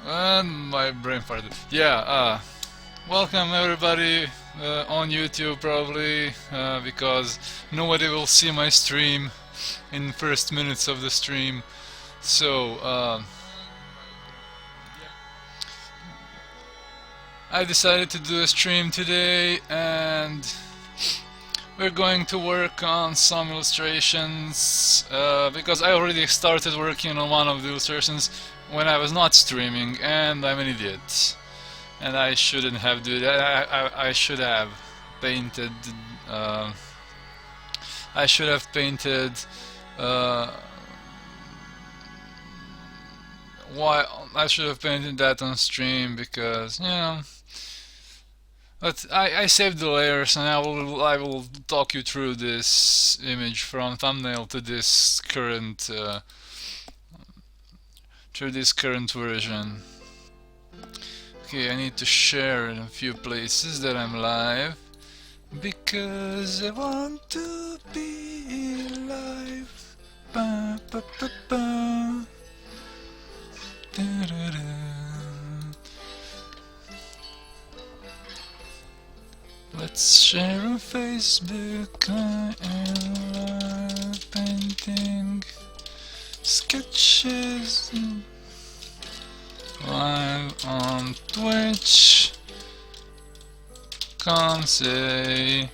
And my brain farted. Yeah, welcome everybody on YouTube probably, because nobody will see my stream in first minutes of the stream. So, I decided to do a stream today and we're going to work on some illustrations because I already started working on one of the illustrations when I was not streaming, and I'm an idiot. And I shouldn't have do that. I should have painted. Uh, I should have painted. Uh, why I should have painted that on stream because But I saved the layers, and I will talk you through this image from thumbnail to this current version. Okay, I need to share in a few places that I'm live because I want to be live. Ba, ba, ba, ba. Da, da, da. Let's share on Facebook. I am live painting sketches. Live on Twitch. Come say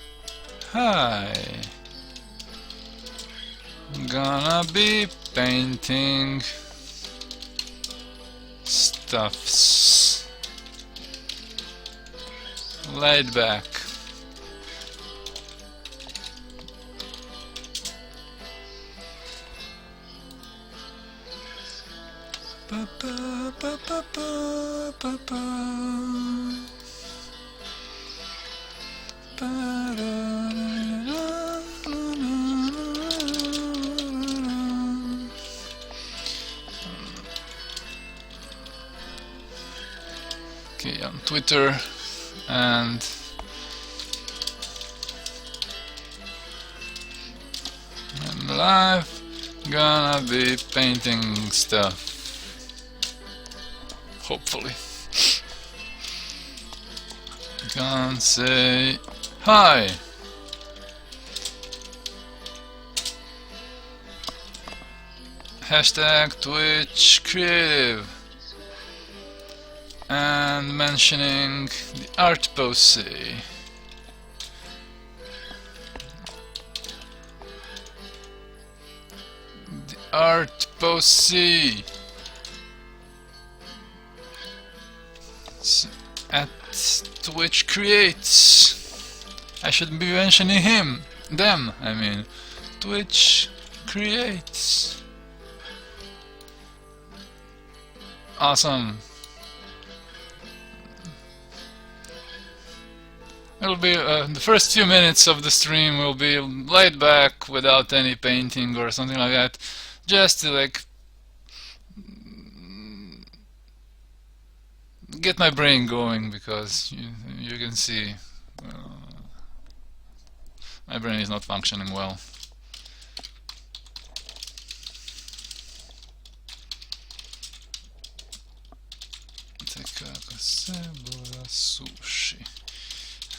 hi. Gonna be painting stuffs. Laid back. Ba ba ba ba ba ba ba. Ba da da da da. Okay, on Twitter and I'm live. Gonna be painting stuff. Hopefully. Can say hi. Hashtag Twitch Creative. And mentioning the art pose. The art pose. At Twitch Creates. I should be mentioning them, I mean. Twitch Creates. Awesome. It'll be the first few minutes of the stream will be laid back without any painting or something like that, just to like get my brain going, because you can see my brain is not functioning well. Sushi.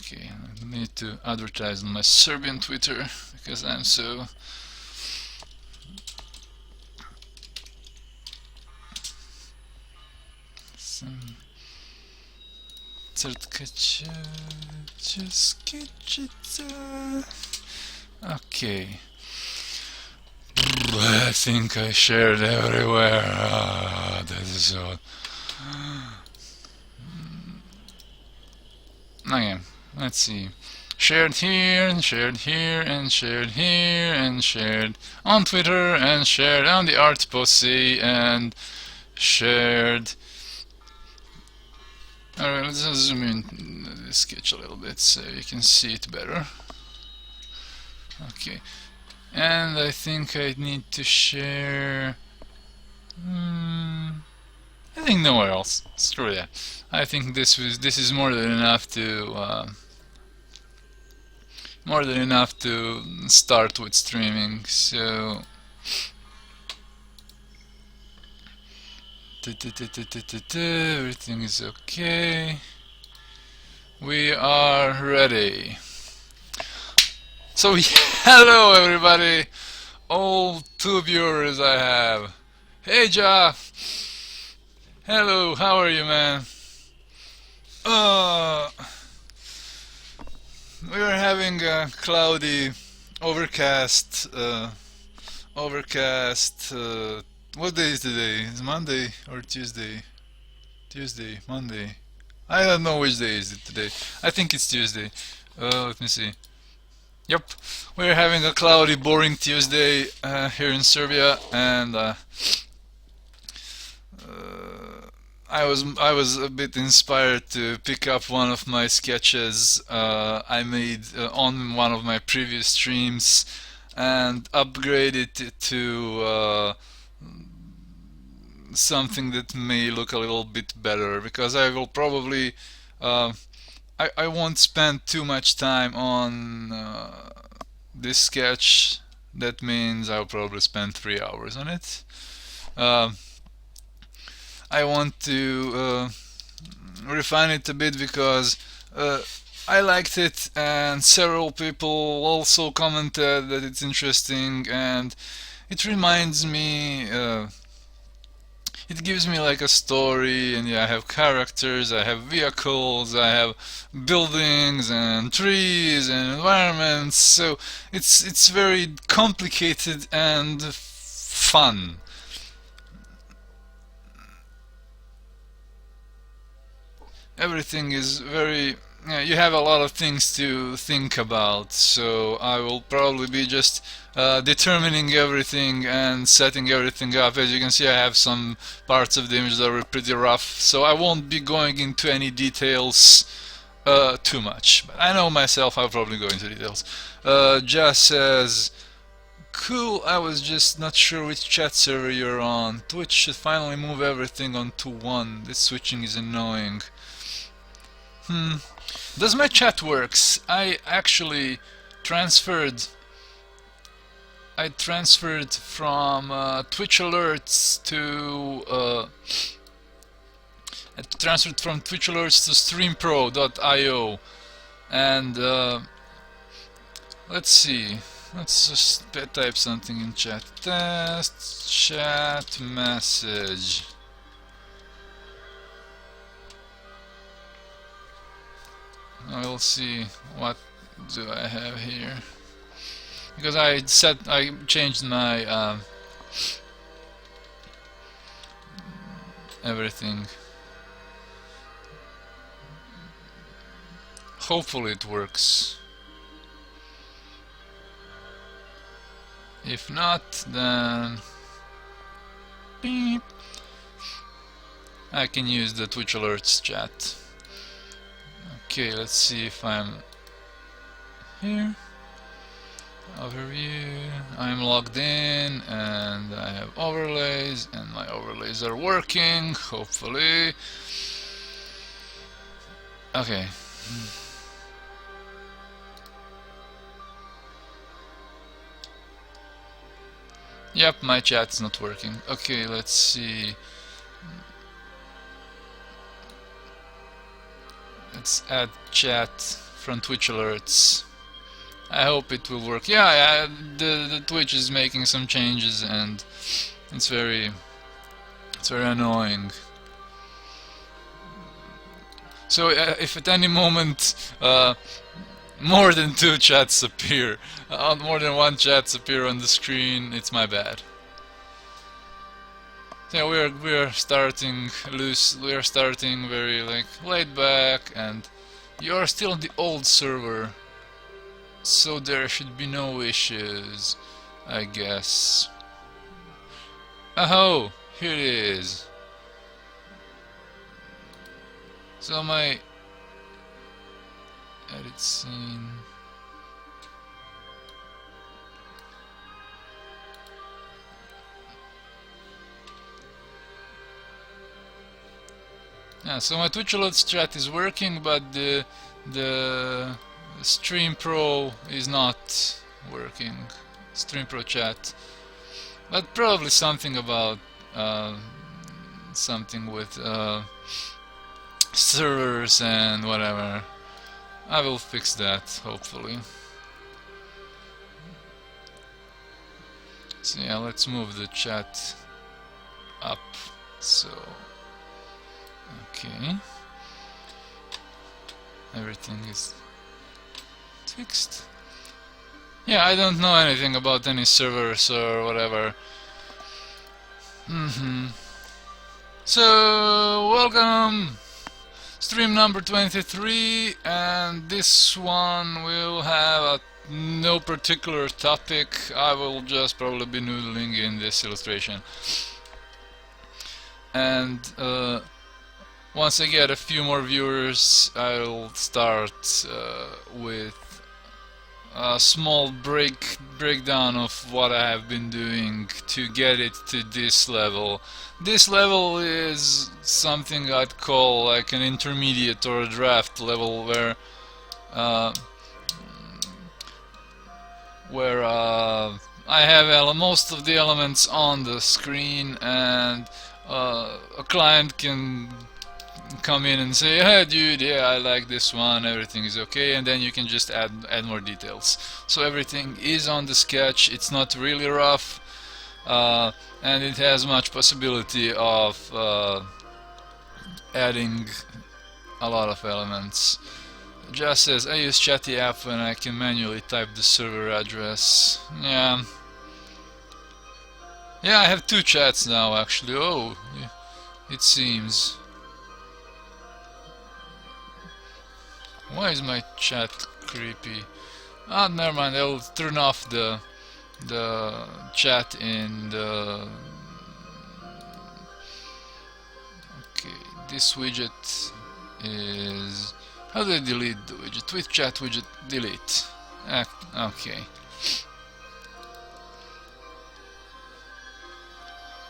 Okay, I need to advertise on my Serbian Twitter because I'm so Okay. I think I shared everywhere. That is so. Okay, let's see. Shared here, and shared here, and shared here, and shared on Twitter, and shared on the art posse, and shared. Alright, let's zoom in the sketch a little bit so you can see it better. Okay, and I think I need to share. I think nowhere else. Screw that. I think this is more than enough to start with streaming. So Everything is okay. We are ready. So hello everybody, all two viewers I have. Hey Ja, hello, how are you, man? Uh, we are having a cloudy, overcast, what day is today? Is it Monday or Tuesday? Tuesday, Monday. I don't know which day is it today. I think it's Tuesday. Let me see. Yep, we're having a cloudy, boring Tuesday here in Serbia, and I was a bit inspired to pick up one of my sketches I made on one of my previous streams and upgrade it to something that may look a little bit better, because I will probably I won't spend too much time on this sketch. That means I'll probably spend 3 hours on it. I want to refine it a bit because I liked it, and several people also commented that it's interesting, and it reminds me it gives me like a story, and yeah, I have characters, I have vehicles, I have buildings and trees and environments, so it's very complicated and fun. Everything is very, yeah, you have a lot of things to think about, so I will probably be just determining everything and setting everything up. As you can see, I have some parts of the image that are pretty rough, so I won't be going into any details too much, but I know myself, I'll probably go into details. Just says, cool, I was just not sure which chat server you're on. Twitch should finally move everything onto one. This switching is annoying. Does my chat works? I actually transferred from Twitch alerts to streampro.io, and let's see. Let's just type something in chat. Test chat message. We'll see what do I have here, because I changed my everything. Hopefully it works. If not, then beep. I can use the Twitch alerts chat. Okay, let's see if I'm here. Overview. I'm logged in and I have overlays, and my overlays are working, hopefully. Okay. Yep, my chat's not working. Okay, let's see. Let's add chat from Twitch alerts. I hope it will work. Yeah, the Twitch is making some changes, and it's very annoying. So if at any moment more than two chats appear, more than one chats appear on the screen, it's my bad. Yeah, we are starting loose. We are starting very like laid back, and you're still on the old server, so there should be no issues, I guess. Oh, here it is. So my edit scene. Yeah, so my Twitch alerts chat is working, but the Stream Pro is not working. Stream Pro chat, but probably something about something with servers and whatever. I will fix that, hopefully. So yeah, let's move the chat up. So, okay. Everything is fixed. Yeah, I don't know anything about any servers or whatever. So, welcome! Stream number 23, and this one will have no particular topic. I will just probably be noodling in this illustration. And once I get a few more viewers, I'll start with a small breakdown of what I have been doing to get it to this level. This level is something I'd call like an intermediate or a draft level, where I have most of the elements on the screen, and a client can come in and say, hey dude, yeah, I like this one, everything is okay, and then you can just add more details. So everything is on the sketch, it's not really rough, and it has much possibility of adding a lot of elements. Just says, I use Chatty app when I can manually type the server address. Yeah, I have 2 chats now actually. Oh, yeah, it seems. Why is my chat creepy? Ah, never mind, I'll turn off the chat in the... Okay, this widget is... How do I delete the widget? With chat widget, delete. Okay.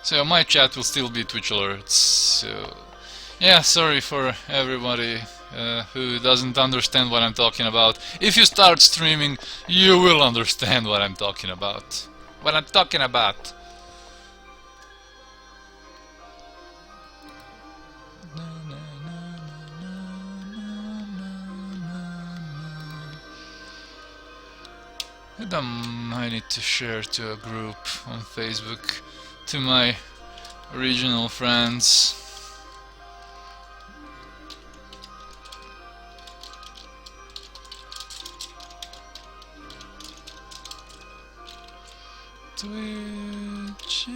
So my chat will still be Twitch alerts. So yeah, sorry for everybody who doesn't understand what I'm talking about. If you start streaming, you will understand what I'm talking about. What I'm talking about. I need to share to a group on Facebook to my original friends. Twitch.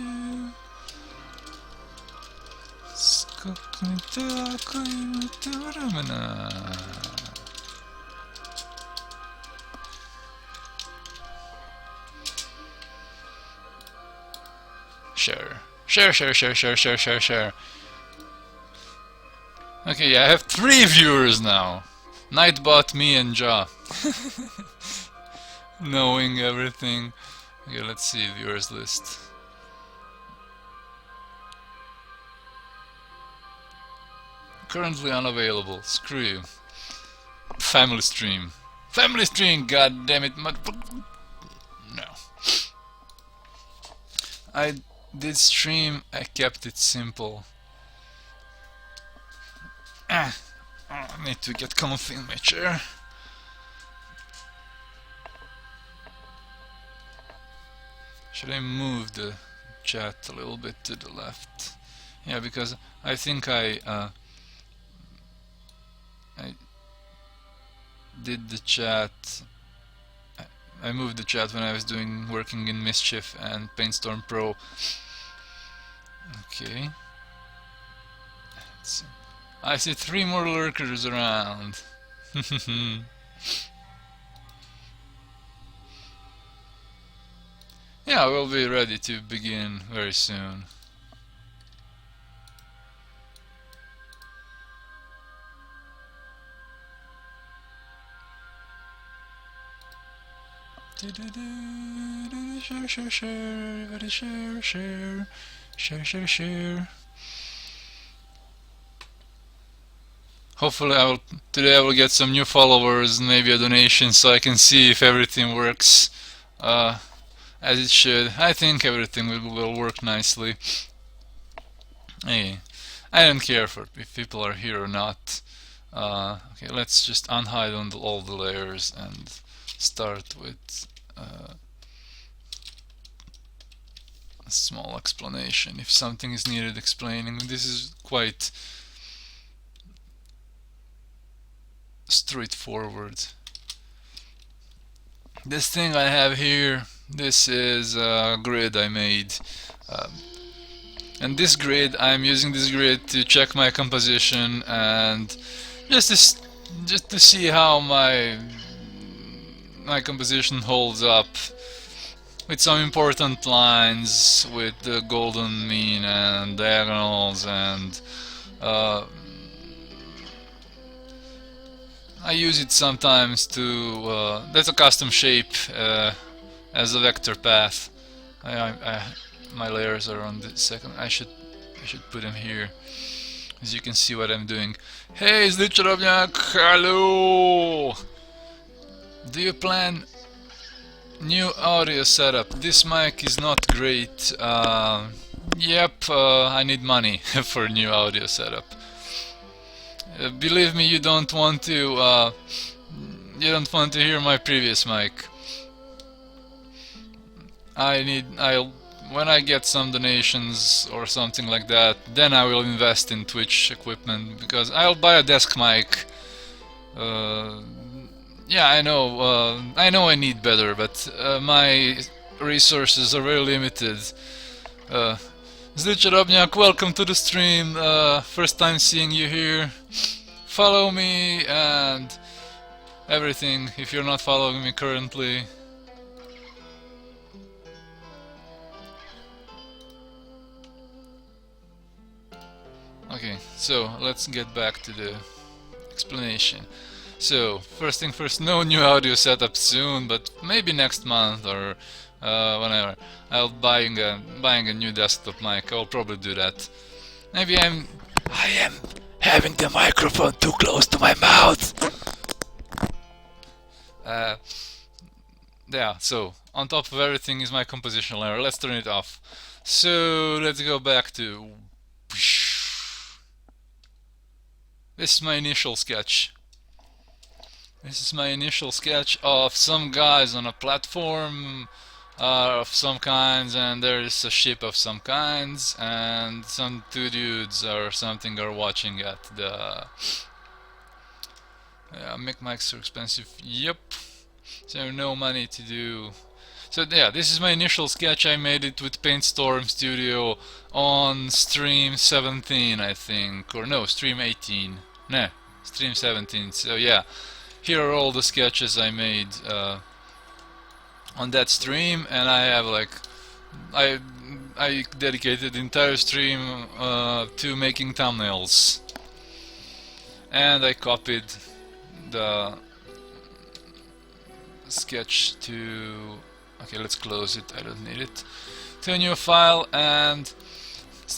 Share. Okay, yeah, I have 3 viewers now. Nightbot, me, and Ja. Knowing everything. Okay, let's see viewers list. Currently unavailable. Screw you. Family stream. Family stream, god damn it. No. I did stream, I kept it simple. I need to get comfy in my chair. Should I move the chat a little bit to the left? Yeah, because I think I did the chat. I moved the chat when I was working in Mischief and Paintstorm Pro. Okay. I see 3 more lurkers around. Yeah, we'll be ready to begin very soon. Share. Hopefully today I will get some new followers, maybe a donation, so I can see if everything works as it should. I think everything will work nicely. Hey, I don't care if people are here or not. Okay, let's just unhide all the layers and start with a small explanation if something is needed explaining. This is quite straightforward. This thing I have here, this is a grid I made. And this grid, I'm using this grid to check my composition and just to see how my composition holds up with some important lines with the golden mean and diagonals, and I use it sometimes to that's a custom shape as a vector path. My layers are on the second. I should put them here, as you can see what I'm doing. Hey, Zhillustrator, hello! Do you plan new audio setup? This mic is not great. Yep, I need money for new audio setup. Believe me, you don't want to hear my previous mic. When I get some donations or something like that, then I will invest in Twitch equipment, because I'll buy a desk mic. Yeah, I know I need better, but my resources are very limited. Zhillustrator, welcome to the stream. First time seeing you here. Follow me and everything if you're not following me currently. Okay, so let's get back to the explanation. So, first thing first, no new audio setup soon, but maybe next month or whenever. I'll buying a new desktop mic. I'll probably do that. Maybe I am having the microphone too close to my mouth. Yeah, so on top of everything is my composition layer. Let's turn it off. So let's go back to this is my initial sketch. This is my initial sketch of some guys on a platform of some kinds, and there is a ship of some kinds, and some two dudes or something are watching at the... make mics so expensive. Yep. So no money to do. So yeah, this is my initial sketch. I made it with PaintStorm Studio on stream 17, I think, or no, stream 18. No, stream 17. So yeah, here are all the sketches I made on that stream, and I have like I dedicated the entire stream to making thumbnails, and I copied the sketch to... okay, let's close it, I don't need it, to a new file, and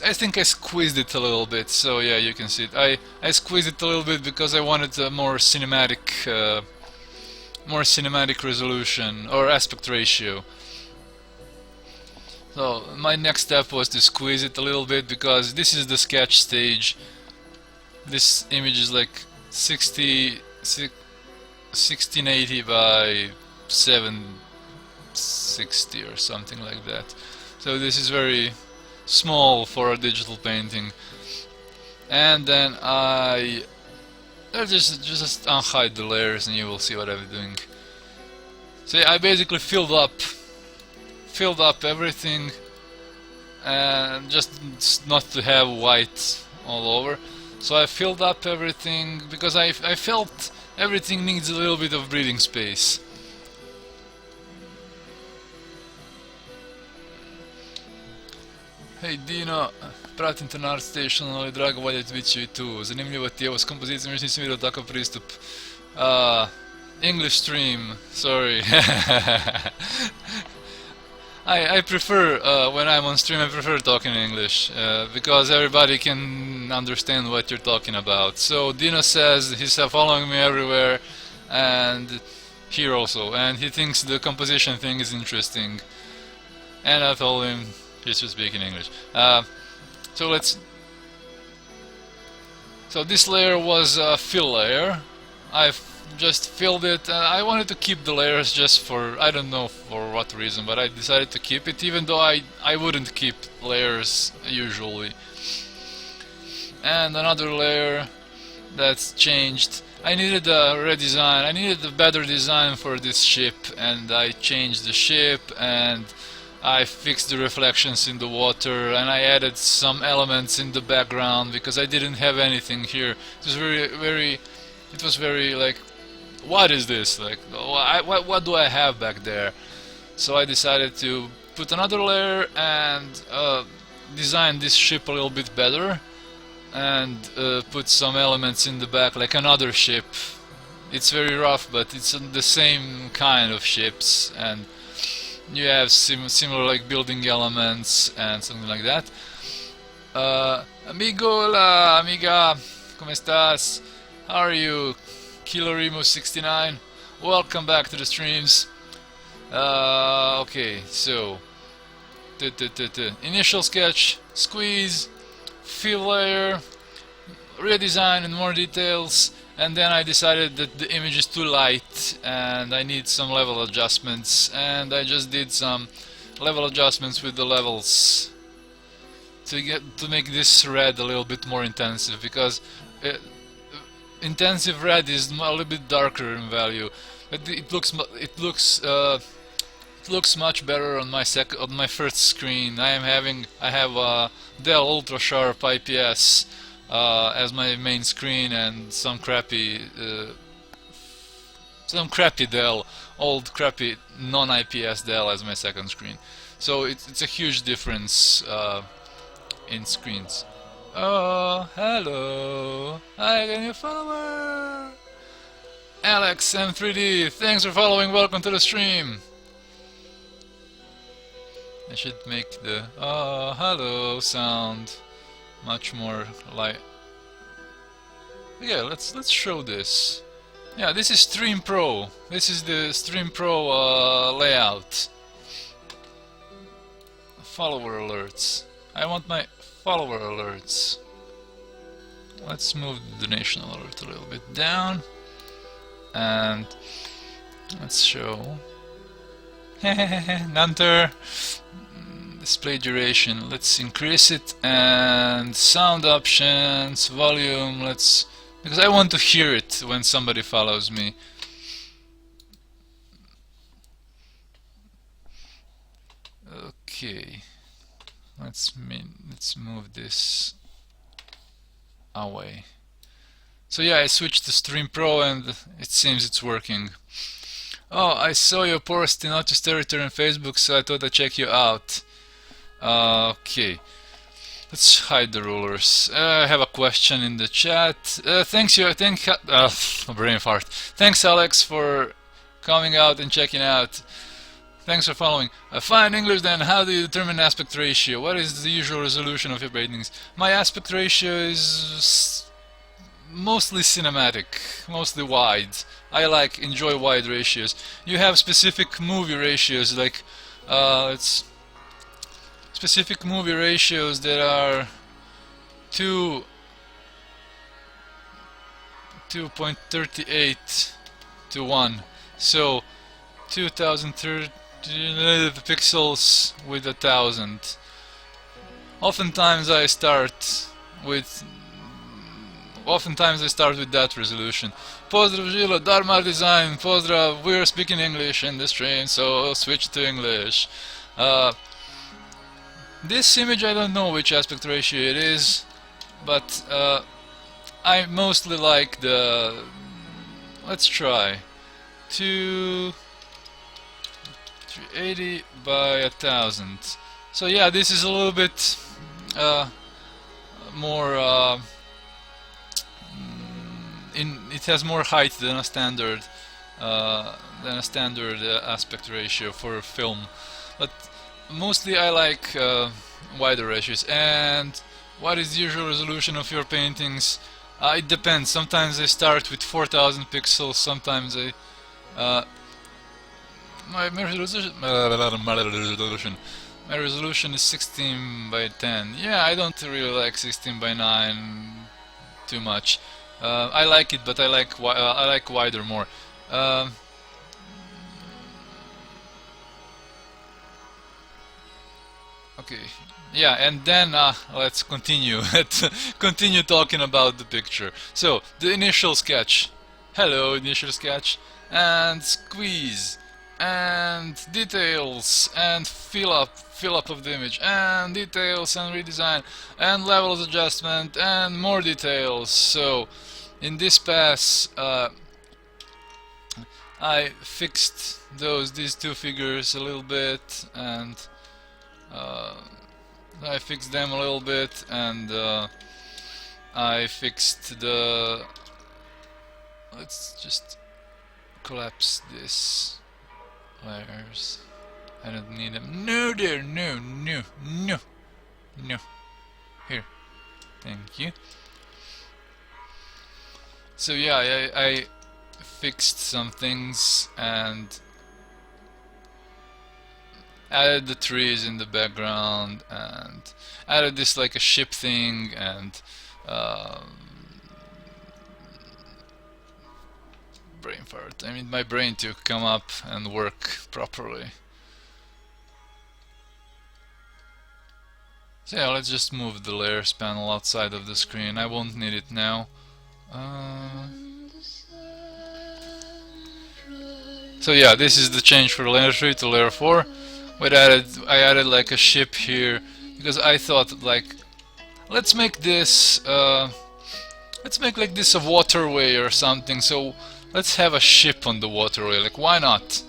I think I squeezed it a little bit, so yeah, you can see it. I squeezed it a little bit because I wanted a more cinematic resolution or aspect ratio. So my next step was to squeeze it a little bit, because this is the sketch stage. This image is like 1680 by 760 or something like that. So this is very small for a digital painting. And then I'll just unhide the layers and you will see what I'm doing. So yeah, I basically filled up everything, and just not to have white all over. So I filled up everything because I felt everything needs a little bit of breathing space. Hej Dino, pratim te na ArtStation, ali drago voljeti bit ću i tu. Zanimljivo ti je ovo s kompozicijom, još nisam vidio takav pristup. English stream, sorry. I prefer, when I'm on stream, I prefer talking English, because everybody can understand what you're talking about. So Dino says he's following me everywhere, and here also, and he thinks the composition thing is interesting. And I told him he should speak in English. So let's So this layer was a fill layer. I've just filled it. I wanted to keep the layers just for, I don't know for what reason, but I decided to keep it, even though I wouldn't keep layers usually. And another layer that's changed. I needed a redesign. I needed a better design for this ship, and I changed the ship, and I fixed the reflections in the water, and I added some elements in the background because I didn't have anything here. It was very like, what is this? Like, what do I have back there? So I decided to put another layer and design this ship a little bit better, and put some elements in the back like another ship. It's very rough, but it's the same kind of ships, and you have similar like building elements and something like that. Amigo, hola, amiga, ¿cómo estás? How are you? Kilorimo69, welcome back to the streams. Okay, so initial sketch, squeeze, fill layer, redesign and more details, and then I decided that the image is too light and I need some level adjustments, and I just did some level adjustments with the levels to make this red a little bit more intensive, because intensive red is a little bit darker in value, but it looks much better on my first screen. I have a Dell Ultra Sharp IPS as my main screen, and some crappy Dell, old crappy non-IPS Dell as my second screen. So it's a huge difference in screens. Oh, hello! Hi, a new follower! Alex M3D, thanks for following, welcome to the stream! I should make the oh, hello sound much more like... Yeah, let's show this. Yeah, this is Stream Pro. This is the Stream Pro layout. Follower alerts. I want my follower alerts. Let's move the donation alert a little bit down, and let's show Nanter. Display duration, let's increase it, and sound options, volume, because I want to hear it when somebody follows me. Okay, let's move this away. So yeah, I switched to Stream Pro and it seems it's working. Oh, I saw your post in Zhillustrator on Facebook, so I thought I'd check you out. Okay, let's hide the rulers. I have a question in the chat. Brain fart. Thanks, Alex, for coming out and checking out. Thanks for following. Fine English then, how do you determine aspect ratio? What is the usual resolution of your paintings? My aspect ratio is mostly cinematic, mostly wide. I enjoy wide ratios. You have specific movie ratios, like specific movie ratios that are 2.38 to 1. So 2030 pixels with 1000. Oftentimes I start with that resolution. Pozdrav Žilo, Dharma Design, Pozdrav, we're speaking English in the stream, so I'll switch to English. This image, I don't know which aspect ratio it is, but I mostly like the... let's try 380 by 1000. So yeah, this is a little bit more it has more height than a standard aspect ratio for film, but mostly I like wider ratios. And what is the usual resolution of your paintings? It depends. Sometimes I start with 4000 pixels, sometimes my resolution is 16 by 10. Yeah, I don't really like 16 by 9 too much. I like it, but I like wider more. Um okay, yeah, and then let's continue. Let's continue talking about the picture. So the initial sketch. Hello, initial sketch, and squeeze, and details, and fill up of the image, and details, and redesign, and levels adjustment, and more details. So in this pass, I fixed these two figures a little bit, and uh, I fixed them a little bit, and I fixed the. Let's just collapse this layers. I don't need them. No, there, no, no, no, no. Here, thank you. So yeah, I fixed some things and added the trees in the background and added this like a ship thing and brain fart. I need my brain to come up and work properly. So yeah, let's just move the layers panel outside of the screen. I won't need it now. So yeah, this is the change for layer 3 to layer 4. I added like a ship here because I thought like let's make this like this a waterway or something. So let's have a ship on the waterway. Like why not?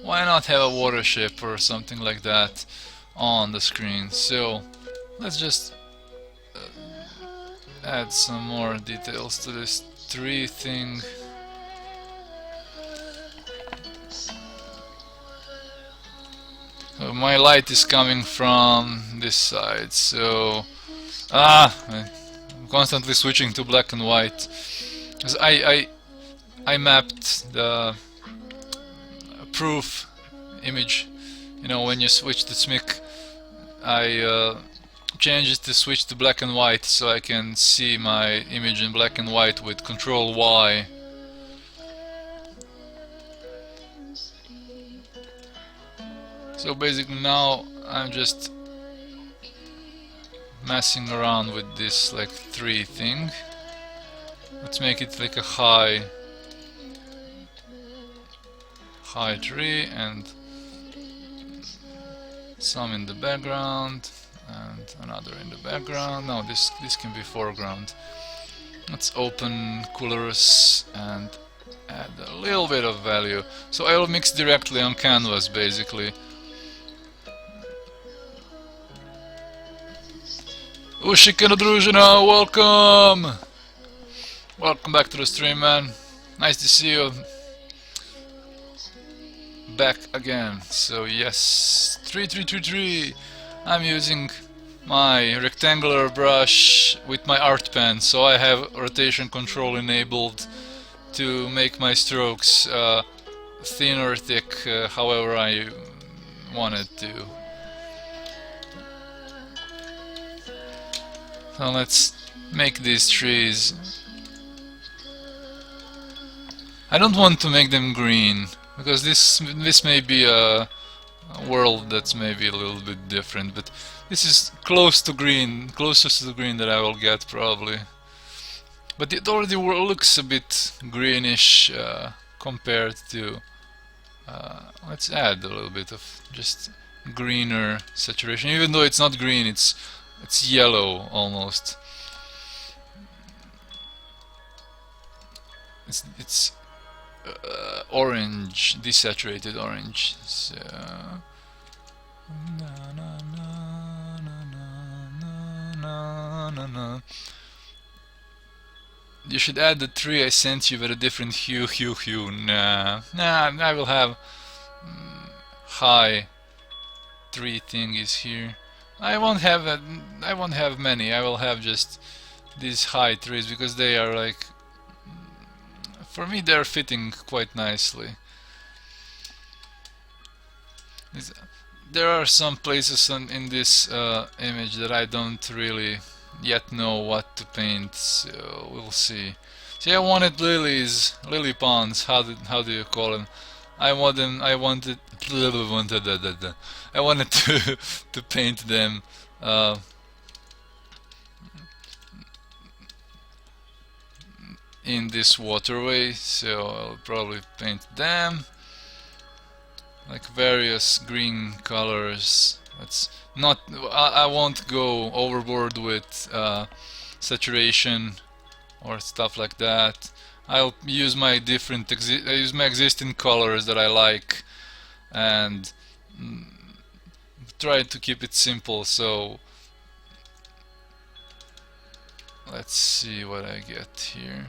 Why not have a water ship or something like that on the screen? So let's just add some more details to this tree thing. My light is coming from this side, so I'm constantly switching to black and white. Because I mapped the proof image. You know, when you switch to SMIC, I changed it to switch to black and white, so I can see my image in black and white with Control Y. So basically now I'm just messing around with this like tree thing. Let's make it like a high tree and some in the background and another in the background. No, this can be foreground. Let's open colors and add a little bit of value. So I will mix directly on canvas basically. Ushikana Druzhina, welcome! Welcome back to the stream, man. Nice to see you back again. So yes, 3333. I'm using my rectangular brush with my art pen, so I have rotation control enabled to make my strokes thin or thick, however I want it to. So let's make these trees. I don't want to make them green because this may be a world that's maybe a little bit different, but this is close to green, closest to the green that I will get probably. But it already looks a bit greenish compared to. Let's add a little bit of just greener saturation, even though it's not green, it's yellow almost. It's orange, desaturated orange. So you should add the tree I sent you with a different hue. Nah, I will have high tree thingies here. I won't have many. I will have just these high trees because they are like, for me they're fitting quite nicely. There are some places in this image that I don't really yet know what to paint, so we'll see. See, I wanted lilies, lily ponds. How do you call them? I wanted I wanted to to paint them in this waterway, so I'll probably paint them like various green colors. That's not. I won't go overboard with saturation or stuff like that. I'll use my existing colors that I like and try to keep it simple. So let's see what I get here.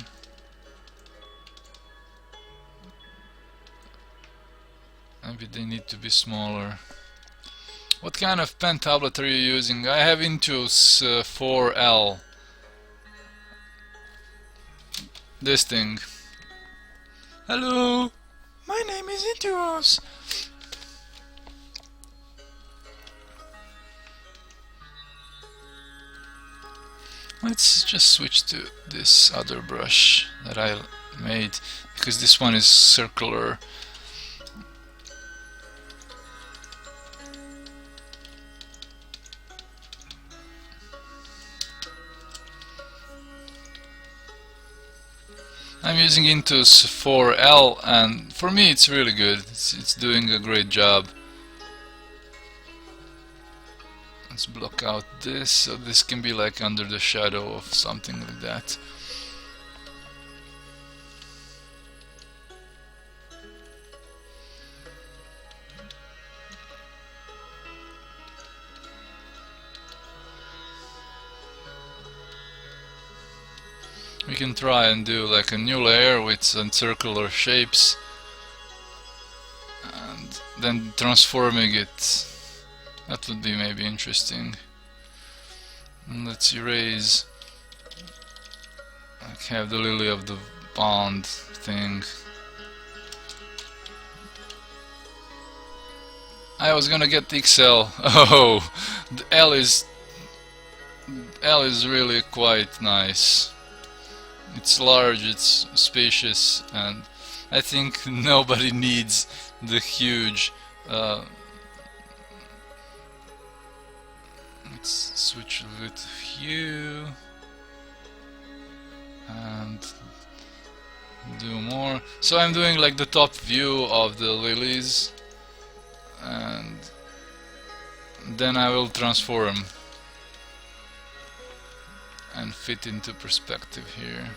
Maybe they need to be smaller. What kind of pen tablet are you using? I have Intuos 4L. This thing. Hello, my name is Intuos. Let's just switch to this other brush that I made, because this one is circular. I'm using Intuos 4L, and for me it's really good. It's doing a great job. Let's block out this, so this can be like under the shadow of something like that. We can try and do like a new layer with some circular shapes and then transforming it. That would be maybe interesting. And let's erase, like have the lily of the pond thing. I was gonna get the XL. Oh, the L is really quite nice. It's large, it's spacious, and I think nobody needs the huge. Let's switch with hue and do more. So I'm doing like the top view of the lilies, and then I will transform and fit into perspective here.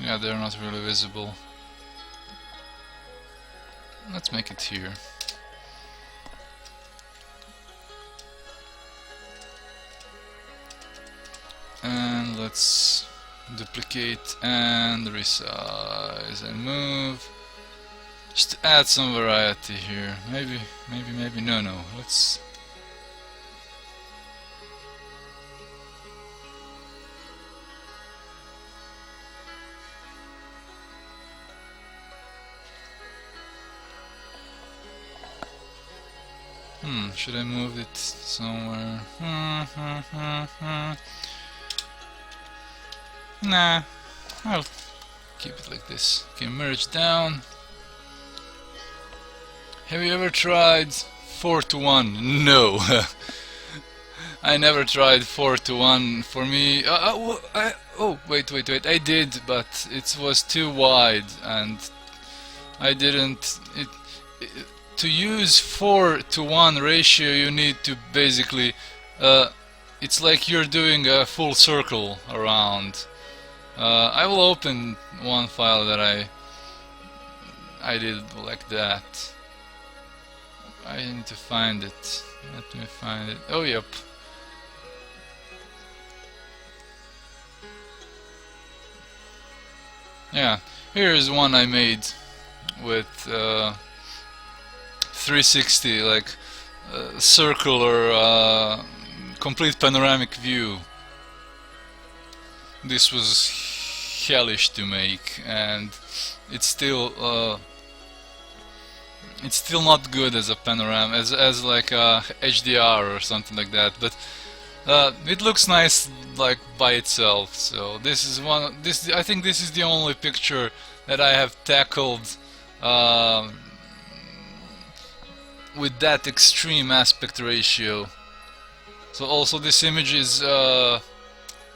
Yeah, they're not really visible. Let's make it here. And let's duplicate and resize and move. Just to add some variety here. Maybe, no. Let's. Should I move it somewhere? Nah, I'll keep it like this. Okay, merge down. Have you ever tried 4:1? No. I never tried 4:1. For me, oh wait, I did, but it was too wide, and I didn't. To use 4:1 ratio, you need to basically. It's like you're doing a full circle around. I will open one file that I did like that. I need to find it. Let me find it. Oh, yep. Yeah, here is one I made with 360, like circular, complete panoramic view. This was hellish to make, and it's still not good as a panorama, as like a HDR or something like that. But it looks nice like by itself. So this is I think this is the only picture that I have tackled with that extreme aspect ratio. So also this image is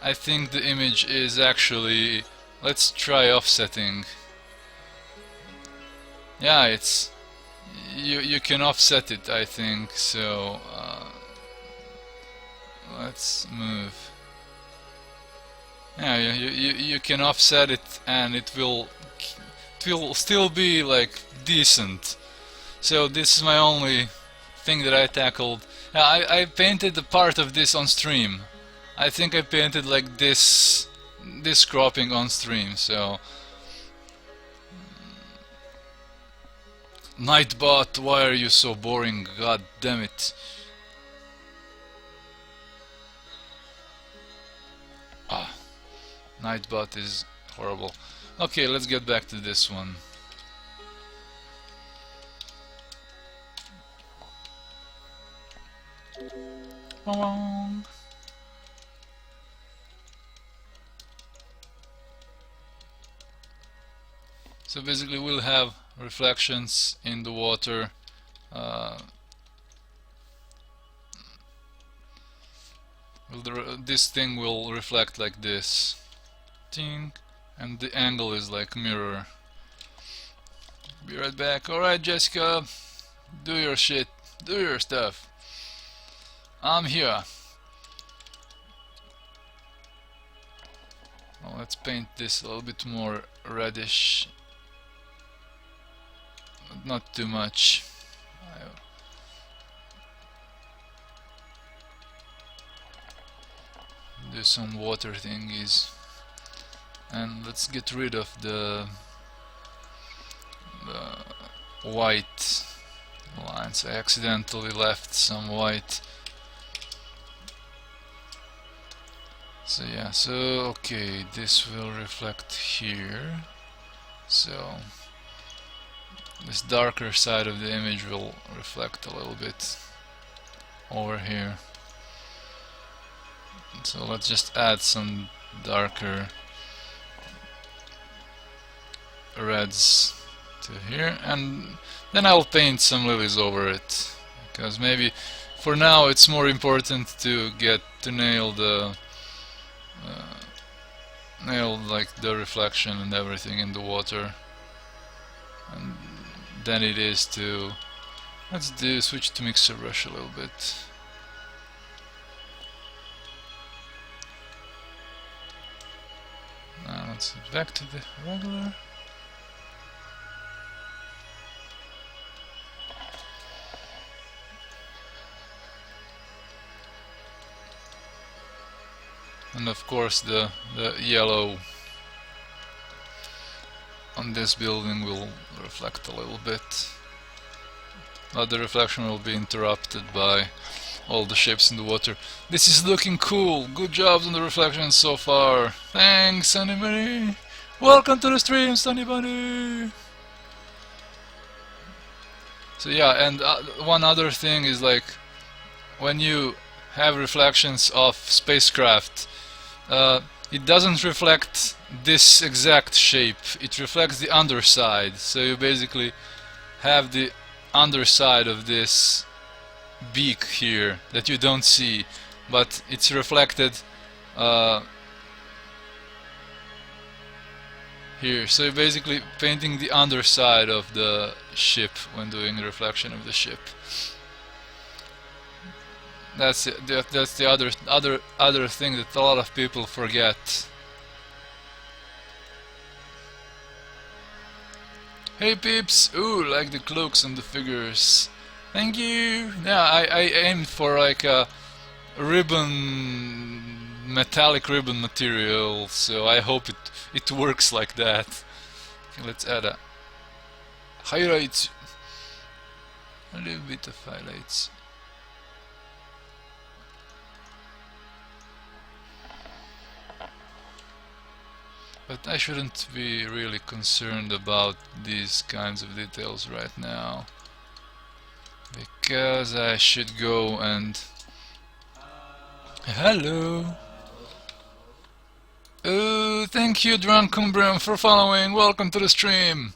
I think the image is actually, let's try offsetting. Yeah, it's you can offset it, I think. So let's move. Yeah, you can offset it, and it will still be like decent. So this is my only thing that I tackled. I painted a part of this on stream. I think I painted like this cropping on stream. So Nightbot, why are you so boring? God damn it. Ah, Nightbot is horrible. Okay, let's get back to this one. So basically we'll have reflections in the water. This thing will reflect like this. Ting. And the angle is like mirror. Be right back. Alright, Jessica, do your shit. Do your stuff. I'm here. Well, let's paint this a little bit more reddish. Not too much. Do some water thingies. And let's get rid of the white lines. I accidentally left some white. So yeah, so okay, this will reflect here. So this darker side of the image will reflect a little bit over here. So let's just add some darker reds to here, and then I'll paint some lilies over it, because maybe for now it's more important to nail like the reflection and everything in the water, and than it is to switch to mixer brush a little bit. Now let's get back to the regular. And of course the yellow on this building will reflect a little bit, but the reflection will be interrupted by all the shapes in the water. This is looking cool. Good jobs on the reflection so far. Thanks, Sunny Bunny. Welcome to the stream, Sunny Bunny. So yeah, and one other thing is, like, when you have reflections of spacecraft, it doesn't reflect this exact shape, it reflects the underside. So you basically have the underside of this beak here that you don't see, but it's reflected here. So you're basically painting the underside of the ship when doing the reflection of the ship. That's the other thing that a lot of people forget. Hey peeps! Ooh, like the cloaks and the figures. Thank you! Yeah, I aimed for like a ribbon, metallic ribbon material, so I hope it works like that. Okay, let's add a highlights. A little bit of highlights. But I shouldn't be really concerned about these kinds of details right now, because I should go and... Hello! Oh, thank you Drunken Brim for following, welcome to the stream!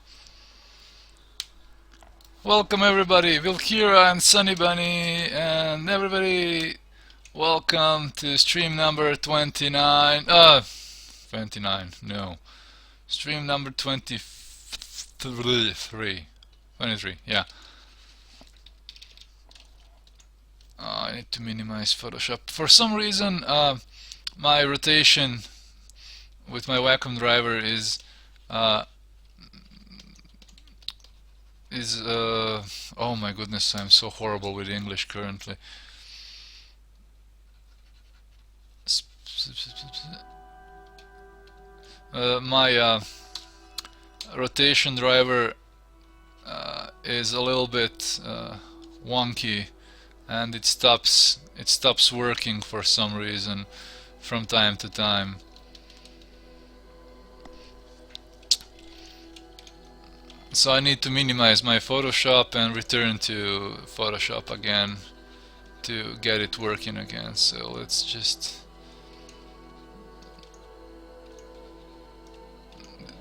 Welcome everybody, Vilkira and Sunny Bunny and everybody, welcome to stream number 29, 29, no. Stream number 23, yeah. I need to minimize Photoshop. For some reason, my rotation with my Wacom driver is oh my goodness, I'm so horrible with English currently. My rotation driver is a little bit wonky, and it stops working for some reason from time to time. So I need to minimize my Photoshop and return to Photoshop again to get it working again. So let's just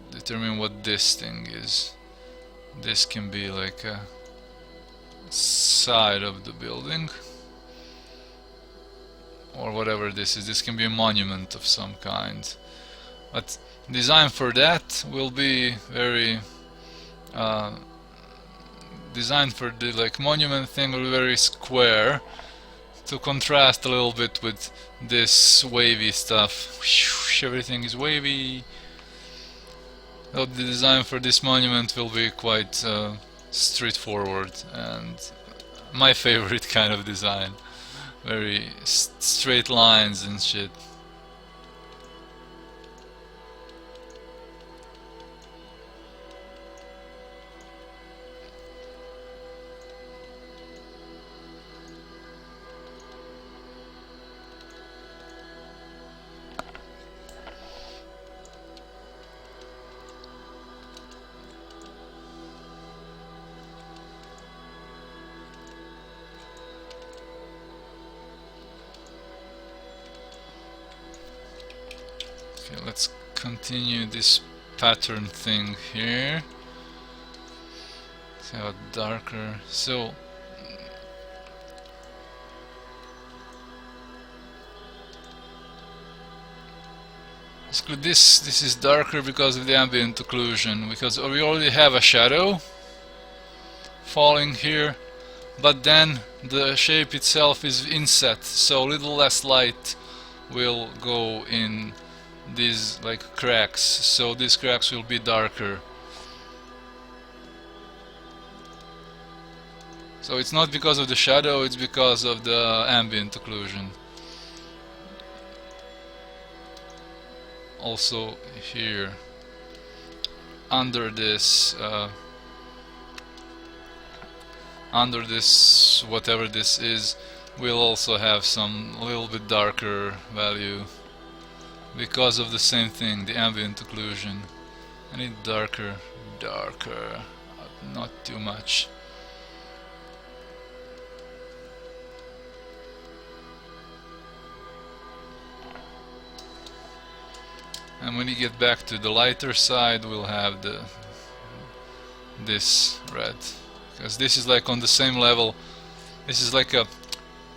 determine what this thing is. This can be like a side of the building or whatever this is. This can be a monument of some kind, but design for that will be very design for the like monument thing will be very square to contrast a little bit with this wavy stuff. Everything is wavy. So the design for this monument will be quite straightforward and my favorite kind of design. Very straight lines and shit. Okay, let's continue this pattern thing here. See how darker. So basically this is darker because of the ambient occlusion, because we already have a shadow falling here, but then the shape itself is inset, so a little less light will go in these like cracks, so these cracks will be darker. So it's not because of the shadow, it's because of the ambient occlusion. Also here under this whatever this is, we'll also have some a little bit darker value because of the same thing, the ambient occlusion. I need darker, not too much. And when you get back to the lighter side, we'll have this red, because this is like on the same level. This is like a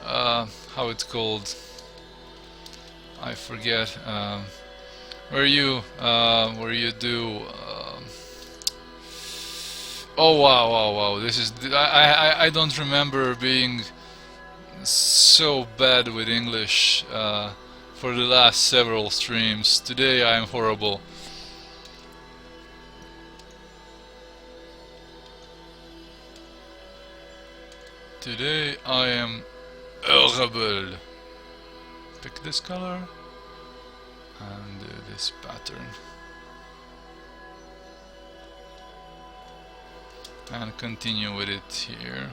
how it's called, I forget, where you do oh wow, this is I don't remember being so bad with English for the last several streams. Today I am horrible. Today I am horrible. Pick this color and do this pattern and continue with it here.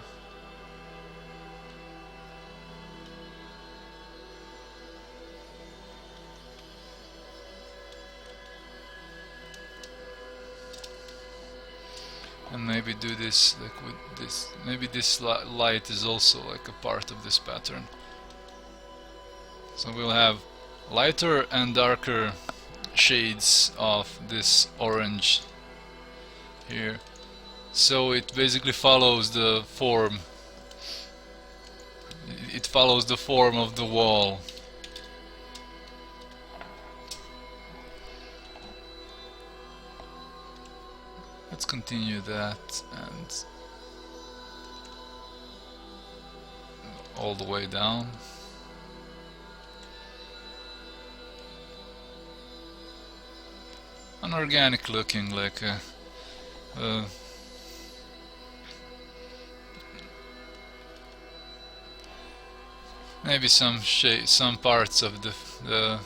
and maybe do this like with this. Maybe this light is also like a part of this pattern. So we'll have lighter and darker shades of this orange here. So it basically follows the form. It follows the form of the wall. Let's continue that and all the way down. Unorganic looking, like maybe some parts of the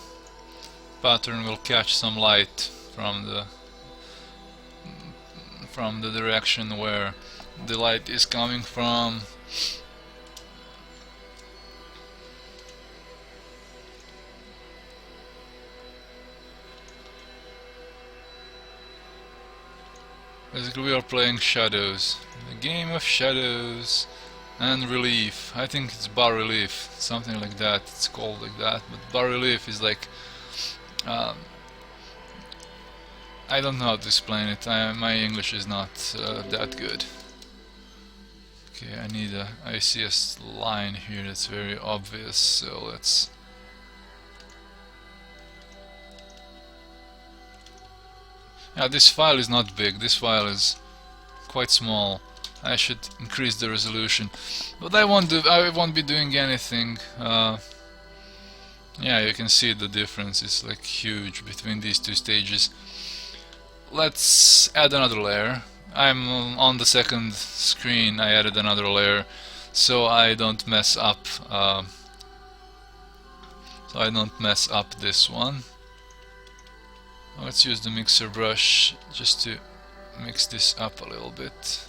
pattern will catch some light from the direction where the light is coming from. Basically we are playing shadows, the game of shadows and relief. I think it's bas relief, something like that, it's called like that, but bas relief is like I don't know how to explain it. My English is not that good. Okay, I see a line here that's very obvious, so let's this file is not big, this file is quite small. I should increase the resolution, but I won't be doing anything. Yeah, you can see the difference is like huge between these two stages. Let's add another layer. I'm on the second screen. I added another layer so I don't mess up this one. Let's use the mixer brush just to mix this up a little bit.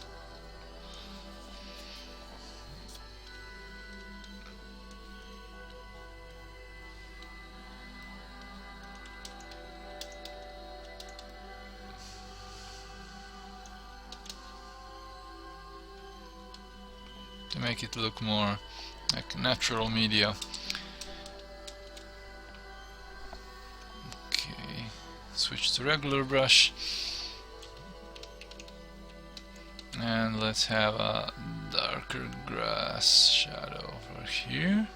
To make it look more like natural media. Okay, switch to regular brush. And let's have a darker grass shadow over here.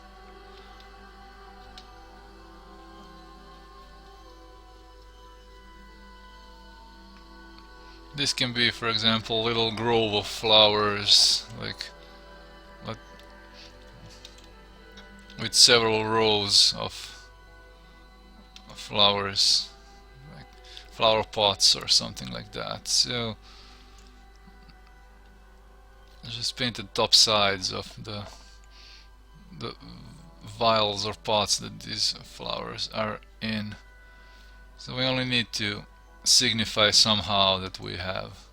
This can be, for example, a little grove of flowers, like with several rows of flowers, like flower pots or something like that. So I just painted top sides of the vials or pots that these flowers are in. So we only need to signify somehow that we have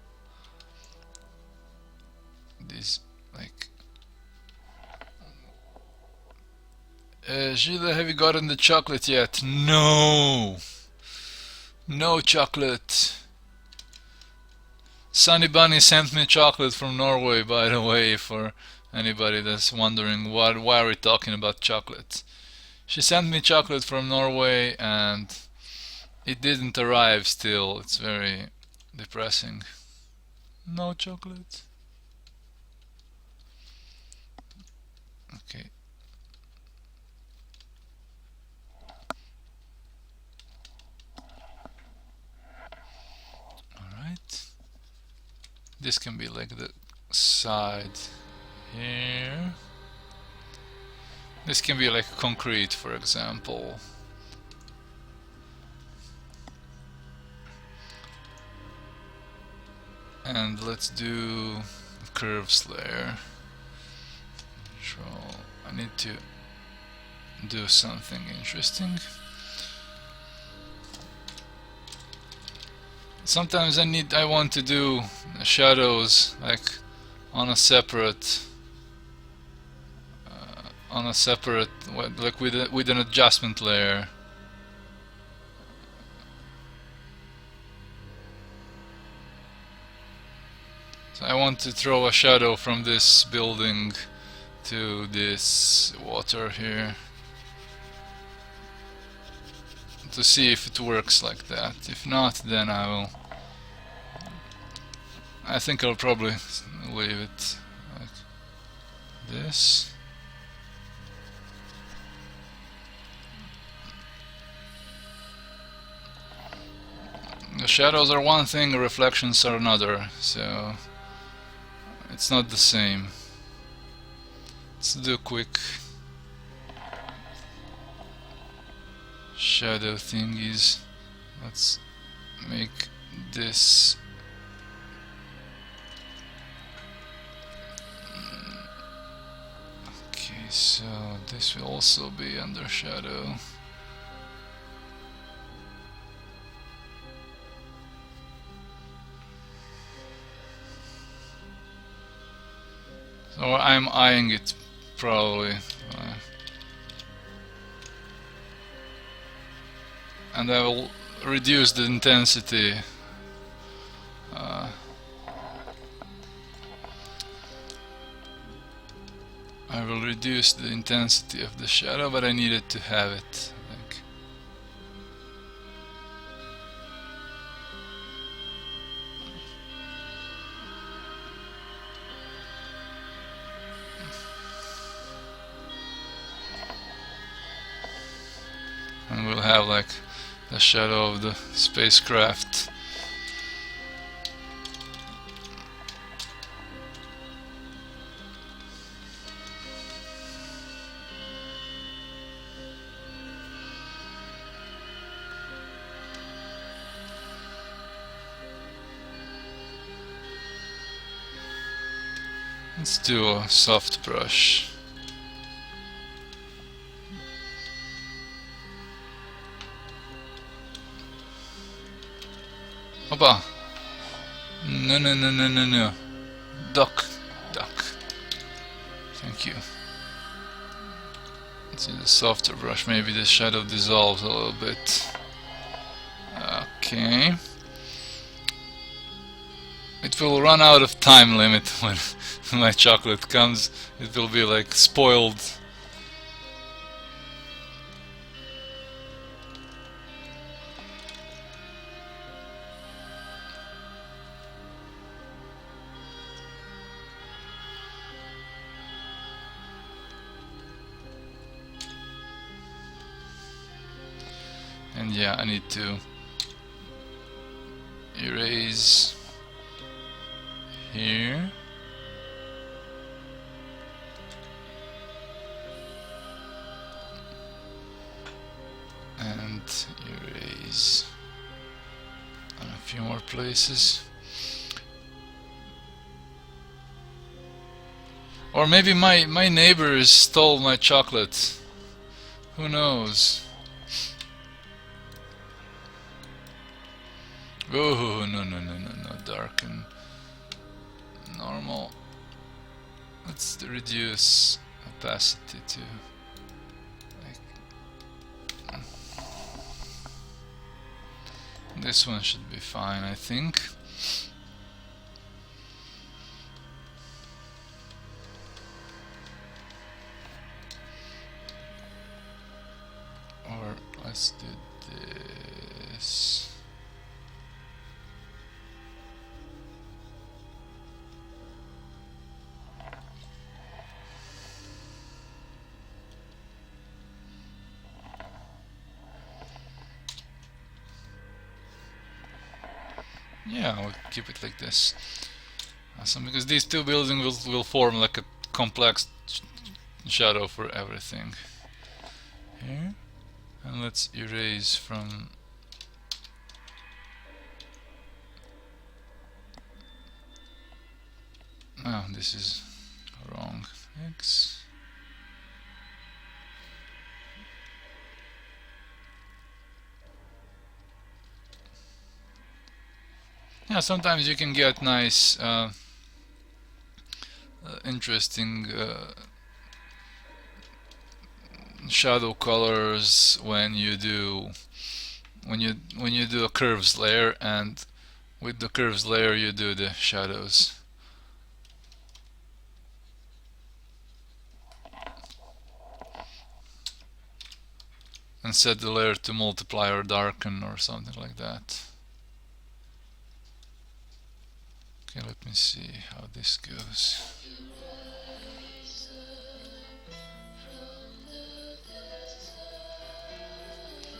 these, like Gilles, have you gotten the chocolate yet? No! No chocolate! Sunny Bunny sent me chocolate from Norway, by the way, for anybody that's wondering why are we talking about chocolate. She sent me chocolate from Norway and it didn't arrive still. It's very depressing. No chocolate. Okay. Alright. This can be like the side here. This can be like concrete, for example. And let's do curves layer. Control. I need to do something interesting. Sometimes I want to do shadows like on a separate like with an adjustment layer. So I want to throw a shadow from this building to this water here to see if it works like that. If not, then I think I'll probably leave it like this. The shadows are one thing, reflections are another, so it's not the same. Let's do a quick shadow thingies. Let's make this okay, so this will also be under shadow. So I'm eyeing it probably, and I will reduce the intensity. I will reduce the intensity of the shadow, but I needed to have it. Like, and we'll have like the shadow of the spacecraft. Let's do a soft brush. Opa! No, no, no, no, no, no. Duck. Duck. Thank you. Let's use a softer brush. Maybe the shadow dissolves a little bit. Okay. It will run out of time limit when my chocolate comes. It will be like spoiled. And yeah, I need to erase here. And erase on a few more places. Or maybe my neighbors stole my chocolate. Who knows? Oh, no, no, no, no, no, darken. Normal. Let's reduce opacity to like, this one should be fine, I think. Or let's do this. Yeah, we'll keep it like this. Awesome, because these two buildings will form like a complex shadow for everything. Here, and let's erase from. Oh, this is wrong. X. Yeah, sometimes you can get nice, interesting shadow colors when you do a curves layer, and with the curves layer you do the shadows. and set the layer to multiply or darken or something like that. Okay, let me see how this goes.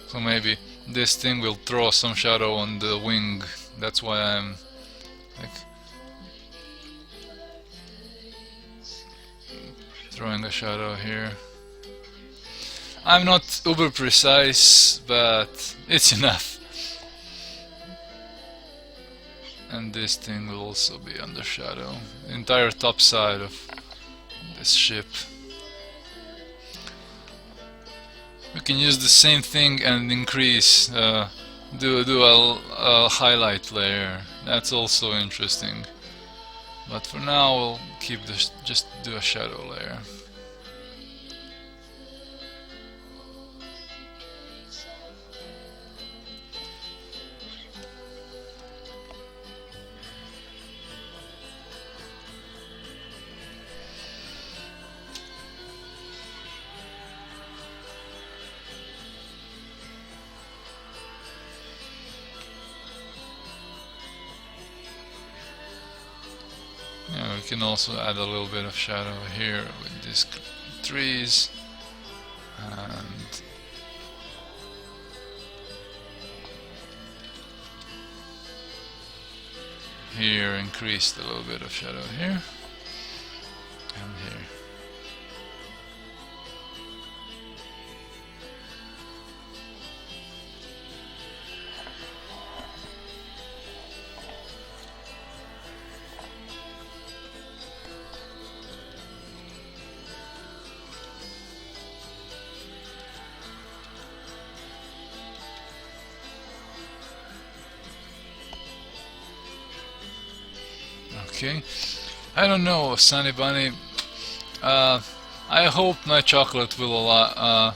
So maybe this thing will throw some shadow on the wing. That's why I'm like throwing a shadow here. I'm not uber precise, but it's enough. And this thing will also be under shadow. The entire top side of this ship. We can use the same thing and increase, do a highlight layer. That's also interesting. But for now, we'll keep this, just do a shadow layer. Yeah, we can also add a little bit of shadow here with these trees, and here increased a little bit of shadow here and here. Okay, I don't know, Sunny Bunny. I hope my chocolate will I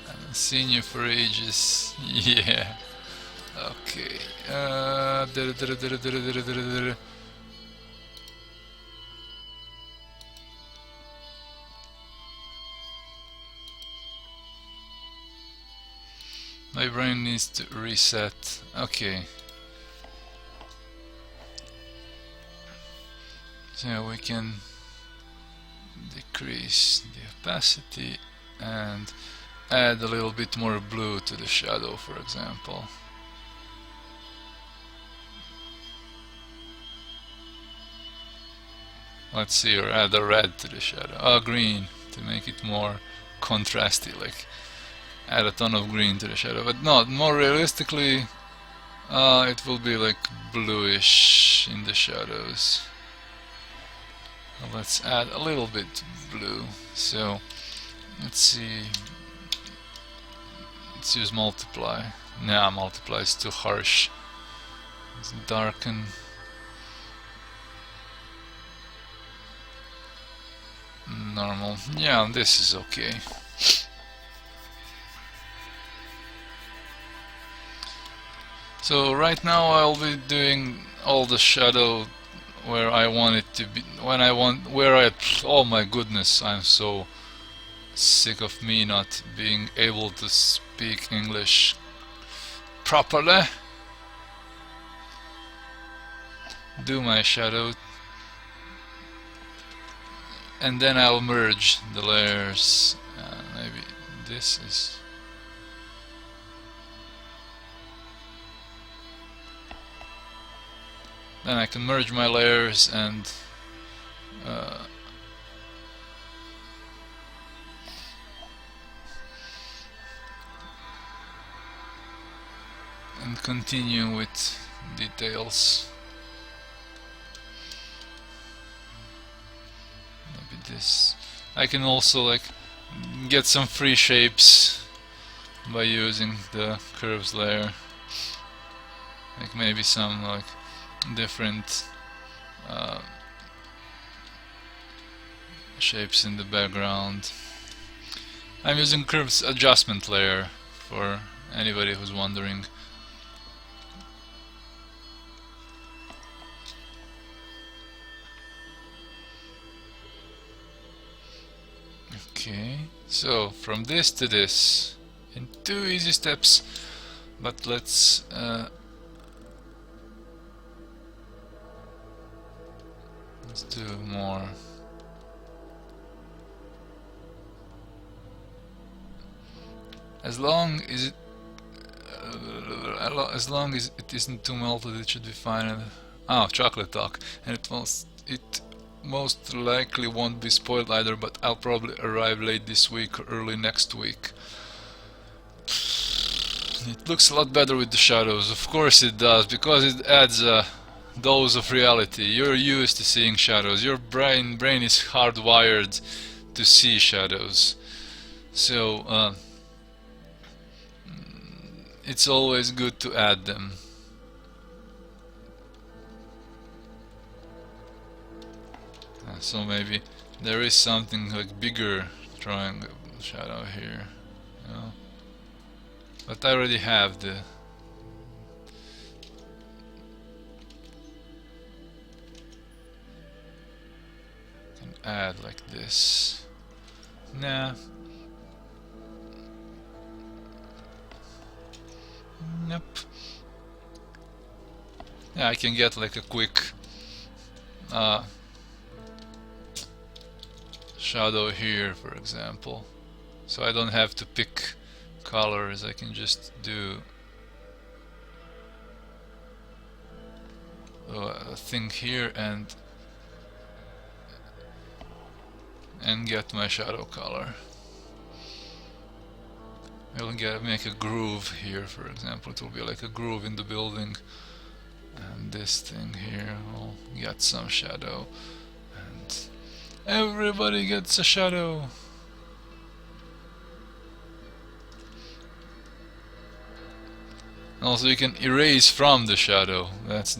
haven't seen you for ages. Yeah. Okay. My brain needs to reset. Okay. So we can decrease the opacity and add a little bit more blue to the shadow, for example. Let's see, or add a red to the shadow. Oh, green to make it more contrasty, like add a ton of green to the shadow. But no, more realistically, it will be like bluish in the shadows. Let's add a little bit blue. So let's see. Let's use multiply. Nah, multiply is too harsh. Let's darken. Normal. Yeah, this is okay. So right now I'll be doing all the shadow where I want it to be, oh my goodness, I'm so sick of me not being able to speak English properly. Do my shadow, and then I'll merge the layers. Maybe this is... Then I can merge my layers and continue with details. Maybe this. I can also like get some free shapes by using the curves layer. Like maybe some like different shapes in the background. I'm using curves adjustment layer for anybody who's wondering. Okay, so from this to this in 2 easy steps, but let's do more. As long as it isn't too melted, it should be fine. Oh, chocolate talk, and it most likely won't be spoiled either, but I'll probably arrive late this week or early next week. It looks a lot better with the shadows. Of course it does, because it adds a dose of reality. You're used to seeing shadows. Your brain is hardwired to see shadows. So it's always good to add them. So maybe there is something like bigger triangle shadow here, you know? But I already have the can add like this. Nah. Nope. Yeah, I can get like a quick shadow here, for example, so I don't have to pick colors. I can just do a thing here and get my shadow color. I'll make a groove here, for example. It will be like a groove in the building, and this thing here will get some shadow, and everybody gets a shadow. Also, you can erase from the shadow. That's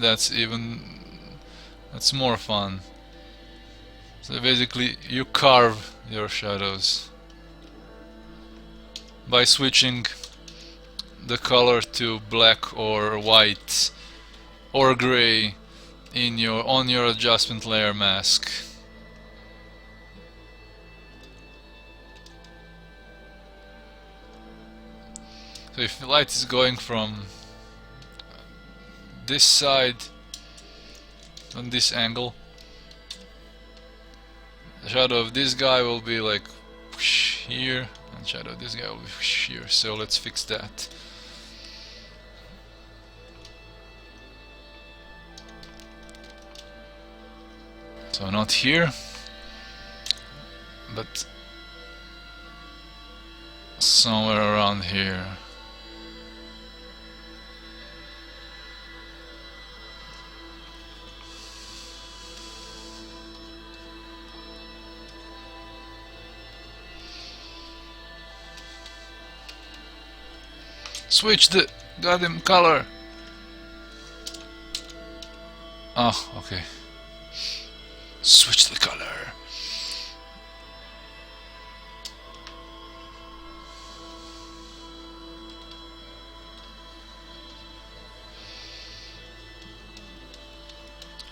more fun. So basically, you carve your shadows by switching the color to black or white or gray on your adjustment layer mask. So if the light is going from this side on this angle, the shadow of this guy will be like here, and shadow of this guy will be here. So let's fix that. So not here, but somewhere around here. Switch the goddamn color. Oh, okay. Switch the color.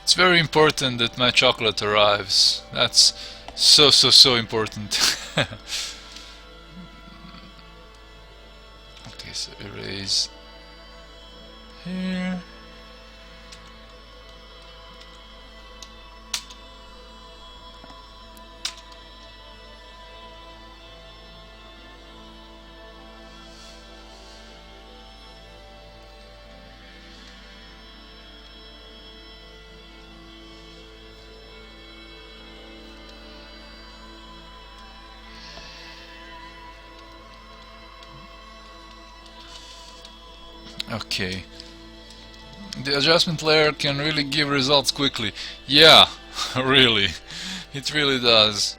It's very important that my chocolate arrives. That's so important. Okay, so erase here. Okay. The adjustment layer can really give results quickly. Yeah, really. It really does.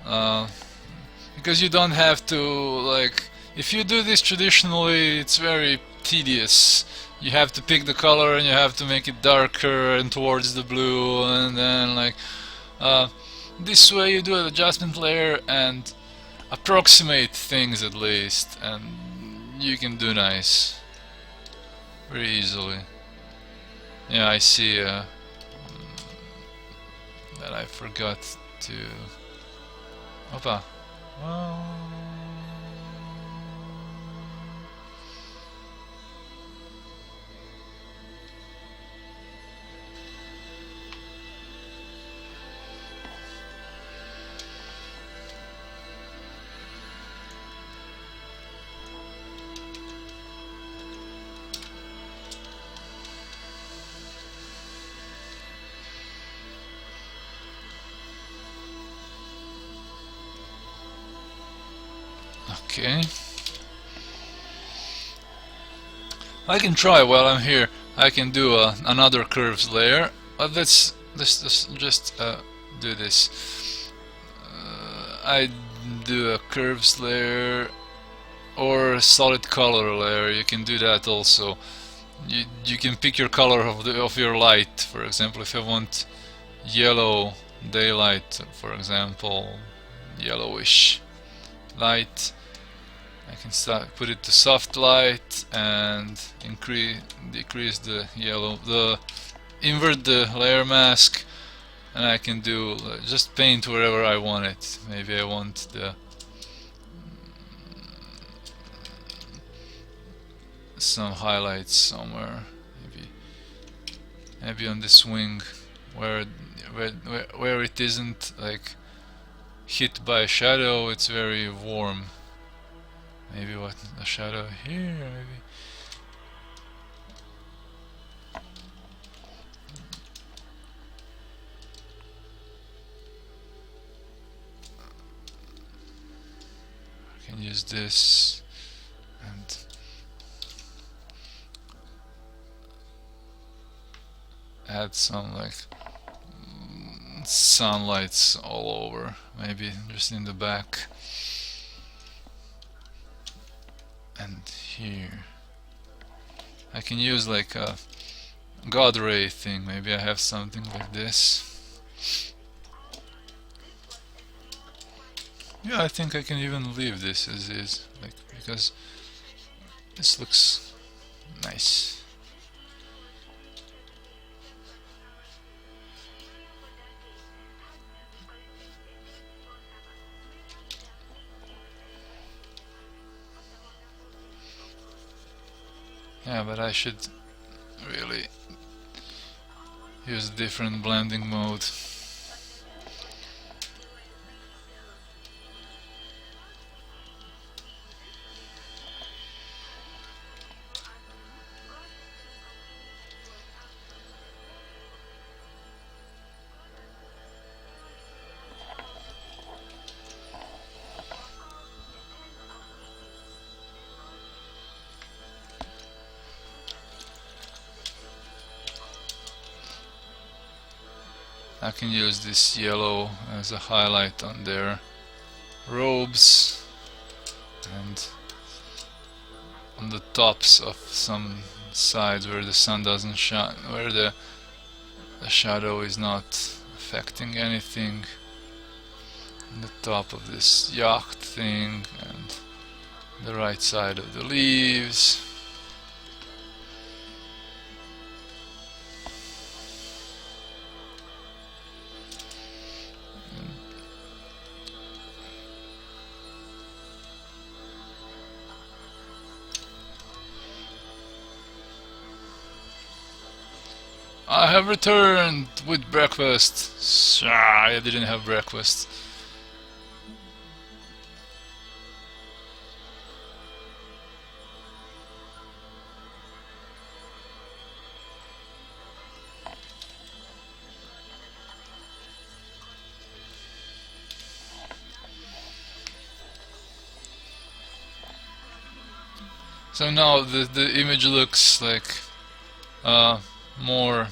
Because you don't have to, like, if you do this traditionally, it's very tedious. You have to pick the color and you have to make it darker and towards the blue, and then like this way you do an adjustment layer and approximate things at least, and you can do nice very easily. Yeah, I see that I forgot to... Opa, Okay. I can try while I'm here. I can do another curves layer, but let's just do this. I do a curves layer or a solid color layer. You can do that also. You can pick your color of your light. For example, if I want yellow daylight, for example, yellowish light, I can put it to soft light and decrease the yellow, invert the layer mask, and I can do just paint wherever I want it. Maybe I want the some highlights somewhere, maybe on this wing where it isn't like hit by a shadow. It's very warm. Maybe what a shadow here, maybe. I can use this and add some like sunlights all over, maybe just in the back and here. I can use like a God ray thing. Maybe I have something like this. Yeah, I think I can even leave this as is, like, because this looks nice. Yeah, but I should really use a different blending mode. I can use this yellow as a highlight on their robes and on the tops of some sides where the sun doesn't shine, where the shadow is not affecting anything. On the top of this yacht thing and the right side of the leaves. I have returned with breakfast. I didn't have breakfast. So now the image looks like more,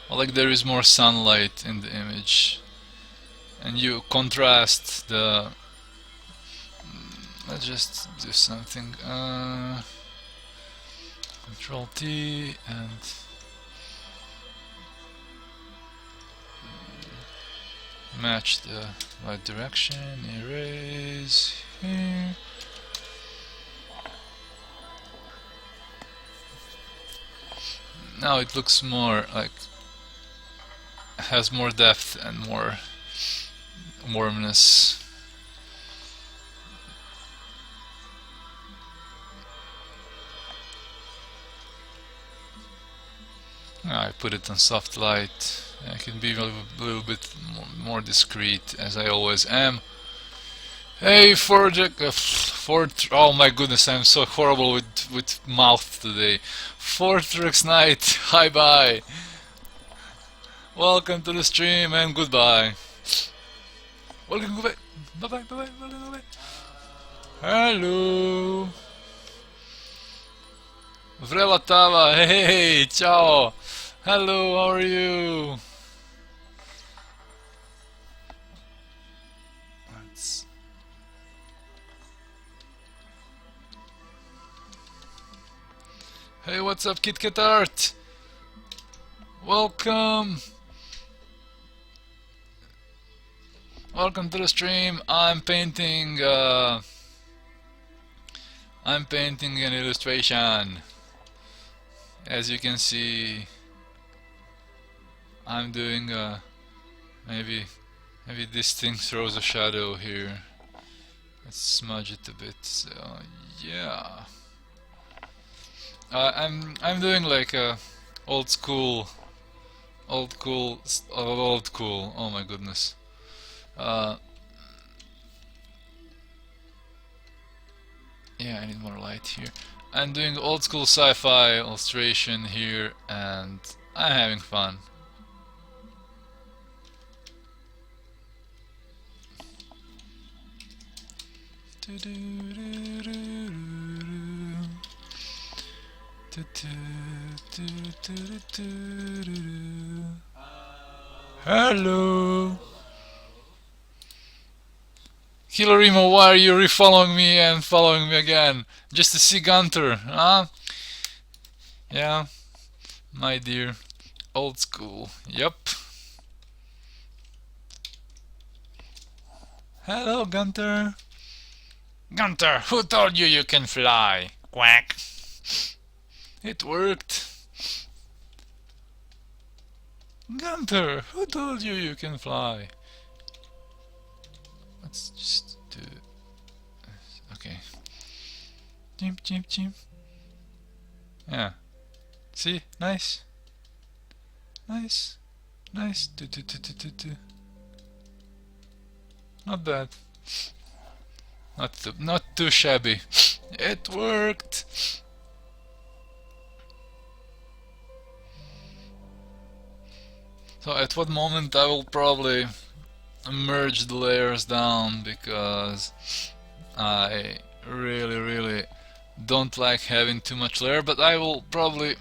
like there is more sunlight in the image, and you contrast the. Let's just do something. Control T and match the right direction. Erase here. Now it looks more like, has more depth and more warmness. I put it on soft light. I can be a little bit more discreet, as I always am. Hey, oh my goodness, I'm so horrible with mouth today. Fortress Knight, hi bye. Welcome to the stream and goodbye. Welcome, goodbye. Bye bye, bye bye, bye bye. Hello. Vrela Tava, hey, ciao. Hello, how are you? Hey, what's up, KitKat Art? Welcome. Welcome to the stream. I'm painting an illustration. As you can see, I'm doing maybe this thing throws a shadow here. Let's smudge it a bit. So yeah, I'm doing like a old school. Oh my goodness. Yeah, I need more light here. I'm doing old school sci-fi illustration here, and I'm having fun. Hello. Hillarimo, why are you refollowing me and following me again? Just to see Gunter, huh? Yeah, my dear. Old school, yep. Hello, Gunter. Gunter, who told you can fly? Quack. It worked. Gunter, who told you can fly? Let's just do it. Okay. Chimp, chimp, chimp. Yeah. See? Nice. Nice. Nice. Not bad. Not too shabby. It worked. So at what moment I will probably merge the layers down, because I really don't like having too much layer, but I will probably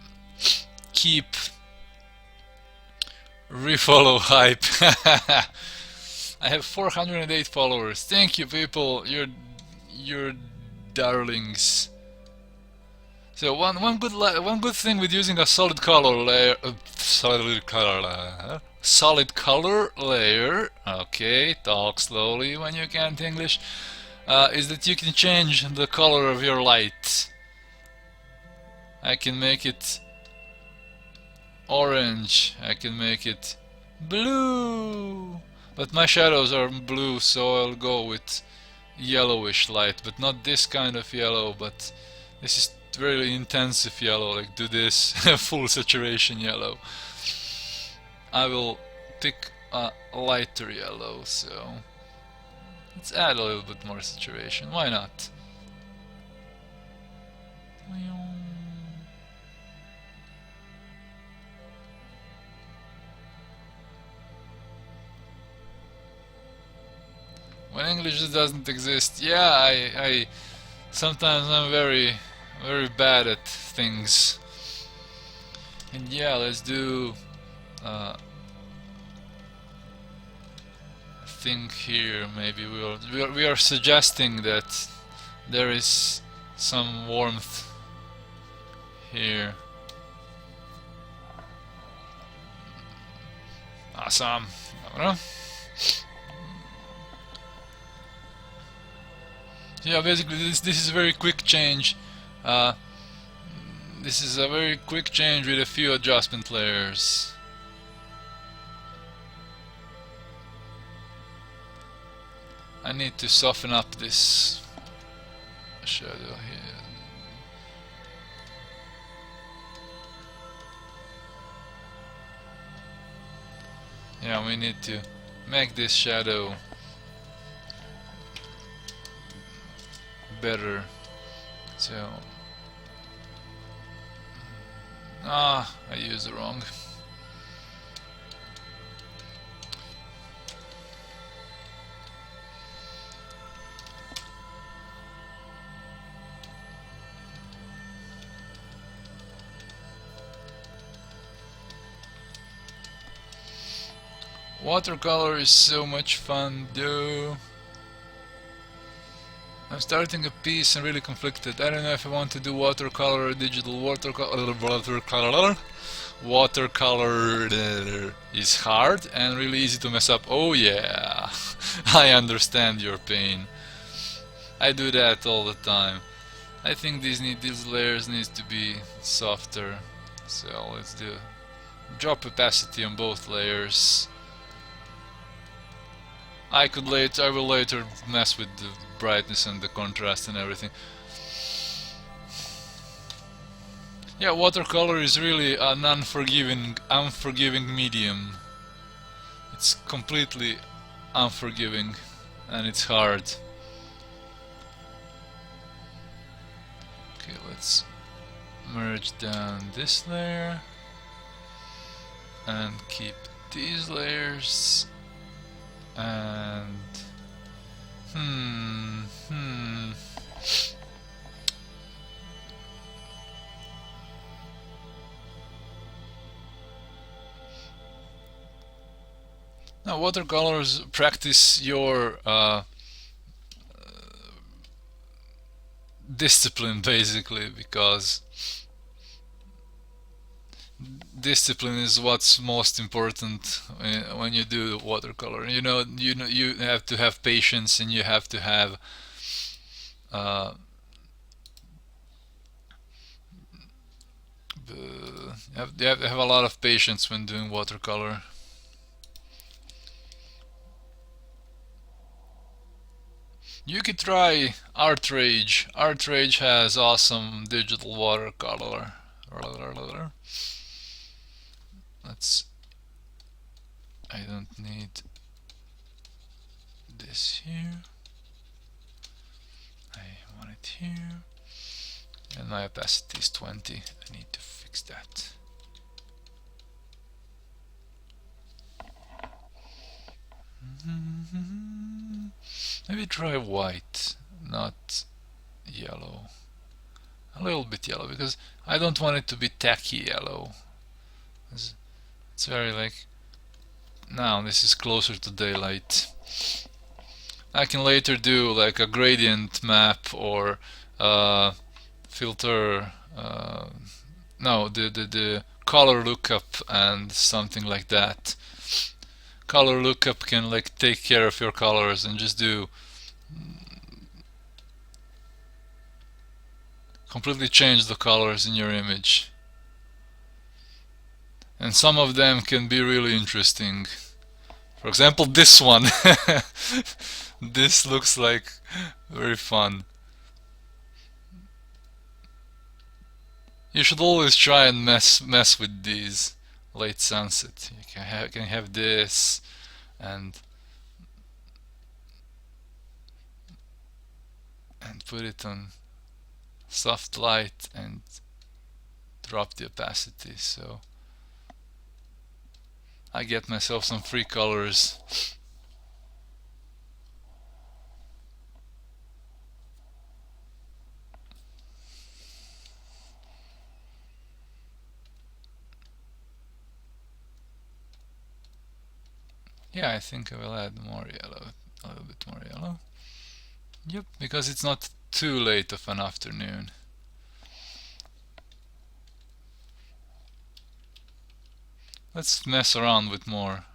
keep refollow hype. I have 408 followers. Thank you, people. You're darlings. So one good thing with using a solid color layer, solid color layer. Okay, talk slowly when you can't English. Is that you can change the color of your light. I can make it orange. I can make it blue. But my shadows are blue, so I'll go with yellowish light, but not this kind of yellow, but this is really intensive yellow, like do this full saturation yellow. I will pick a lighter yellow, so let's add a little bit more saturation, why not? When English just doesn't exist, yeah, I sometimes I'm very bad at things. And yeah, let's do a thing here. Maybe we are suggesting that there is some warmth here. Awesome. I don't know. Yeah, basically this is a very quick change. This is a very quick change with a few adjustment layers. I need to soften up this shadow here. Yeah, we need to make this shadow better. So, I used the wrong. Watercolor is so much fun, though. I'm starting a piece and really conflicted. I don't know if I want to do watercolor or digital watercolor. Watercolor is hard and really easy to mess up. Oh yeah, I understand your pain. I do that all the time. I think these layers needs to be softer. So let's do drop opacity on both layers. I will later mess with the brightness and the contrast and everything. Yeah, watercolor is really an unforgiving medium. It's completely unforgiving and it's hard. Okay, let's merge down this layer and keep these layers and now watercolors practice your discipline basically, because discipline is what's most important when you do watercolor. You have to have patience and you have to have you have to have a lot of patience when doing watercolor. You could try ArtRage. ArtRage has awesome digital watercolor. I don't need this here. I want it here. And my opacity is 20. I need to fix that. Maybe try white, not yellow. A little bit yellow, because I don't want it to be tacky yellow. It's very like... Now this is closer to daylight. I can later do like a gradient map or filter... no, the color lookup and something like that. Color lookup can like take care of your colors and just do completely change the colors in your image. And some of them can be really interesting. For example, this one. This looks like very fun. You should always try and mess with these. Late sunset. You can have this and put it on soft light and drop the opacity, so I get myself some free colors. Yeah, I think I will add more yellow, a little bit more yellow. Yep, because it's not too late of an afternoon. Let's mess around with more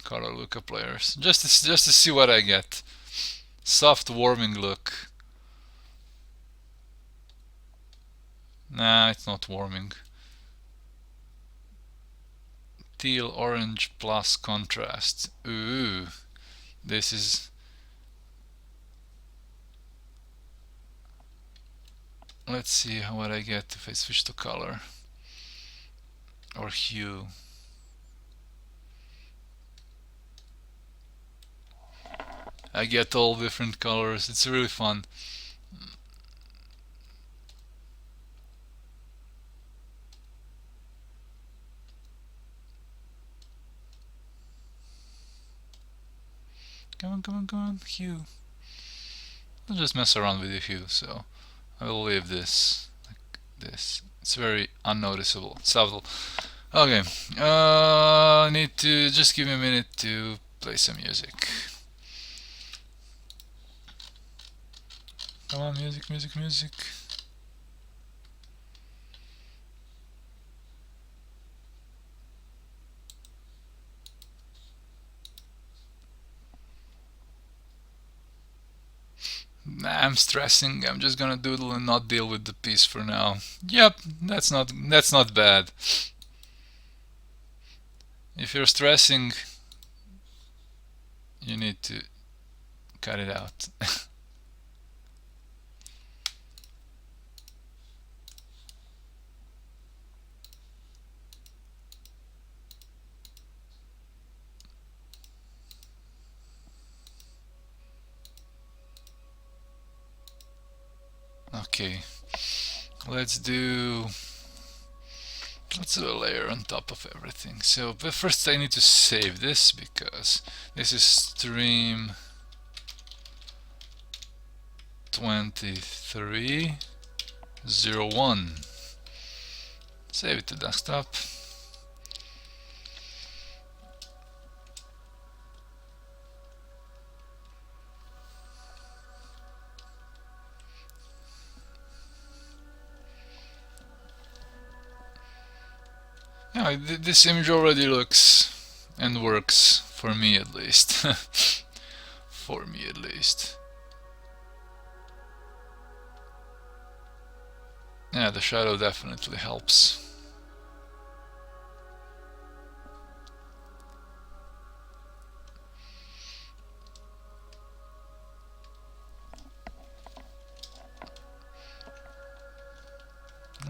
color lookup layers, just to see what I get. Soft warming look. Nah, it's not warming. Teal orange plus contrast. Ooh, this is let's see what I get if I switch to color or hue. I get all different colors. It's really fun. Come on, come on, come on, hue. I'll just mess around with the hue, so I will leave this like this. It's very unnoticeable, subtle. Okay, I need to just give me a minute to play some music. Come on, music, music, music. Nah, I'm stressing. I'm just gonna doodle and not deal with the piece for now. Yep, that's not bad. If you're stressing, you need to cut it out. Okay, let's do a layer on top of everything. So, but first I need to save this because this is stream 2301. Save it to desktop. Yeah, this image already looks and works for me at least. For me at least. Yeah, the shadow definitely helps.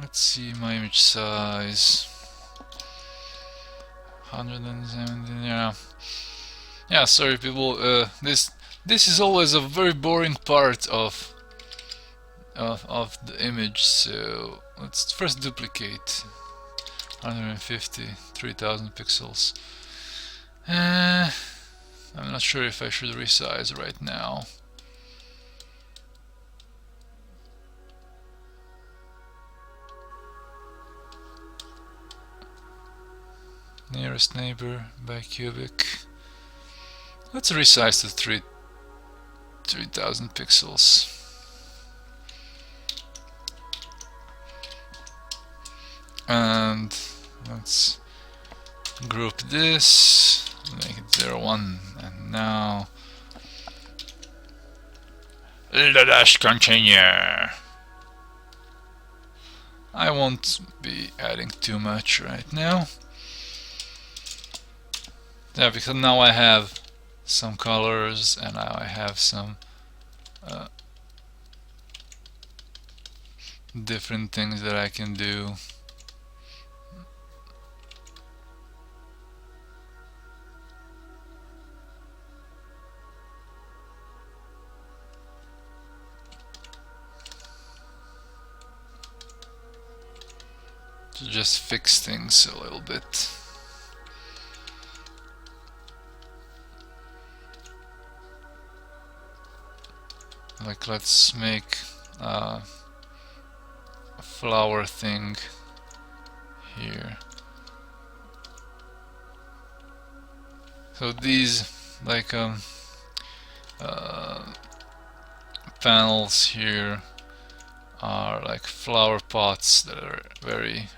Let's see my image size. 170, yeah, sorry people, this is always a very boring part of the image, so let's first duplicate 150, 3000 pixels. I'm not sure if I should resize right now. Nearest neighbor by cubic. Let's resize to 3000 pixels. And let's group this, make it 01, and now let us continue. I won't be adding too much right now. Yeah, because now I have some colors and now I have some different things that I can do. To just fix things a little bit. Like, let's make a flower thing here. So these like panels here are like flower pots that are very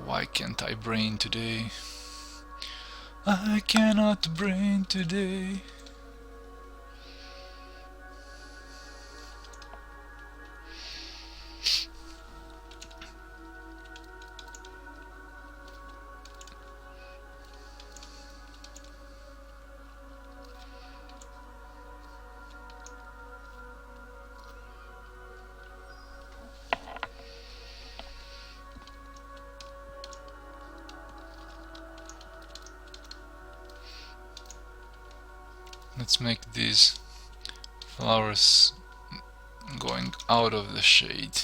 why can't I brain today? I cannot brain today. let's make these flowers going out of the shade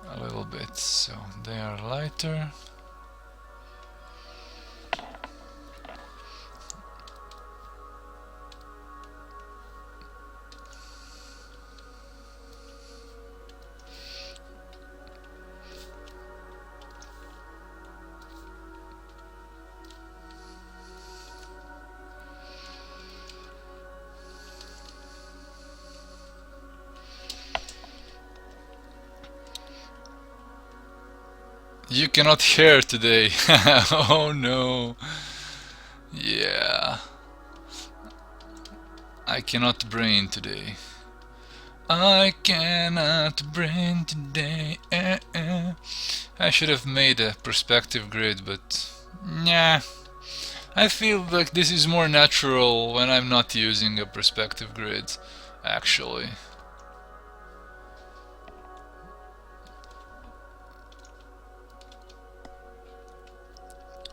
a little bit, so they are lighter. You cannot hear today. Oh no. Yeah. I cannot brain today. I cannot brain today. I should have made a perspective grid, but nah. I feel like this is more natural when I'm not using a perspective grid, actually.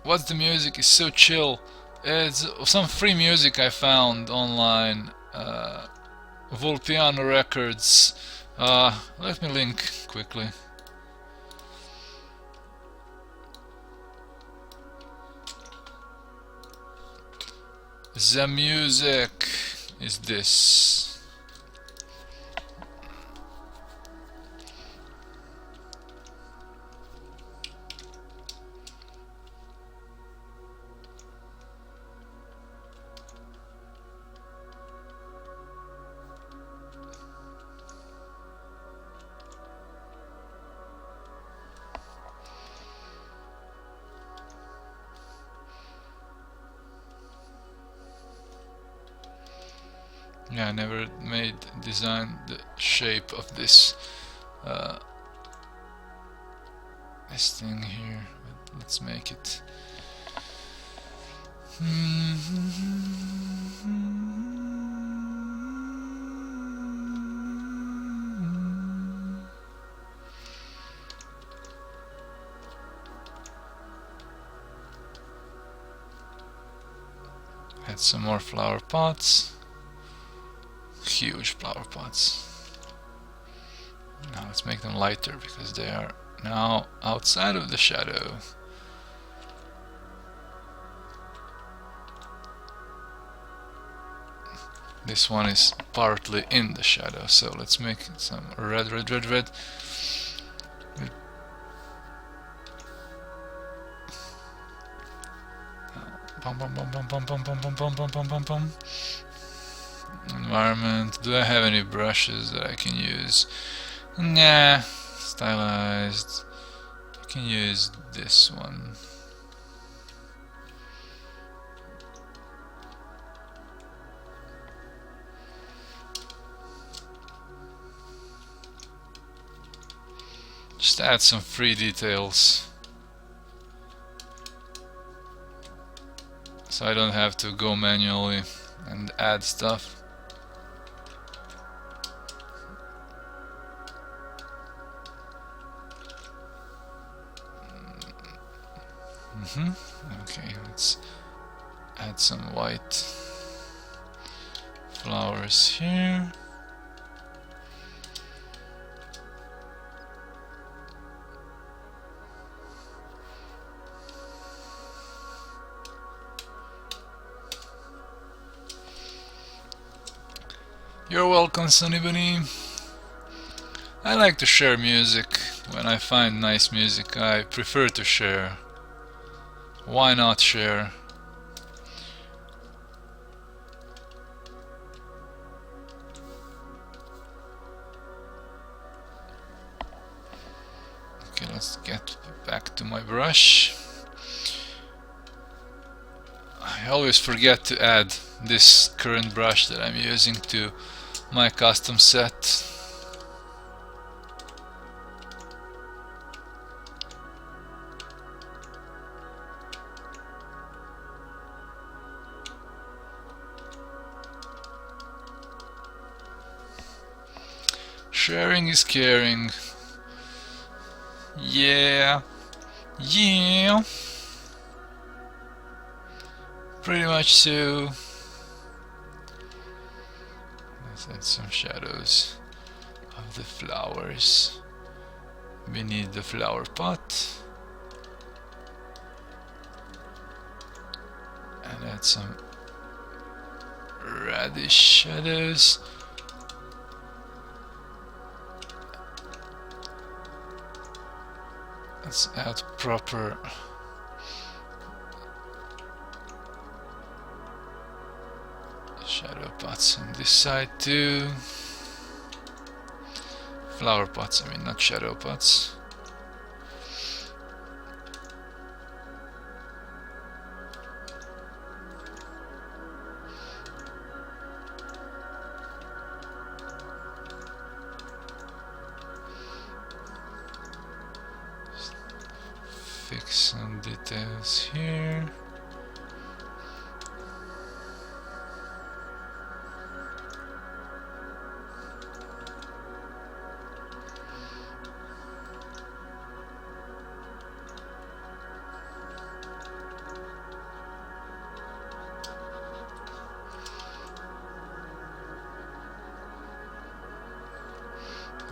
What's the music is so chill. It's some free music I found online. Volpiano Records. Let me link quickly. The music is this. Yeah, I never designed the shape of this this thing here, but let's make it. Add some more flower pots. Huge flower pots. Now let's make them lighter because they are now outside of the shadow. This one is partly in the shadow, so let's make some red. Environment. Do I have any brushes that I can use? Nah. Stylized. I can use this one. Just add some free details, so I don't have to go manually and add stuff. Okay, let's add some white flowers here. You're welcome, Sunny Bunny. I like to share music. When I find nice music, I prefer to share. Why not share? Okay, let's get back to my brush. I always forget to add this current brush that I'm using to my custom set. Sharing is caring. Yeah. Pretty much so. Let's add some shadows of the flowers beneath the flower pot. And add some reddish shadows. Let's add proper shadow pots on this side too. Flower pots, I mean, not shadow pots. Fix some details here.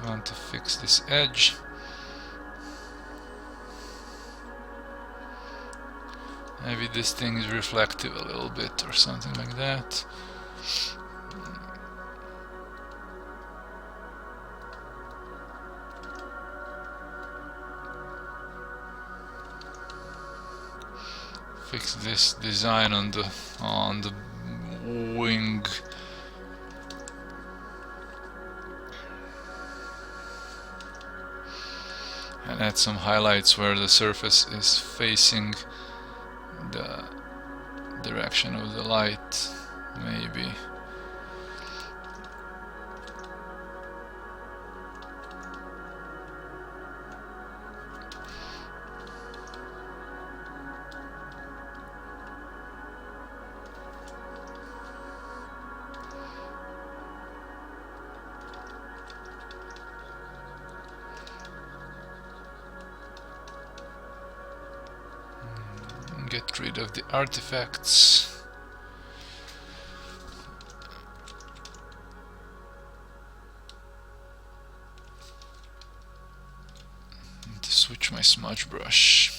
I want to fix this edge. Maybe this thing is reflective a little bit or something like that. Fix this design on the wing. And add some highlights where the surface is facing the direction of the light, maybe. Get rid of the artifacts. Need to switch my smudge brush.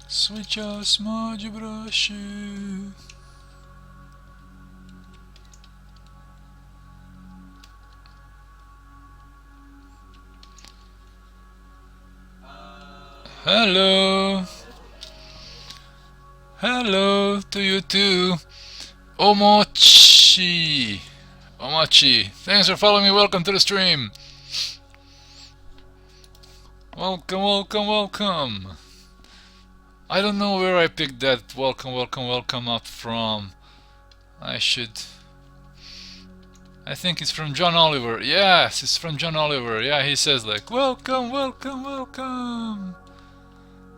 Switch our smudge brush. Hello. Hello to you too. Omochi. Omochi. Thanks for following me. Welcome to the stream. Welcome, welcome, welcome. I don't know where I picked that welcome, welcome, welcome up from. I think it's from John Oliver. Yes, it's from John Oliver. Yeah, he says like, welcome, welcome, welcome.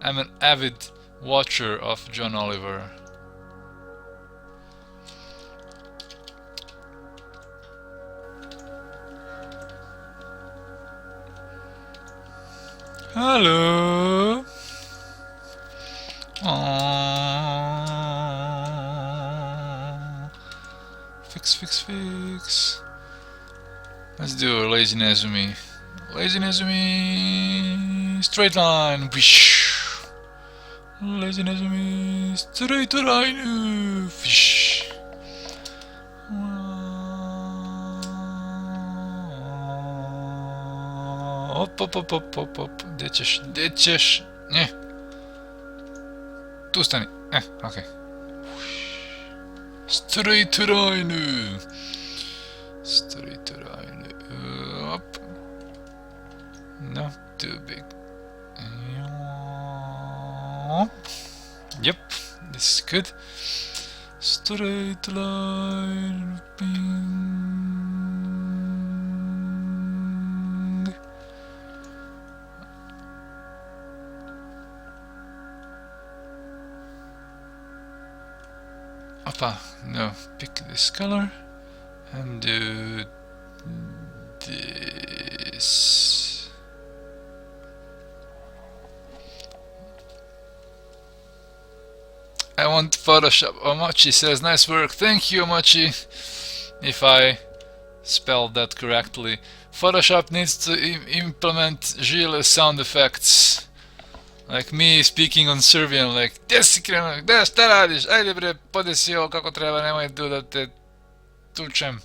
I'm an avid watcher of John Oliver. Hello. Aww. Fix, fix, fix. Let's do a lazy Nezumi. Lazy Nezumi. Straight line. Bish. Lazy Nezumi. Straight line. Fish. Оп, оп, оп, оп, оп, оп. Где ćeš? Не. Tu stani. Okay. Straight line. Straight line. Up. Not too big. Yep, this is good. Straight line. Oppa, no, pick this color and do this. I want Photoshop. Omochi says, nice work. Thank you, Omochi. If I spelled that correctly. Photoshop needs to implement Zhillustrator sound effects. Like me speaking on Serbian, like gdje šta radiš, ajde bre, podesi ovo kako treba, nemoj tu da te tučem.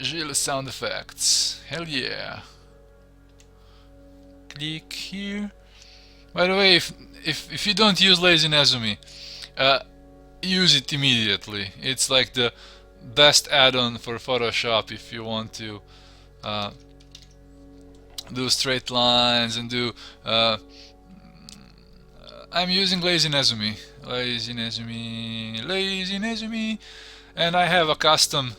Zhillustrator sound effects, hell yeah. Click here. By the way, if you don't use Lazy Nezumi, use it immediately. It's like the best add-on for Photoshop if you want to do straight lines and do I'm using Lazy Nezumi, and I have a custom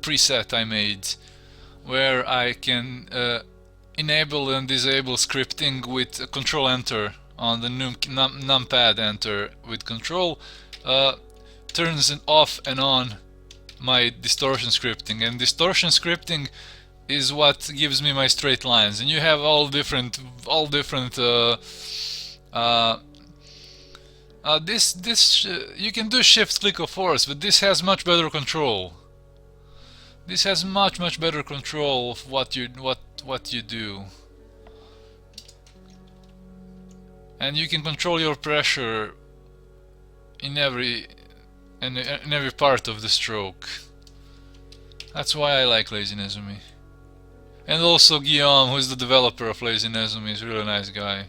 preset I made where I can enable and disable scripting with Control Enter on the numpad enter with Control. Turns it off and on my distortion scripting, and distortion scripting is what gives me my straight lines. And you have all different you can do shift click of force, but this has much better control. This has much better control of what you do, and you can control your pressure in every part of the stroke. That's why I like Lazy Nezumi. And also Guillaume, who's the developer of Lazy Nezumi, is a really nice guy.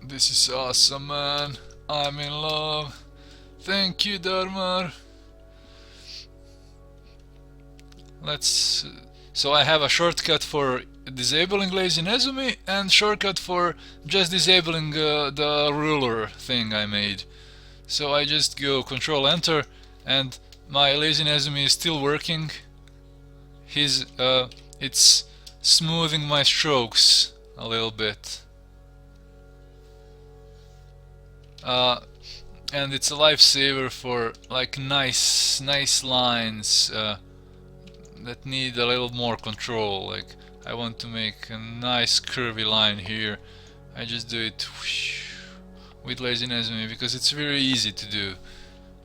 This is awesome, man. I'm in love. Thank you, Dharmar. So I have a shortcut for disabling Lazy Nezumi and shortcut for just disabling the ruler thing I made. So I just go Control Enter, and my Lazy Nezumi is still working. It's smoothing my strokes a little bit. And it's a lifesaver for like nice lines that need a little more control. Like I want to make a nice curvy line here. I just do it with Lazy Nezumi because it's very easy to do.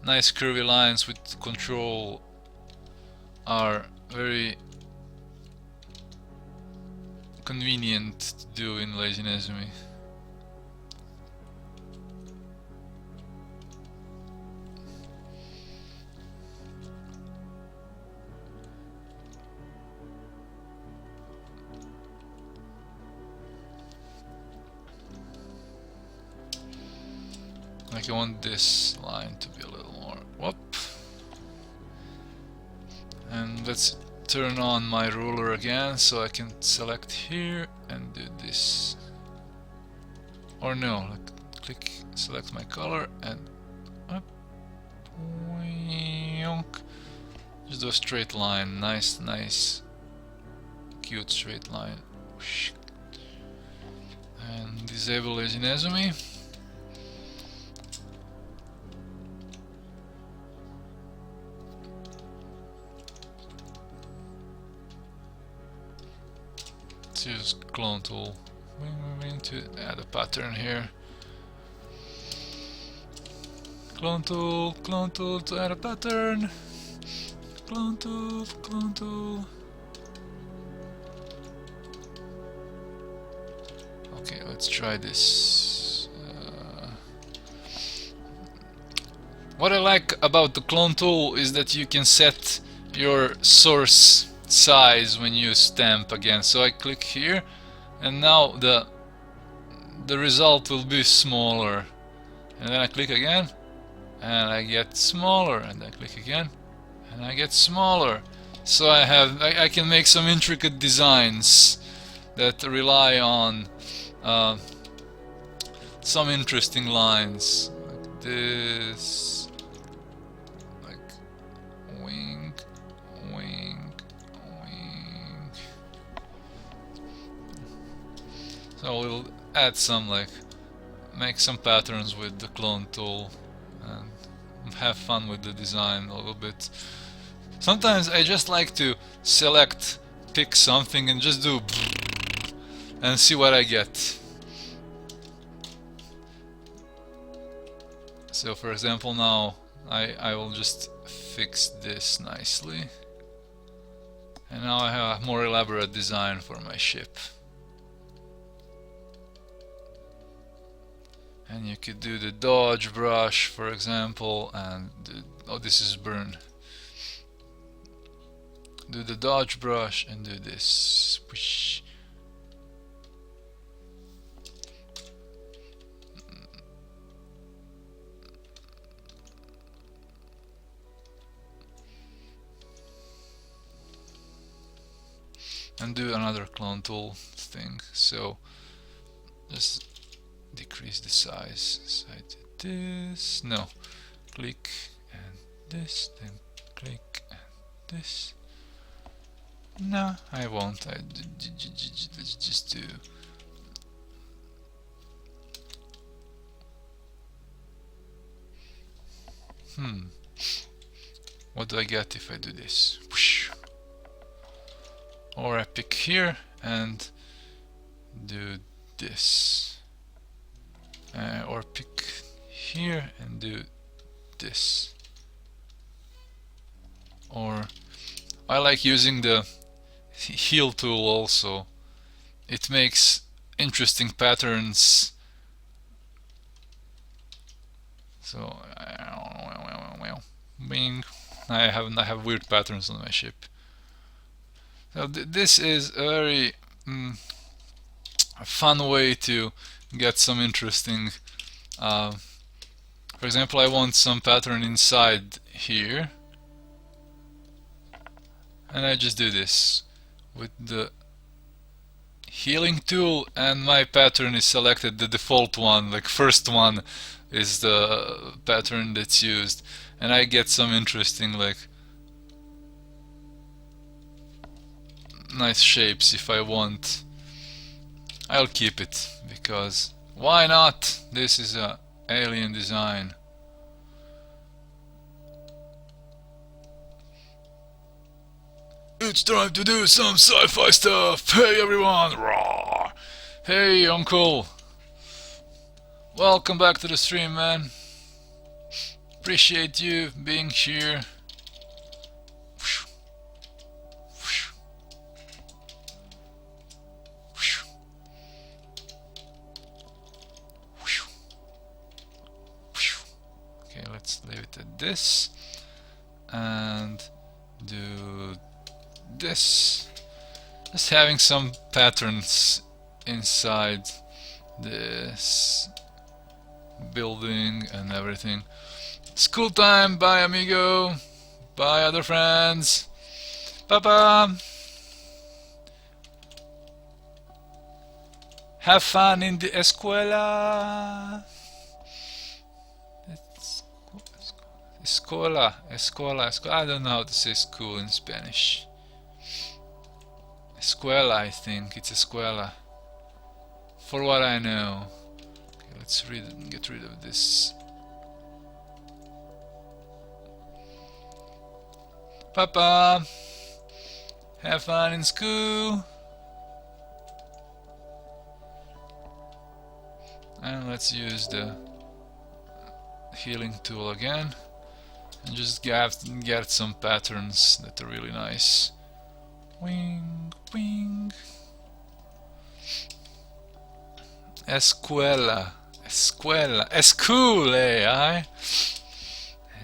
Nice curvy lines with control are very convenient to do in Lazy Nezumi. Like I want this line to be a little more whoop. And let's turn on my ruler again so I can select here and do this. Or no, like click, select my color and up. Just do a straight line, nice cute straight line. And disable Lazy Nezumi. Use clone tool. We're going to add a pattern here. Clone tool to add a pattern. Clone tool. Okay, let's try this. What I like about the clone tool is that you can set your source size when you stamp again. So I click here and now the result will be smaller, and then I click again and I get smaller, and I click again and I get smaller. So I can make some intricate designs that rely on some interesting lines like this, like wing. So we'll add some, like, make some patterns with the clone tool and have fun with the design a little bit. Sometimes I just like to pick something and just do and see what I get. So for example, now I will just fix this nicely, and now I have a more elaborate design for my ship. And you could do the dodge brush, for example, and oh, this is burn. Do the dodge brush and do this. Whoosh. And do another clone tool thing. So just decrease the size. So I did this. No, click and this, then click and this. No, I won't. Let's just do. What do I get if I do this? Whoosh. Or I pick here and do this. Or pick here and do this. Or I like using the heal tool also. It makes interesting patterns. So bing. I have weird patterns on my ship. So this is a very fun way to get some interesting. For example, I want some pattern inside here, and I just do this with the healing tool, and my pattern is selected. The default one, like first one, is the pattern that's used, and I get some interesting, like, nice shapes if I want. I'll keep it because why not? This is a alien design. It's time to do some sci-fi stuff. Hey everyone! Rawr. Hey uncle! Welcome back to the stream, man. Appreciate you being here. Okay, let's leave it at this and do this. Just having some patterns inside this building and everything. School time, bye amigo, bye other friends, bye. Have fun in the escuela. Escuela. I don't know how to say school in Spanish. Escuela, I think it's escuela. For what I know. Okay, let's get rid of this. Papa, have fun in school. And let's use the healing tool again and just get some patterns that are really nice. Wing, wing. Escuela, school, eh?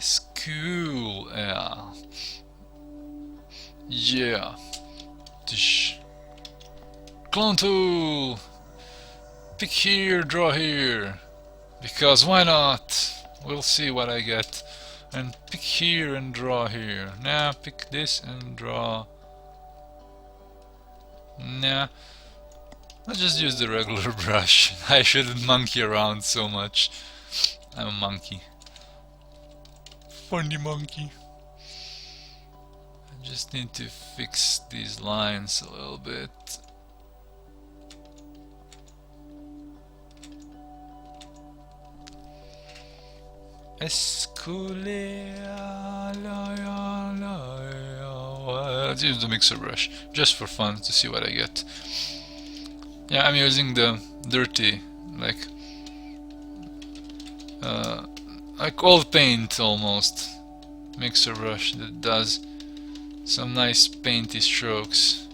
School, yeah. Yeah. Tish. Clone tool. Pick here, draw here. Because why not? We'll see what I get. And pick here and draw here. Now pick this and draw. Nah. Let's just use the regular brush. I shouldn't monkey around so much. I'm a monkey. Funny monkey. I just need to fix these lines a little bit. Let's use the mixer brush just for fun to see what I get. Yeah, I'm using the dirty, like old paint almost, mixer brush that does some nice painty strokes.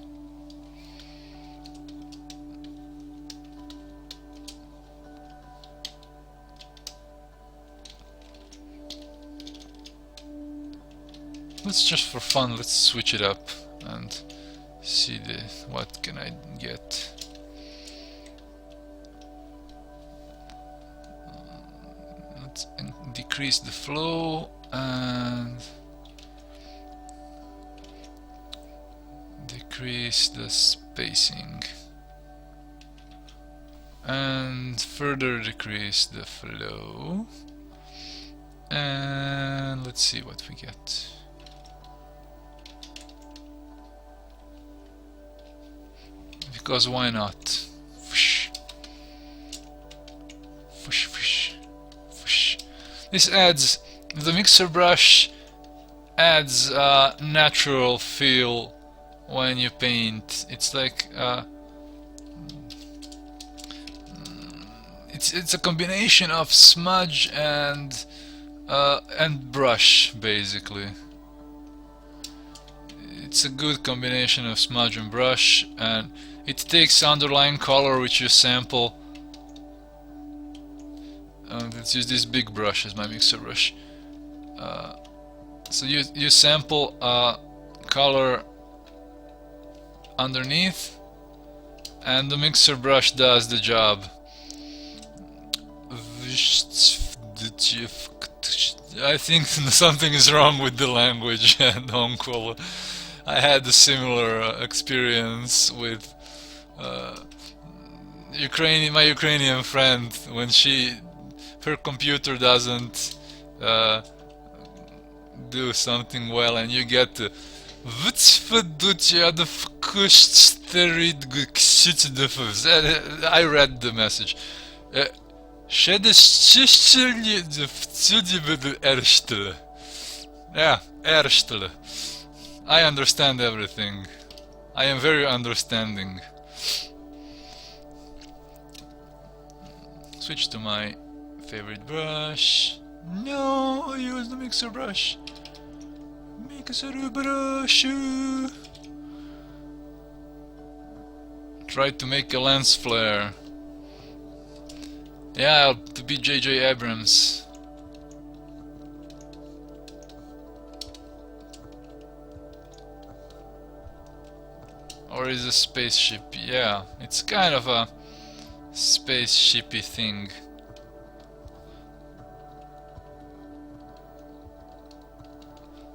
Let's just for fun, let's switch it up and see what can I get. Let's decrease the flow and decrease the spacing and further decrease the flow, and let's see what we get. Because why not? Whoosh. Whoosh, whoosh, whoosh. This adds, the mixer brush adds a natural feel when you paint. It's like it's a combination of smudge and brush, basically. It's a good combination of smudge and brush, and it takes underlying color which you sample. Let's use this big brush as my mixer brush. So you sample color underneath, and the mixer brush does the job. I think something is wrong with the language and Hongkol. I had a similar experience with my Ukrainian friend when her computer doesn't do something well, and you get to I read the message. Yeah, Erstele. I understand everything. I am very understanding. Switch to my favorite brush. No, I use the mixer brush. Mixer brush. Try to make a lens flare. Yeah, to be J.J. Abrams. Or is a spaceship? Yeah, it's kind of a spaceshipy thing.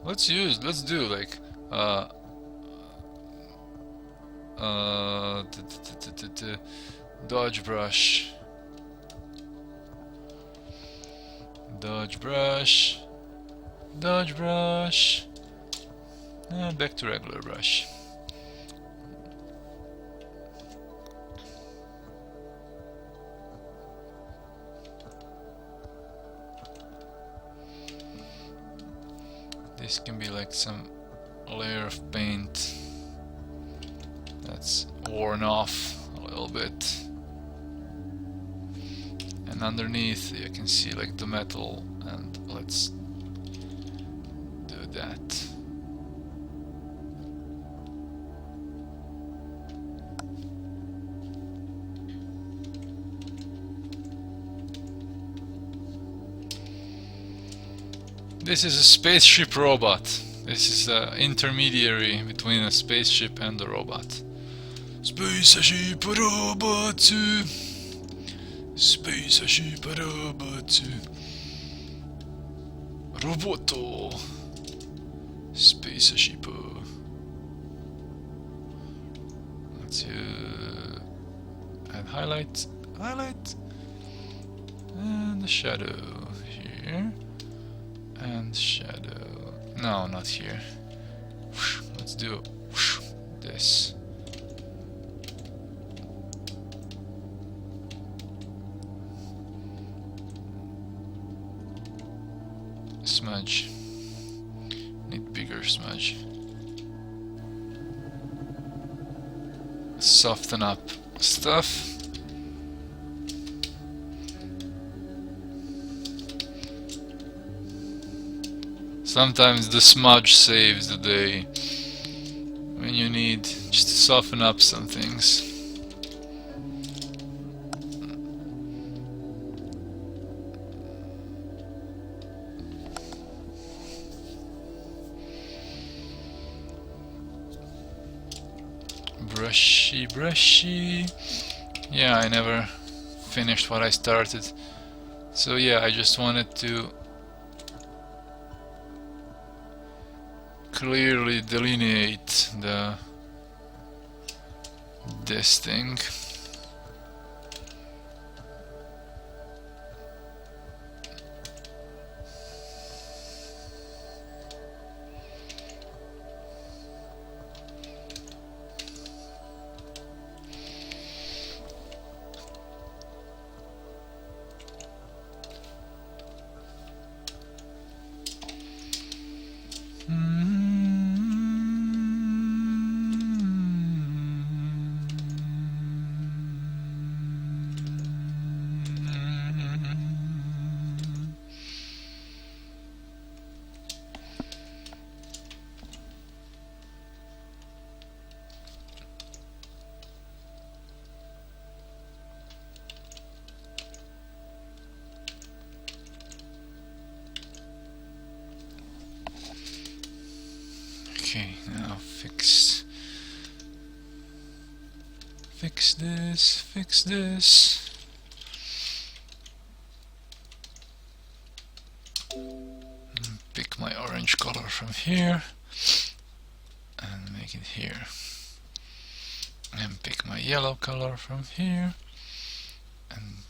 Let's do like dodge brush. Dodge brush. Dodge brush. And back to regular brush. This can be like some layer of paint that's worn off a little bit, and underneath you can see like the metal, and let's do that. This is a spaceship robot. This is an intermediary between a spaceship and a robot. Spaceship robot. Spaceship robot. Roboto. Spaceship. Let's add highlight, and the shadow here. And shadow. No, not here. Let's do this. Smudge. Need bigger smudge. Soften up stuff. Sometimes the smudge saves the day when you need just to soften up some things. Brushy, brushy. Yeah, I never finished what I started. So yeah, I just wanted to clearly delineate this thing. Okay, now fix this. Pick my orange color from here and make it here. And pick my yellow color from here and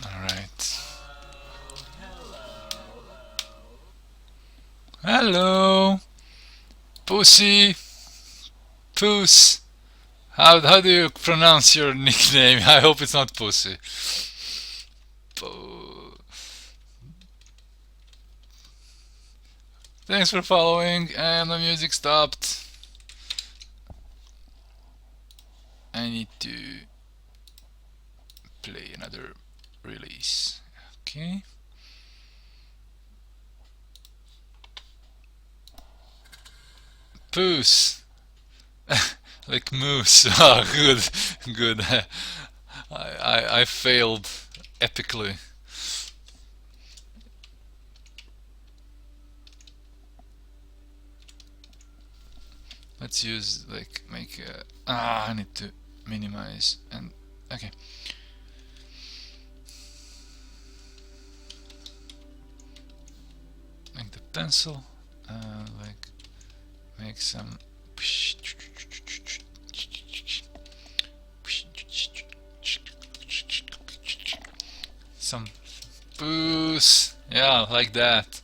alright. Hello, Pussy, Puss. How do you pronounce your nickname? I hope it's not Pussy. Thanks for following, and the music stopped. I need to play another release. Okay. Poos. Like moose. Ah, good, good. I failed epically. Let's use make a. I need to minimize and okay. Make the pencil. Make some. Some boost. Yeah, like that.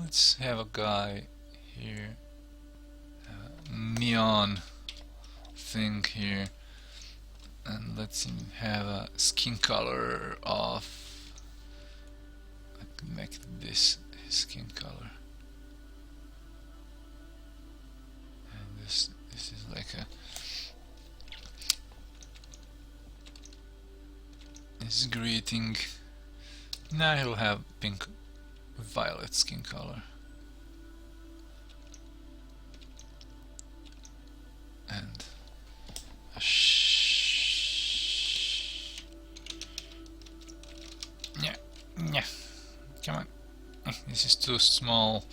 Let's have a guy here, neon thing here, and let's have a skin color of, make this his skin color, and this is like a, this is greeting. Now he'll have pink violet skin color, and a yeah, come on, this is too small.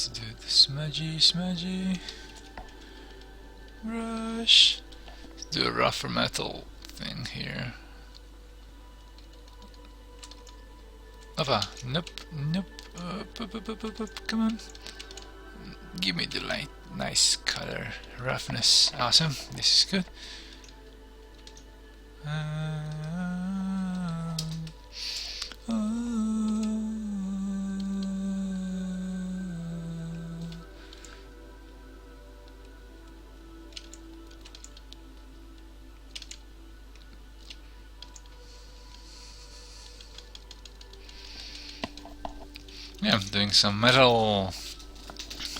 Let's do the smudgy brush. Let's do a rougher metal thing here. Oppa, nope. Come on. Give me the light, nice color, roughness. Awesome, this is good. Yeah, I'm doing some metal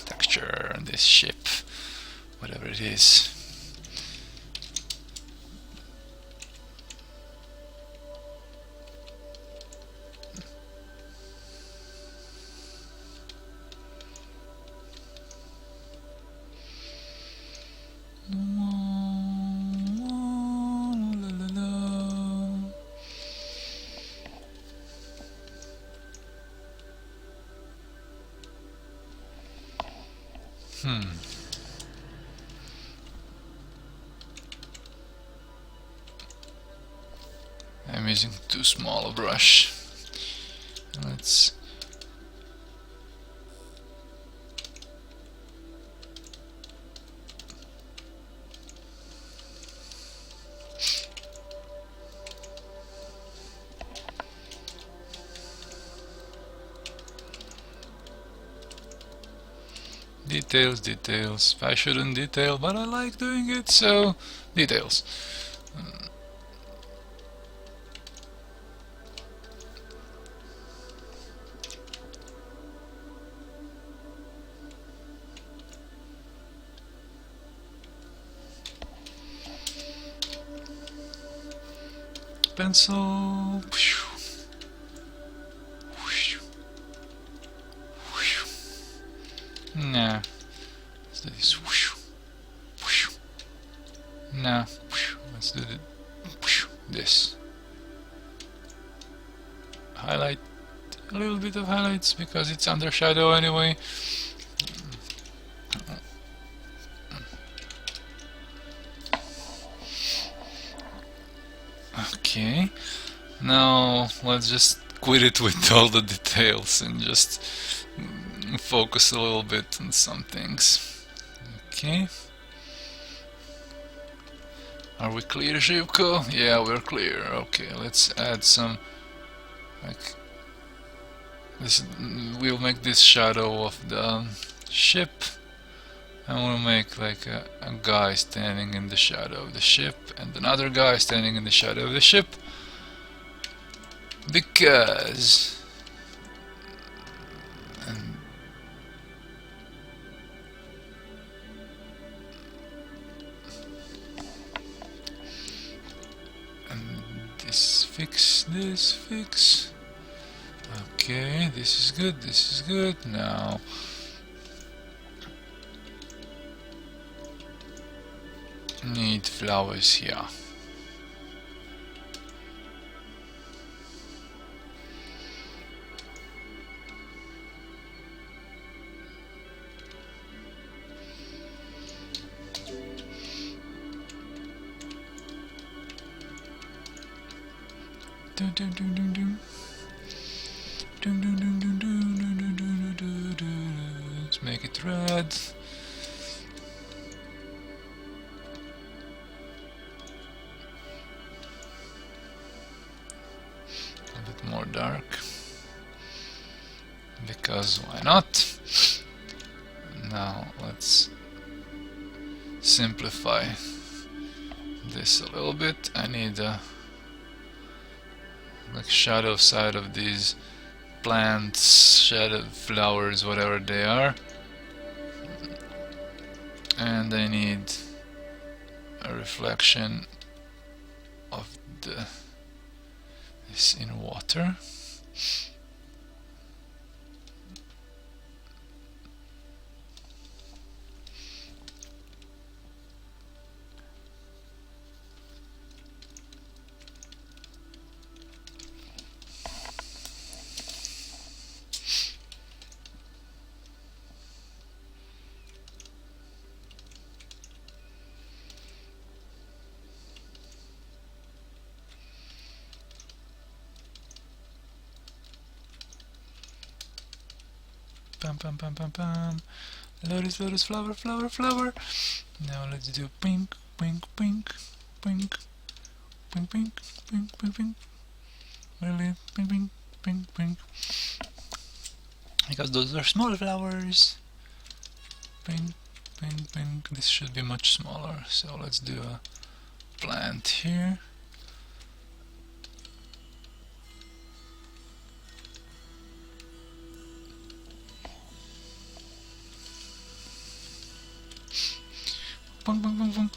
texture on this ship, whatever it is. I'm using too small a brush. Let's details. I shouldn't detail, but I like doing it, so details. Pencil. Nah. Let's do this. Nah. Let's do this. Highlight. A little bit of highlights because it's under shadow anyway. Okay, now let's just quit it with all the details and just focus a little bit on some things. Okay. Are we clear, Zhivko? Yeah, we're clear. Okay, let's add some, like, this. We'll make this shadow of the ship. And we'll make like a guy standing in the shadow of the ship and another guy standing in the shadow of the ship, because and this fix. Okay, this is good. Now need flowers here. Let's make it red. More dark, because why not? Now let's simplify this a little bit. I need a like shadow side of these plants, shadow flowers, whatever they are, and I need a reflection of this in water. Pam pam pam pam pam. Lotus, lotus, flower, flower, flower. Now let's do pink, pink, pink, pink, pink, pink, pink, pink, pink. Really, pink, pink, pink, pink. Because those are small flowers. Pink, pink, pink. This should be much smaller. So let's do a plant here. Boom, boom, boom, boom.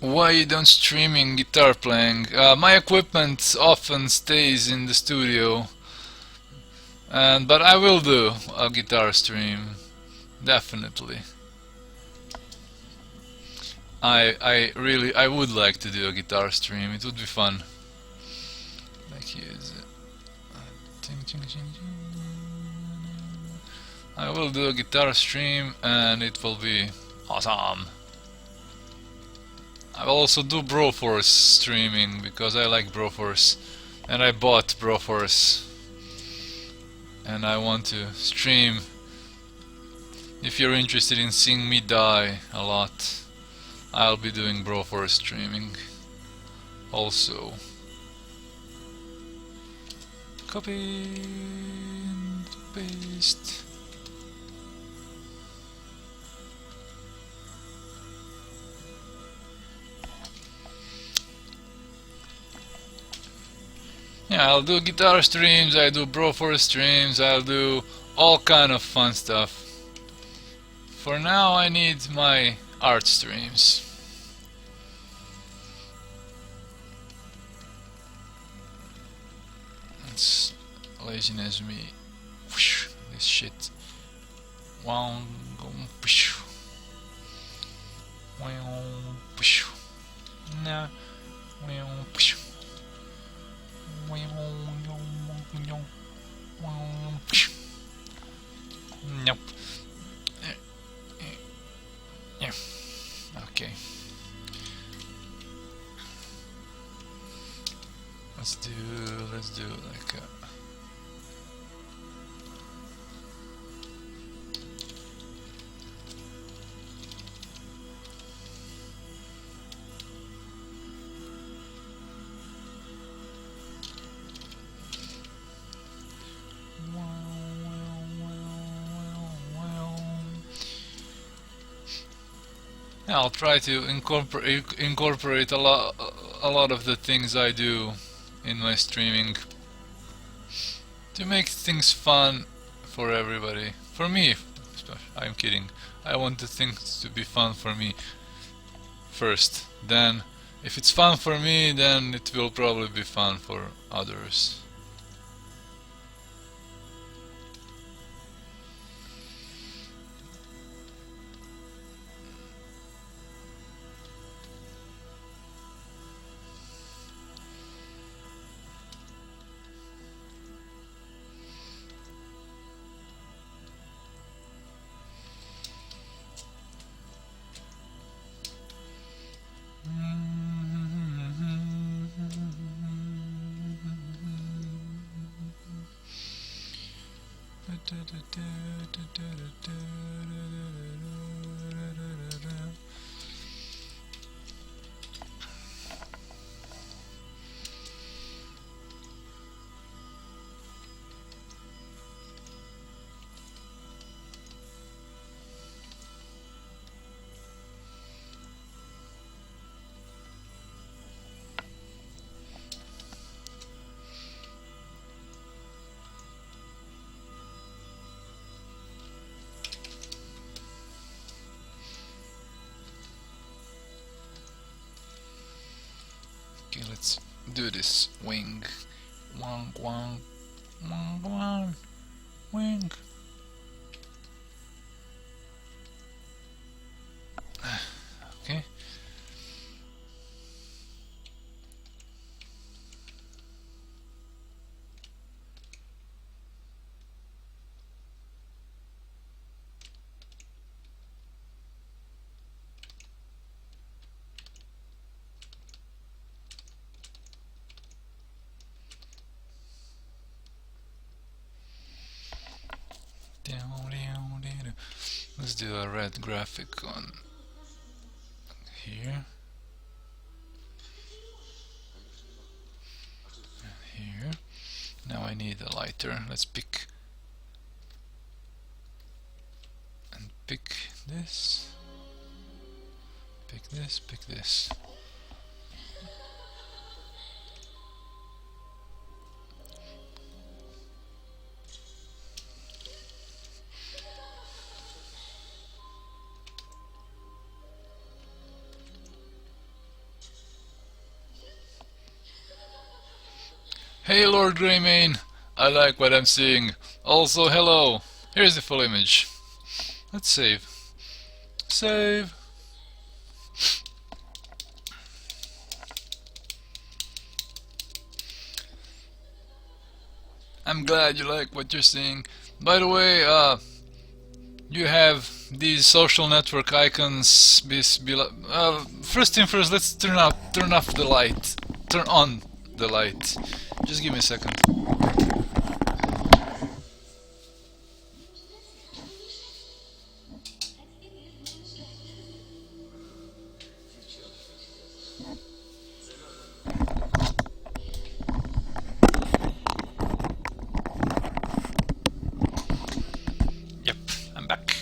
Why you don't streaming guitar playing? My equipment often stays in the studio, but I will do a guitar stream, definitely. I would like to do a guitar stream. It would be fun. Like use it. I will do a guitar stream, and it will be awesome. I will also do Broforce streaming because I like Broforce, and I bought Broforce, and I want to stream. If you're interested in seeing me die a lot, I'll be doing Broforce streaming also. Copy and paste. Yeah, I'll do guitar streams, I do Broforce streams, I'll do all kind of fun stuff. For now I need my art streams. It's laziness me. This shit. Wow. No. Nope. Yeah. Okay. Let's do like a yeah, I'll try to incorporate a lot of the things I do in my streaming to make things fun for everybody. For me, I'm kidding. I want the things to be fun for me first. Then, if it's fun for me, then it will probably be fun for others. Okay, let's do this wing. Wang, wang, wang, wang, wing. Okay. Let's do a red graphic on here. Here. Now I need a lighter. Let's pick this. Pick this, pick this. Hey Lord Greymane, I like what I'm seeing. Also hello. Here's the full image. Let's save. Save. I'm glad you like what you're seeing. By the way, you have these social network icons. First thing first, let's turn off the light. Turn on the light. Just give me a second. Yep, I'm back.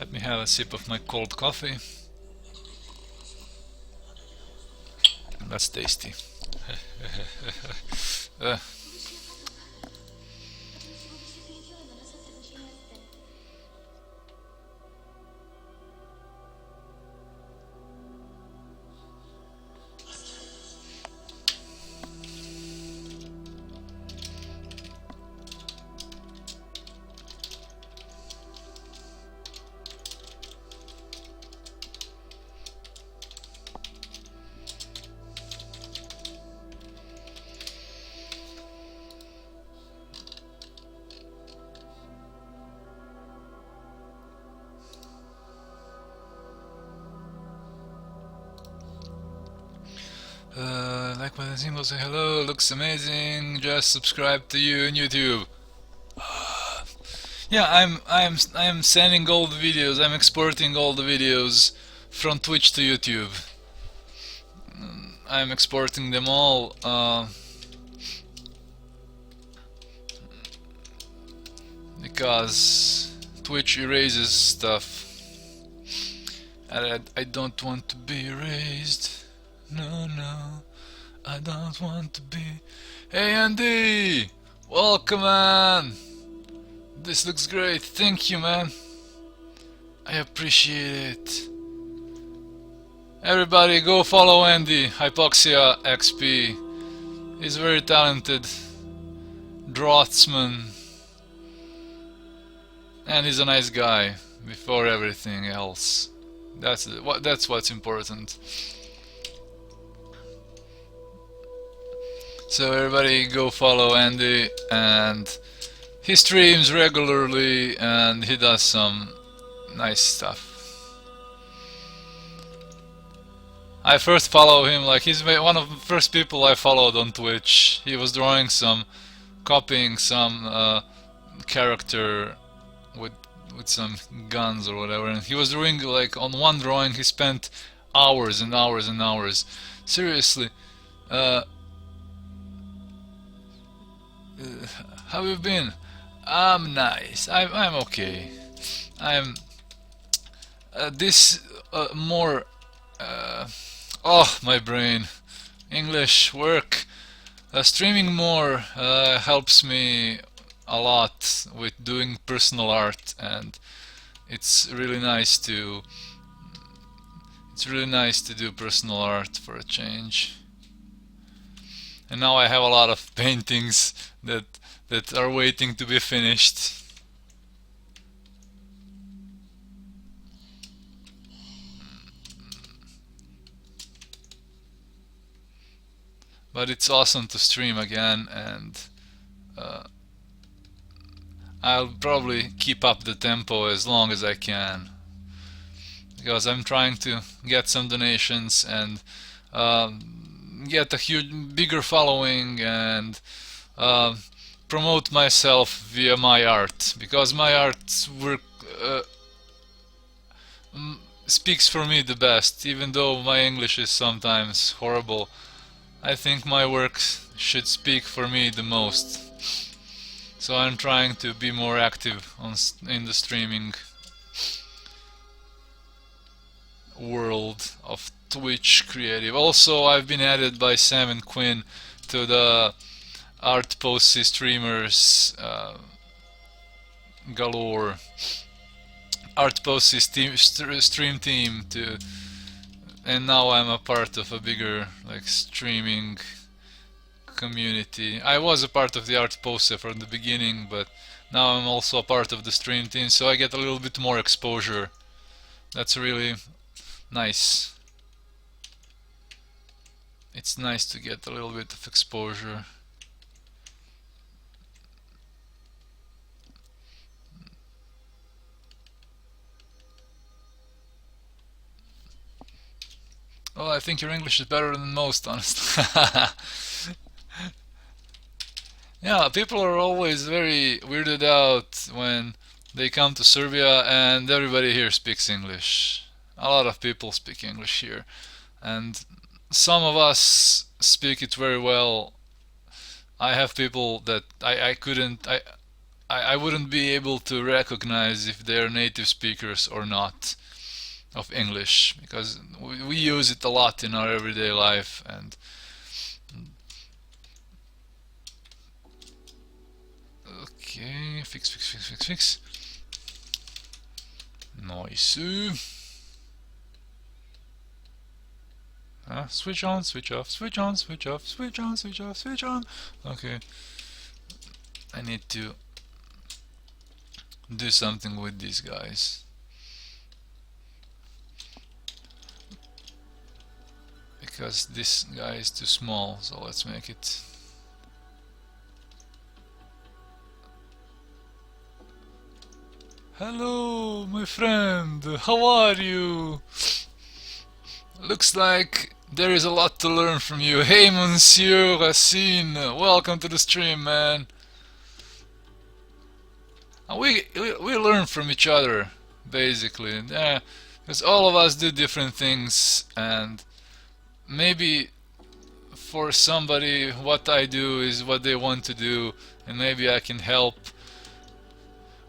Let me have a sip of my cold coffee. That's tasty. Like what the symbol say hello, looks amazing, just subscribe to you on YouTube. Yeah, I'm sending all the videos, I'm exporting all the videos from Twitch to YouTube. I'm exporting them all because Twitch erases stuff and I don't want to be erased. No, I don't want to be. Hey Andy! Welcome, man! This looks great, thank you, man. I appreciate it. Everybody go follow Andy, Hypoxia XP. He's very talented draftsman. And he's a nice guy, before everything else. That's what's important. So everybody go follow Andy, and he streams regularly and he does some nice stuff. I first follow him, like he's one of the first people I followed on Twitch. He was drawing copying some character with some guns or whatever, and he was doing, like, on one drawing he spent hours and hours and hours. Seriously. How you been? I'm nice. I'm okay. I'm more. Oh, my brain. English work. Streaming more helps me a lot with doing personal art, and it's really nice to do personal art for a change. And now I have a lot of paintings that are waiting to be finished. But it's awesome to stream again, and I'll probably keep up the tempo as long as I can, because I'm trying to get some donations and get a bigger following, and promote myself via my art, because my art work speaks for me the best, even though my English is sometimes horrible. I think my work should speak for me the most. So I'm trying to be more active in the streaming world of Twitch creative. Also, I've been added by Sam and Quinn to the Art Posty streamers galore. Art Posty stream team too, and now I'm a part of a bigger like streaming community. I was a part of the Art Posty from the beginning, but now I'm also a part of the stream team, so I get a little bit more exposure. That's really nice. It's nice to get a little bit of exposure. Well, I think your English is better than most, honestly. Yeah, people are always very weirded out when they come to Serbia and everybody here speaks English. A lot of people speak English here, and some of us speak it very well. I have people that I wouldn't be able to recognize if they're native speakers or not of English, because we use it a lot in our everyday life. And okay, fix. Nice. Switch on, switch off, switch on, switch off, switch on, switch off, switch on. Okay, I need to do something with these guys, because this guy is too small, so let's make it. Hello, my friend, how are you? Looks like there is a lot to learn from you. Hey, Monsieur Racine, welcome to the stream, man. We learn from each other, basically, because all of us do different things, and maybe for somebody what I do is what they want to do, and maybe I can help,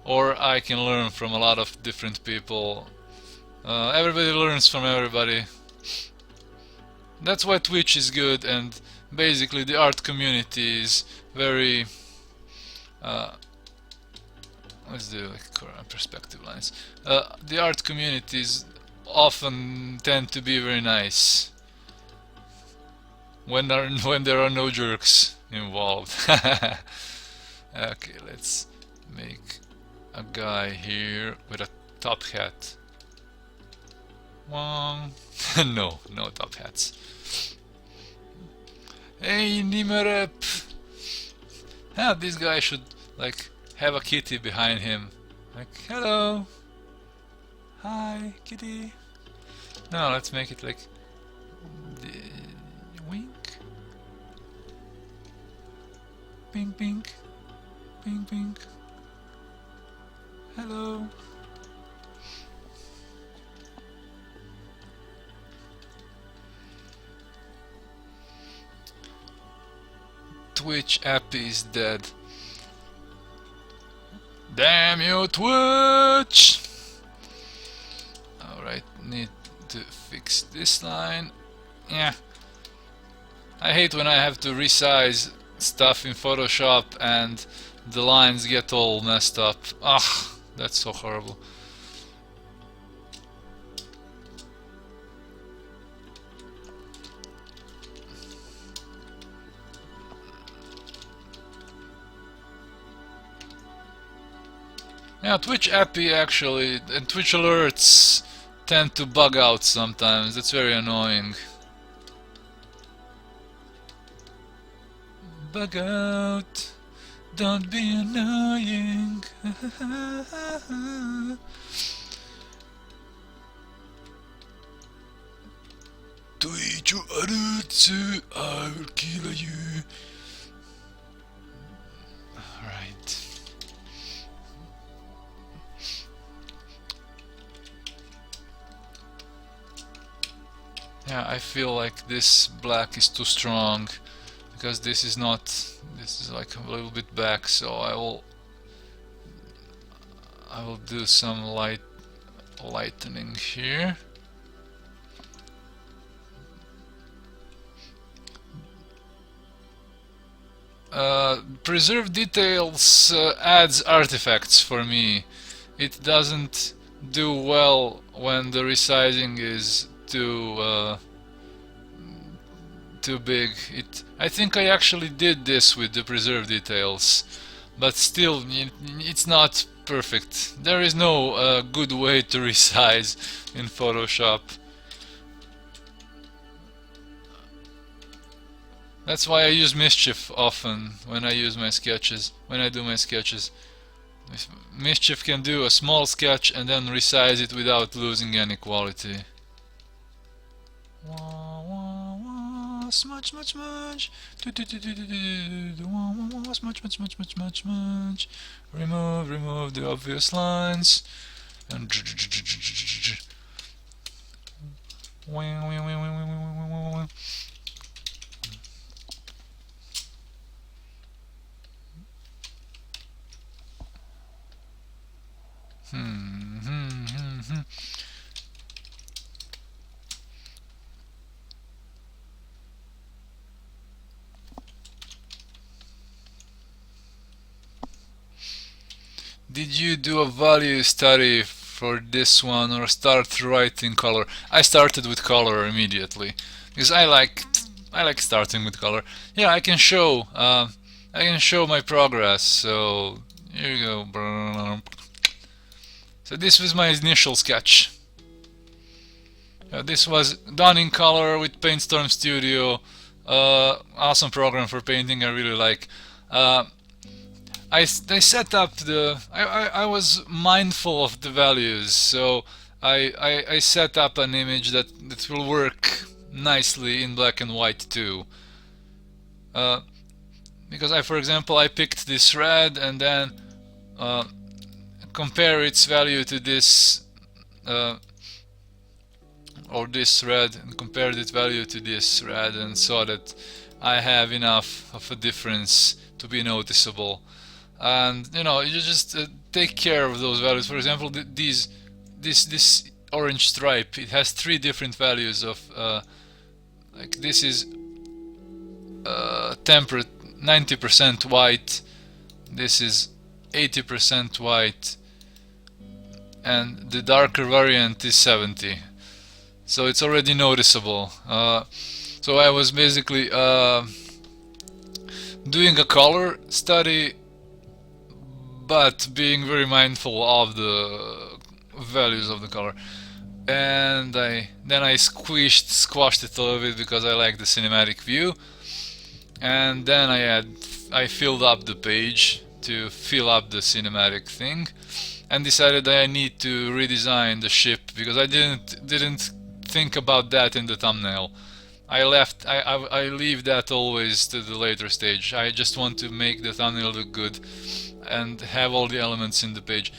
or I can learn from a lot of different people. Everybody learns from everybody. That's why Twitch is good, and basically the art community is very let's do like perspective lines. The art communities often tend to be very nice when there are no jerks involved. Okay, let's make a guy here with a top hat. No top hats. Hey, Nimerep! This guy should like have a kitty behind him. Like, hello! Hi, kitty! No, let's make it like the wink. Pink, pink. Pink, pink. Hello! Twitch app is dead. Damn you, Twitch! Alright, need to fix this line. Yeah. I hate when I have to resize stuff in Photoshop and the lines get all messed up. Ugh, that's so horrible. Yeah, Twitch API actually, and Twitch alerts tend to bug out sometimes. That's very annoying. Bug out, don't be annoying. Twitch alerts, I will kill you. Yeah, I feel like this black is too strong because this is not, this is like a little bit back, so I will do some lightening here. Preserve details adds artifacts for me. It doesn't do well when the resizing is too big. I think I actually did this with the preserve details, but still it's not perfect. There is no good way to resize in Photoshop. That's why I use Mischief often when I use my sketches, when I do my sketches. Mischief can do a small sketch and then resize it without losing any quality. Smudge, smudge, smudge. Smudge, smudge. Remove the obvious lines. And Did you do a value study for this one or start writing color? I started with color immediately because I like starting with color. Yeah, I can show my progress. So here you go. So this was my initial sketch. This was done in color with PaintStorm Studio. Awesome program for painting. I really like. I set up the. I was mindful of the values, so I set up an image that will work nicely in black and white too. Because for example, I picked this red and then compare its value to this or this red, and compared its value to this red, and saw that I have enough of a difference to be noticeable. And you know, you just take care of those values. For example, this orange stripe, it has 3 different values of like this is temperate 90% white, this is 80% white, and the darker variant is 70. So it's already noticeable. So I was basically doing a color study, but being very mindful of the values of the color. And then I squashed it a little bit because I like the cinematic view. And then I filled up the page to fill up the cinematic thing, and decided that I need to redesign the ship because I didn't think about that in the thumbnail. I leave that always to the later stage. I just want to make the thumbnail look good and have all the elements in the page.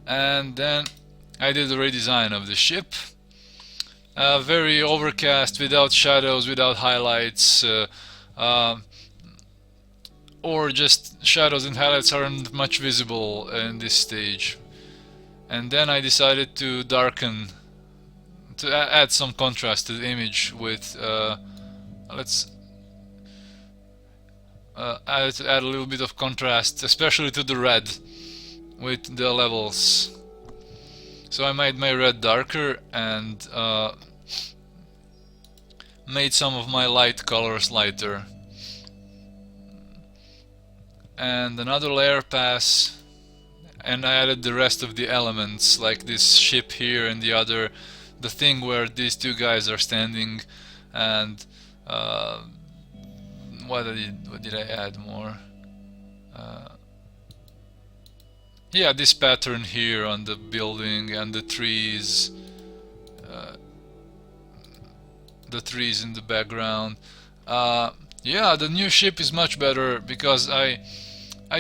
And then I did a redesign of the ship. Very overcast, without shadows, without highlights, or just shadows and highlights aren't much visible in this stage. And then I decided to darken, to add some contrast to the image with let's add a little bit of contrast, especially to the red with the levels. So I made my red darker and made some of my light colors lighter. And another layer pass, and I added the rest of the elements, like this ship here and the thing where these 2 guys are standing, and what did I add more? Yeah, this pattern here on the building and the trees in the background. Yeah, the new ship is much better because I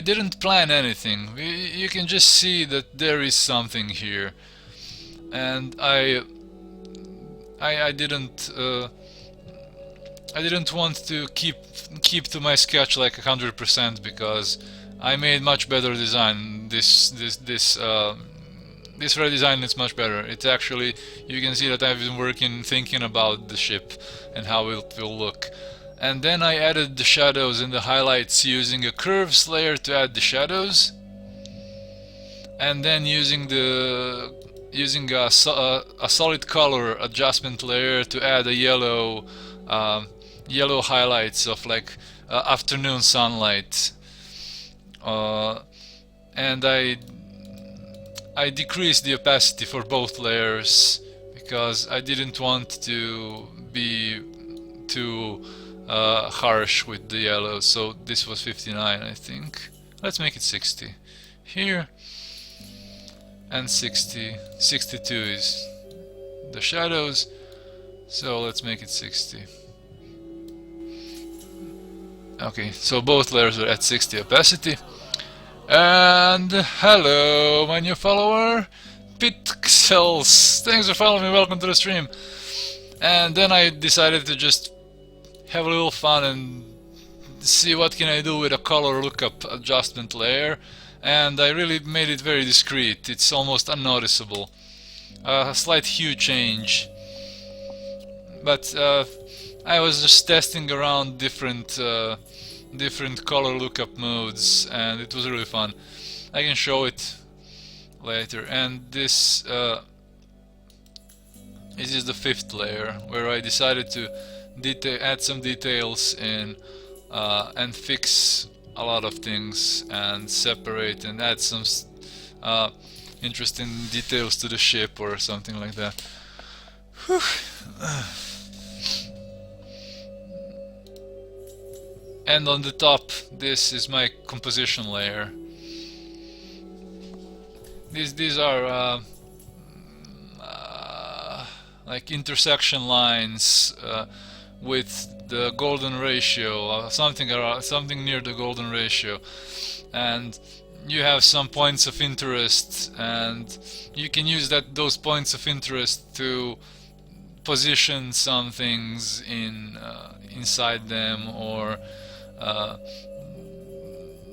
didn't plan anything. You can just see that there is something here, and I didn't I didn't want to keep to my sketch like 100% because I made much better design. This redesign is much better. It's actually, you can see that I've been thinking about the ship and how it will look. And then I added the shadows and the highlights using a curves layer to add the shadows, and then using a solid color adjustment layer to add a yellow highlights of like afternoon sunlight. And I decreased the opacity for both layers because I didn't want to be too harsh with the yellow. So this was 59, I think. Let's make it 60 here, and 62 is the shadows, so let's make it 60. Okay, so both layers are at 60 opacity. And hello, my new follower, Pixels. Thanks for following me, welcome to the stream. And then I decided to just have a little fun and see what can I do with a color lookup adjustment layer. And I really made it very discreet. It's almost unnoticeable. A slight hue change. But I was just testing around different color lookup modes, and it was really fun. I can show it later. And this is the fifth layer, where I decided to add some details in and fix a lot of things and separate and add some interesting details to the ship or something like that. Whew. And on the top, this is my composition layer. These are like intersection lines with the golden ratio, something near the golden ratio, and you have some points of interest, and you can use those points of interest to position some things inside them, or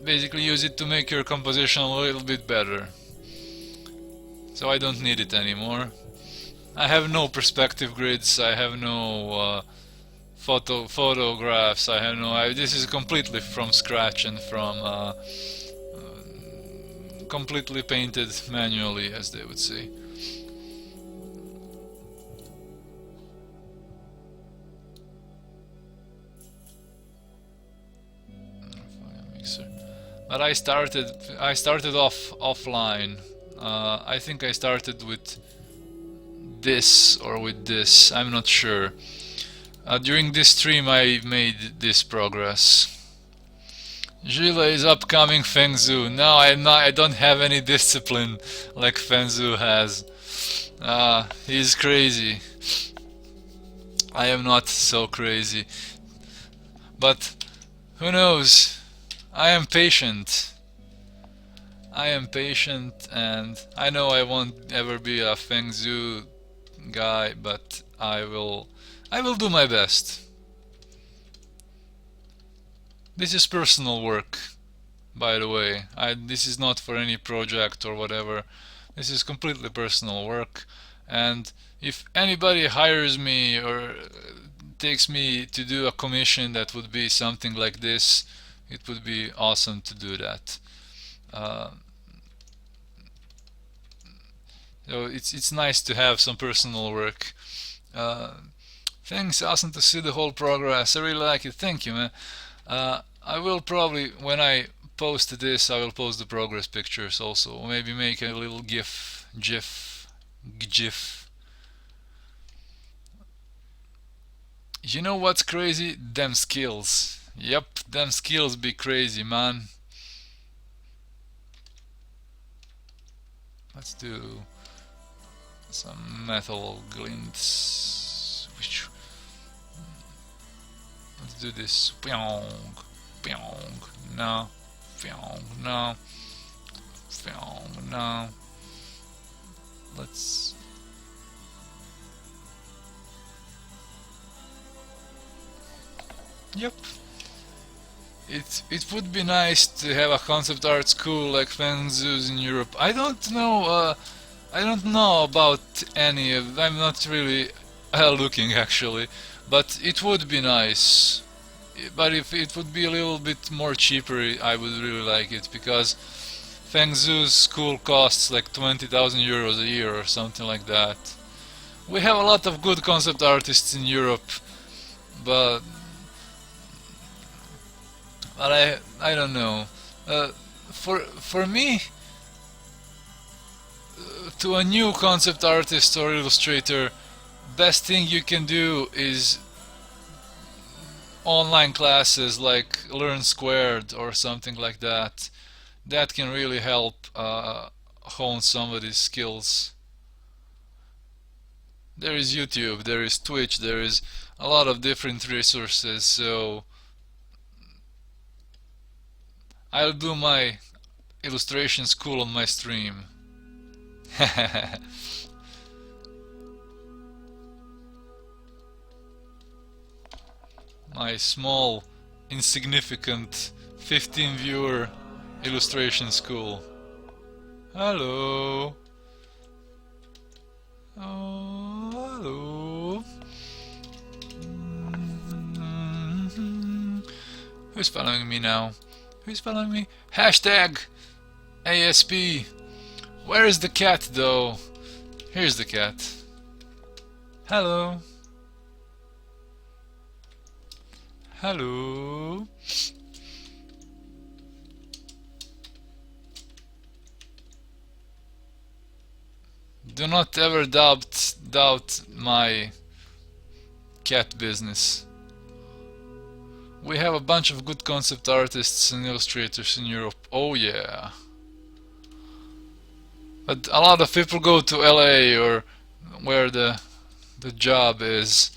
basically use it to make your composition a little bit better. So I don't need it anymore. I have no perspective grids, I have no photographs, I have no... this is completely from scratch and from completely painted manually, as they would say. But I started off offline. I think I started with this or with this, I'm not sure. During this stream I made this progress. Gile's upcoming Fengzu. No, I don't have any discipline like Fengzu has. He's crazy. I am not so crazy. But who knows? I am patient. I am patient, and I know I won't ever be a Fengzu guy, but I will do my best. This is personal work, by the way. This is not for any project or whatever. This is completely personal work, and if anybody hires me or takes me to do a commission that would be something like this, it would be awesome to do that. So it's nice to have some personal work. Thanks, awesome to see the whole progress. I really like it. Thank you, man. I will probably, when I post this, I will post the progress pictures also. Maybe make a little GIF. You know what's crazy? Them skills. Yep, them skills be crazy, man. Let's do some metal glints. Let's do this. Pyong, pyong, no, pyong, no, pyong, no. Let's. Yep. It would be nice to have a concept art school like Fengzu's in Europe. I don't know about any of. I'm not really looking actually, but it would be nice. But if it would be a little bit more cheaper, I would really like it because Fengzu's school costs like 20,000 euros a year or something like that. We have a lot of good concept artists in Europe, but I don't know. For me, to a new concept artist or illustrator, best thing you can do is online classes like Learn Squared or something like that. That can really help hone somebody's skills. There is YouTube, there is Twitch, there is a lot of different resources, so I'll do my illustration school on my stream. My small, insignificant 15 viewer illustration school. Hello. Oh, hello. Who's following me now? Who's following me? Hashtag ASP. Where is the cat though? Here's the cat. Hello. Hello. Do not ever doubt my cat business. We have a bunch of good concept artists and illustrators in Europe. Oh yeah. But a lot of people go to LA or where the job is,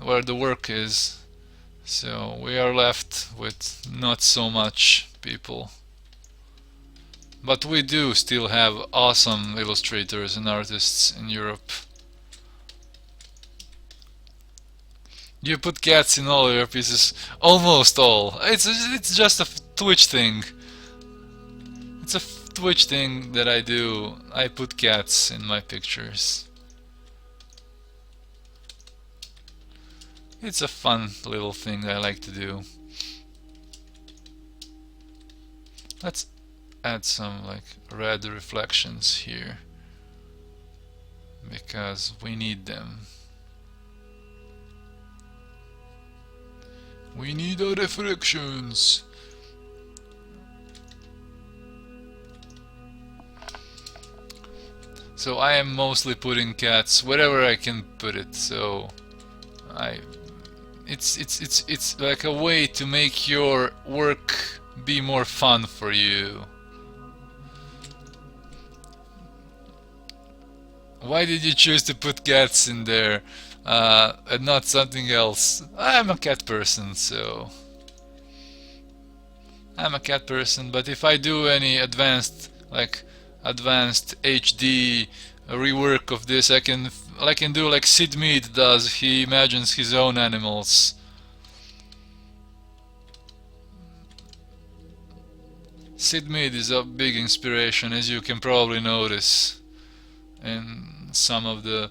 where the work is. So we are left with not so much people. But we do still have awesome illustrators and artists in Europe. You put cats in all your pieces, almost all. It's just a Twitch thing. It's a Twitch thing that I do. I put cats in my pictures. It's a fun little thing that I like to do. Let's add some like red reflections here because we need them. We need our reflections. So I am mostly putting cats wherever I can put it. So it's like a way to make your work be more fun for you. Why did you choose to put cats in there and not something else? I'm a cat person, so I'm a cat person, but if I do any advanced HD rework of this, I can do like Sid Mead does. He imagines his own animals. Sid Mead is a big inspiration, as you can probably notice in some of the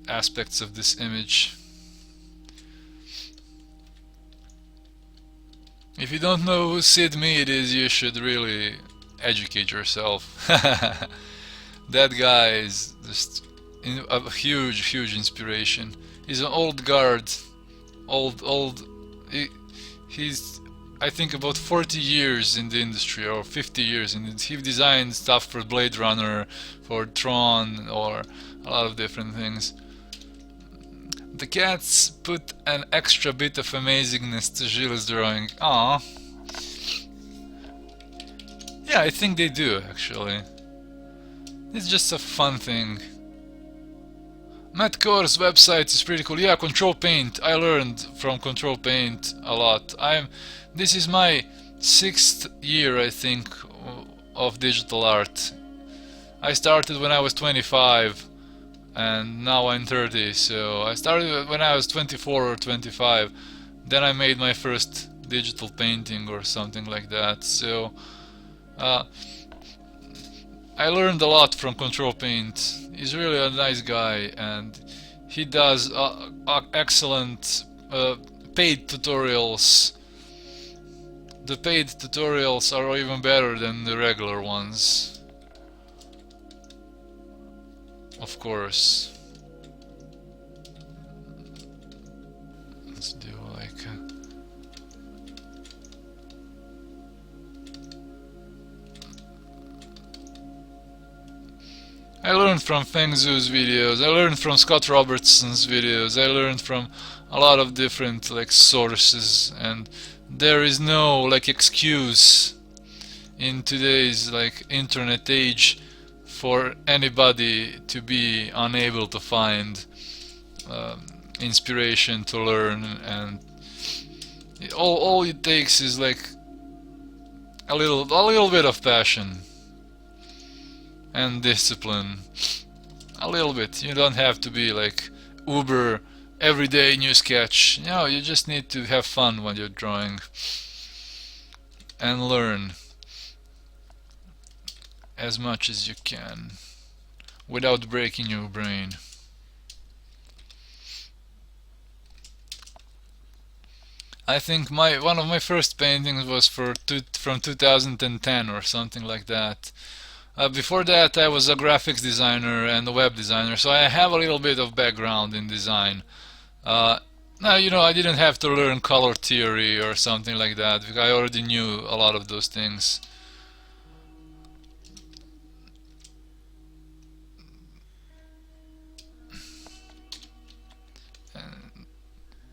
aspects of this image. If you don't know who Sid Mead is, you should really educate yourself. That guy is just a huge inspiration. He's an old guard, he's I think about 40 years in the industry, or 50 years, and he designed stuff for Blade Runner, for Tron, or a lot of different things. The cats put an extra bit of amazingness to Gilles' drawing. Ah, yeah, I think they do actually. It's just a fun thing. Matt Core's website is pretty cool. Yeah, Control Paint. I learned from Control Paint a lot. This is my 6th year, I think, of digital art. I started when I was 25, and now I'm 30. So I started when I was 24 or 25. Then I made my first digital painting or something like that. So uh, I learned a lot from Control Paint. He's really a nice guy, and he does excellent paid tutorials. The paid tutorials are even better than the regular ones, of course. Let's do like I learned from Feng Zhu's videos, I learned from Scott Robertson's videos, I learned from a lot of different like sources, and there is no like excuse in today's like internet age for anybody to be unable to find inspiration to learn, and all it takes is like a little bit of passion and discipline. A little bit. You don't have to be like uber everyday new sketch. No, you just need to have fun when you're drawing and learn as much as you can without breaking your brain. I think one of my first paintings was from 2010 or something like that. Before that I was a graphics designer and a web designer, so I have a little bit of background in design. Now, you know, I didn't have to learn color theory or something like that, because I already knew a lot of those things.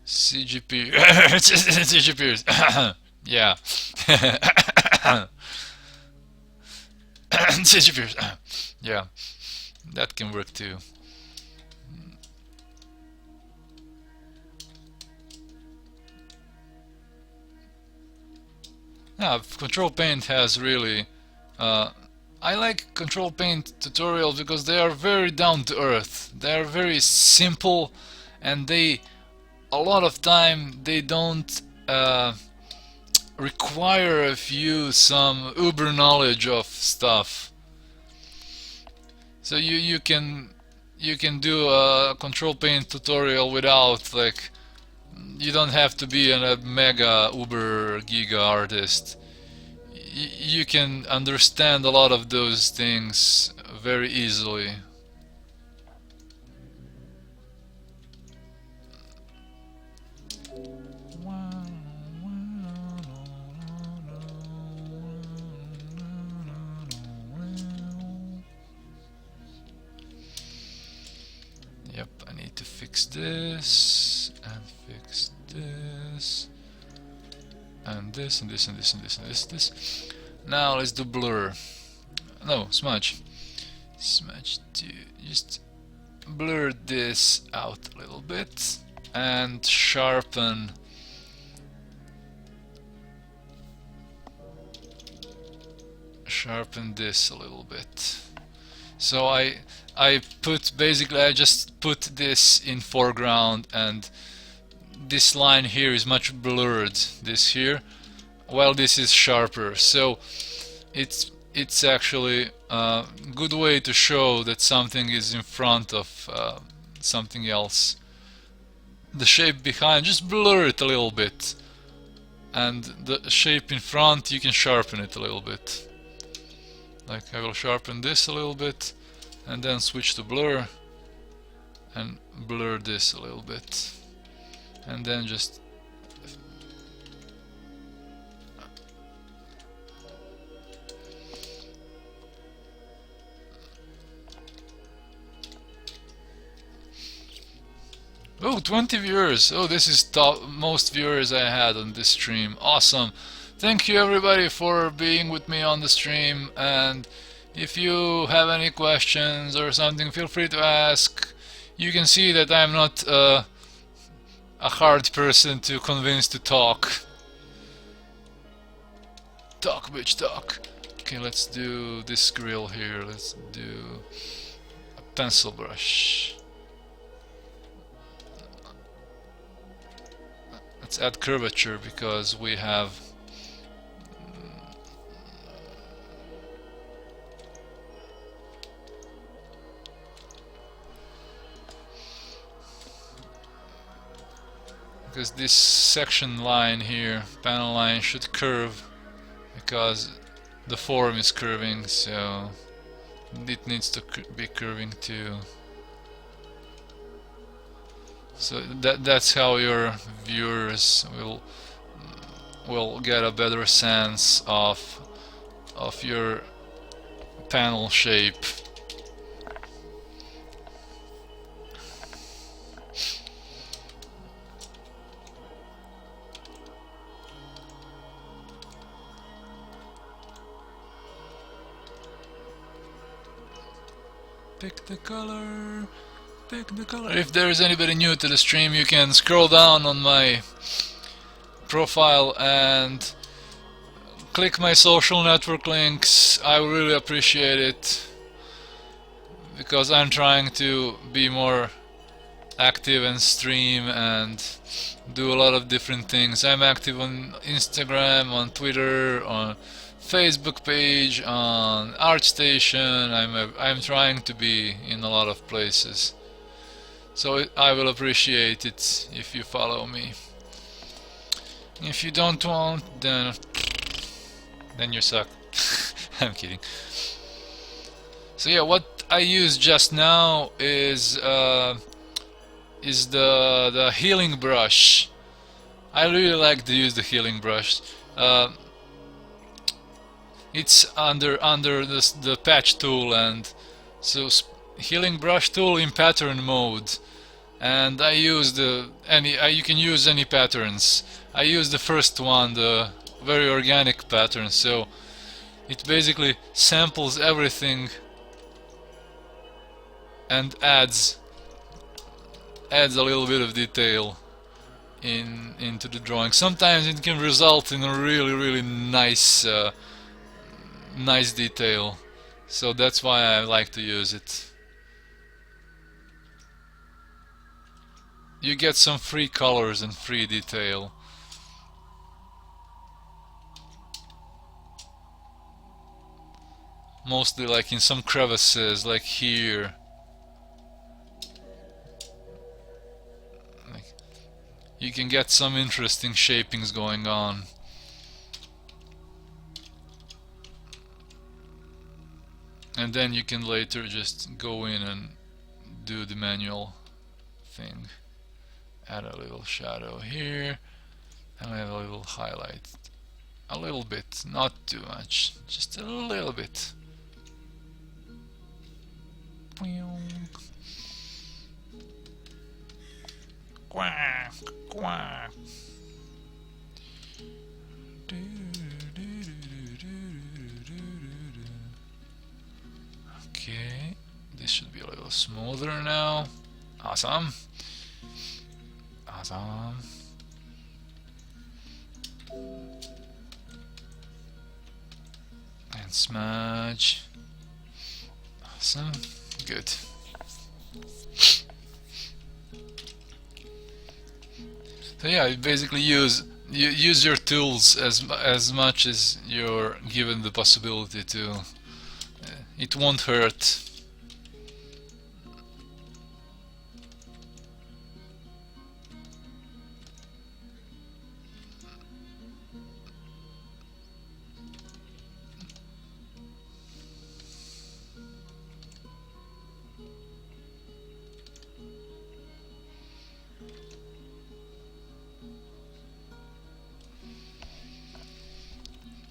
CGP CGPs yeah CGPs yeah, that can work too. Yeah, Control Paint has really I like Control Paint tutorials because they are very down to earth. They are very simple, and they a lot of time they don't require of you some uber knowledge of stuff. So you can do a Control Paint tutorial without like, you don't have to be a mega uber giga artist. You can understand a lot of those things very easily. Yep, I need to fix this and fix this and this and this and this and this and this. Now let's do blur. No, smudge. Smudge to just blur this out a little bit and sharpen this a little bit. So I just put this in foreground, and this line here is much blurred, this here, while this is sharper. So it's actually a good way to show that something is in front of something else. The shape behind, just blur it a little bit, and the shape in front, you can sharpen it a little bit. Like, I will sharpen this a little bit and then switch to blur and blur this a little bit, and then just oh, 20 viewers. Oh, this is top most viewers I had on this stream. Awesome. Thank you everybody for being with me on the stream, and if you have any questions or something, feel free to ask. You can see that I'm not a hard person to convince to talk. Talk, bitch, talk. Okay, let's do this grill here. Let's do a pencil brush. Let's add curvature because we have because this section line here, panel line, should curve because the form is curving, so it needs to be curving too. So that's how your viewers will get a better sense of your panel shape. Pick the color. Pick the color. If there is anybody new to the stream, you can scroll down on my profile and click my social network links. I would really appreciate it because I'm trying to be more active and stream and do a lot of different things. I'm active on Instagram, on Twitter, on Facebook page, on ArtStation. I'm trying to be in a lot of places, so I will appreciate it if you follow me. If you don't want, then you suck. I'm kidding. So yeah, what I use just now is the healing brush. I really like to use the healing brush. It's under the patch tool, and so healing brush tool in pattern mode, and I use you can use any patterns. I use the first one, the very organic pattern, so it basically samples everything and adds a little bit of detail into the drawing. Sometimes it can result in a really nice nice detail, so that's why I like to use it. You get some free colors and free detail. Mostly like in some crevices, like here. You can get some interesting shapings going on. And then you can later just go in and do the manual thing. Add a little shadow here, and add a little highlight. A little bit, not too much, just a little bit. Quack, quack. Okay, this should be a little smoother now. Awesome. Awesome. And smudge. Awesome. Good. So yeah, you basically use your tools as much as you're given the possibility to. It won't hurt.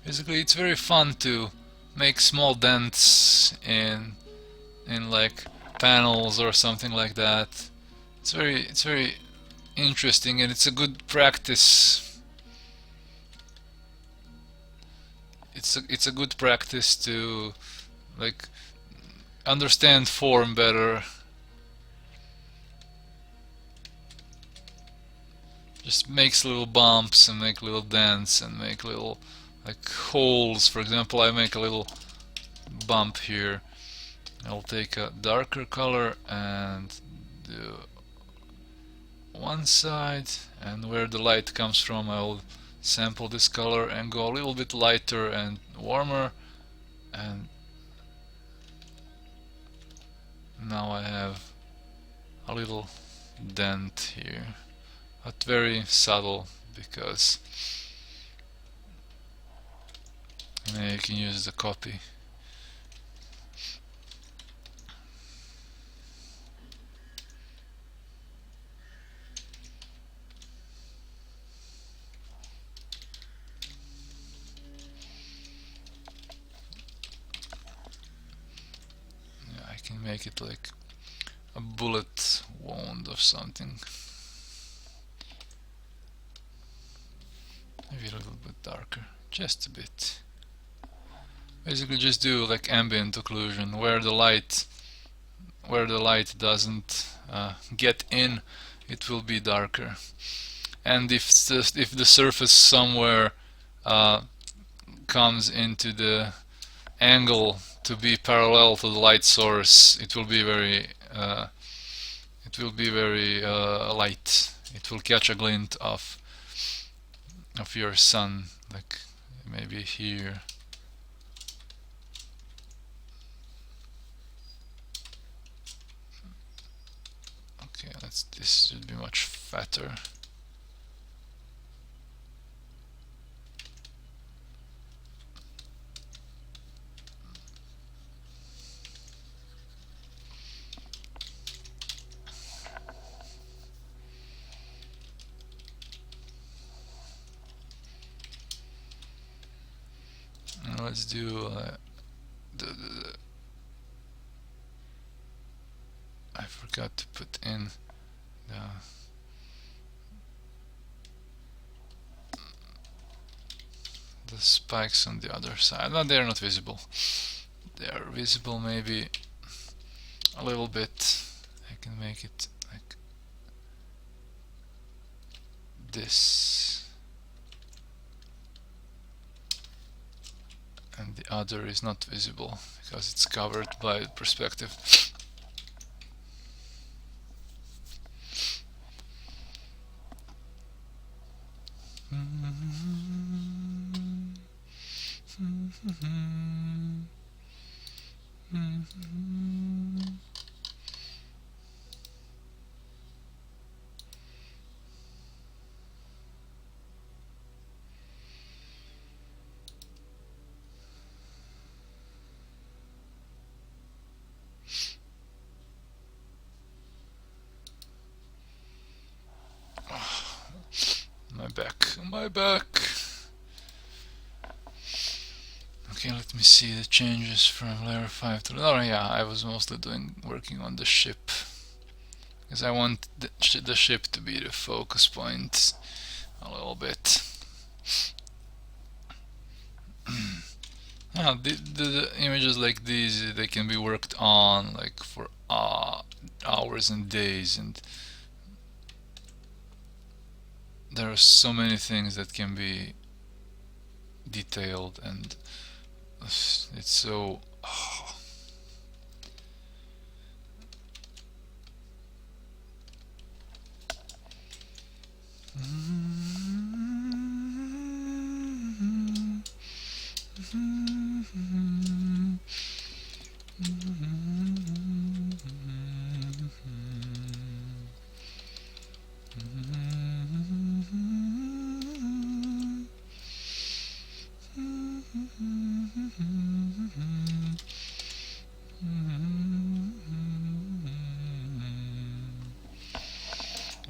Basically, it's very fun to make small dents in like panels or something like that. It's very interesting, and it's a good practice. It's a good practice to like understand form better. Just makes little bumps and make little dents and make little like holes. For example, I make a little bump here, I'll take a darker color and do one side, and where the light comes from I'll sample this color and go a little bit lighter and warmer, and now I have a little dent here, but very subtle, because you can use the copy. I can make it like a bullet wound or something. Maybe a little bit darker, just a bit. Basically just do like ambient occlusion, where the light doesn't get in, it will be darker. And if the surface somewhere comes into the angle to be parallel to the light source, it will be very light. It will catch a glint of your sun, like maybe here. Okay, this should be much fatter. Let's do I forgot to put in the spikes on the other side. No, they're not visible. They are visible maybe a little bit. I can make it like this, and the other is not visible because it's covered by perspective. My back. Okay, let me see the changes from layer 5 to... Oh yeah, I was mostly working on the ship, because I want the ship to be the focus point a little bit. The images like these, they can be worked on like for hours and days, and there are so many things that can be detailed, and it's so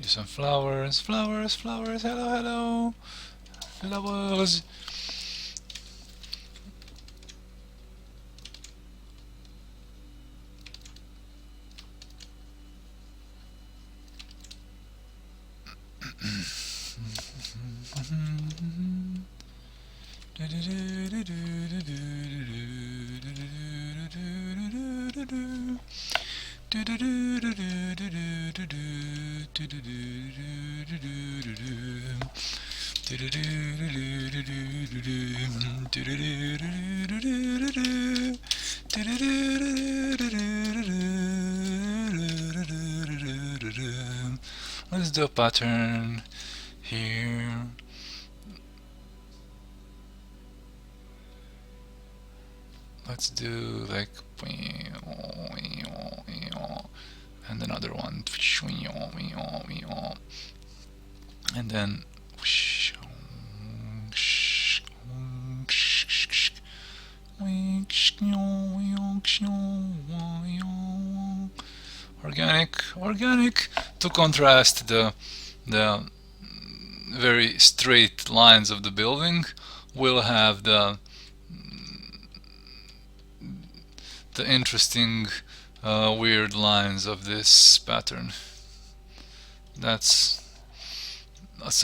some flowers, hello, hello, flowers. let's do a pattern here. Let's do like, and another one, and then organic to contrast the very straight lines of the building. We'll have the interesting weird lines of this pattern. That's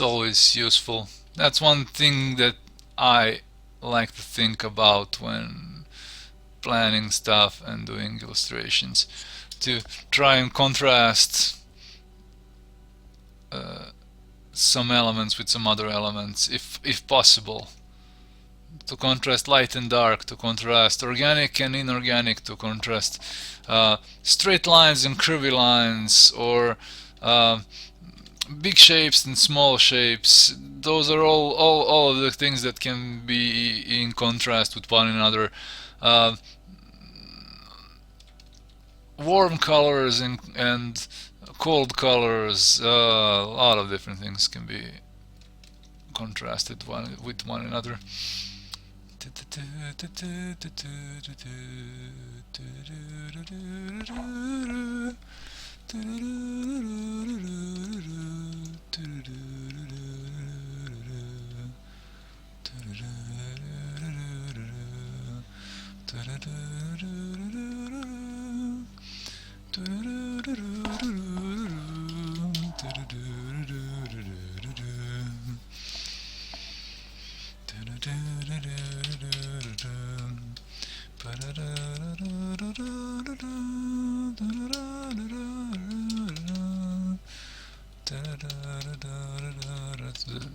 always useful. That's one thing that I like to think about when planning stuff and doing illustrations, to try and contrast some elements with some other elements, if possible. To contrast light and dark, to contrast organic and inorganic, to contrast straight lines and curvy lines, or big shapes and small shapes. Those are all of the things that can be in contrast with one another. Warm colors and cold colors, a lot of different things can be contrasted with one another.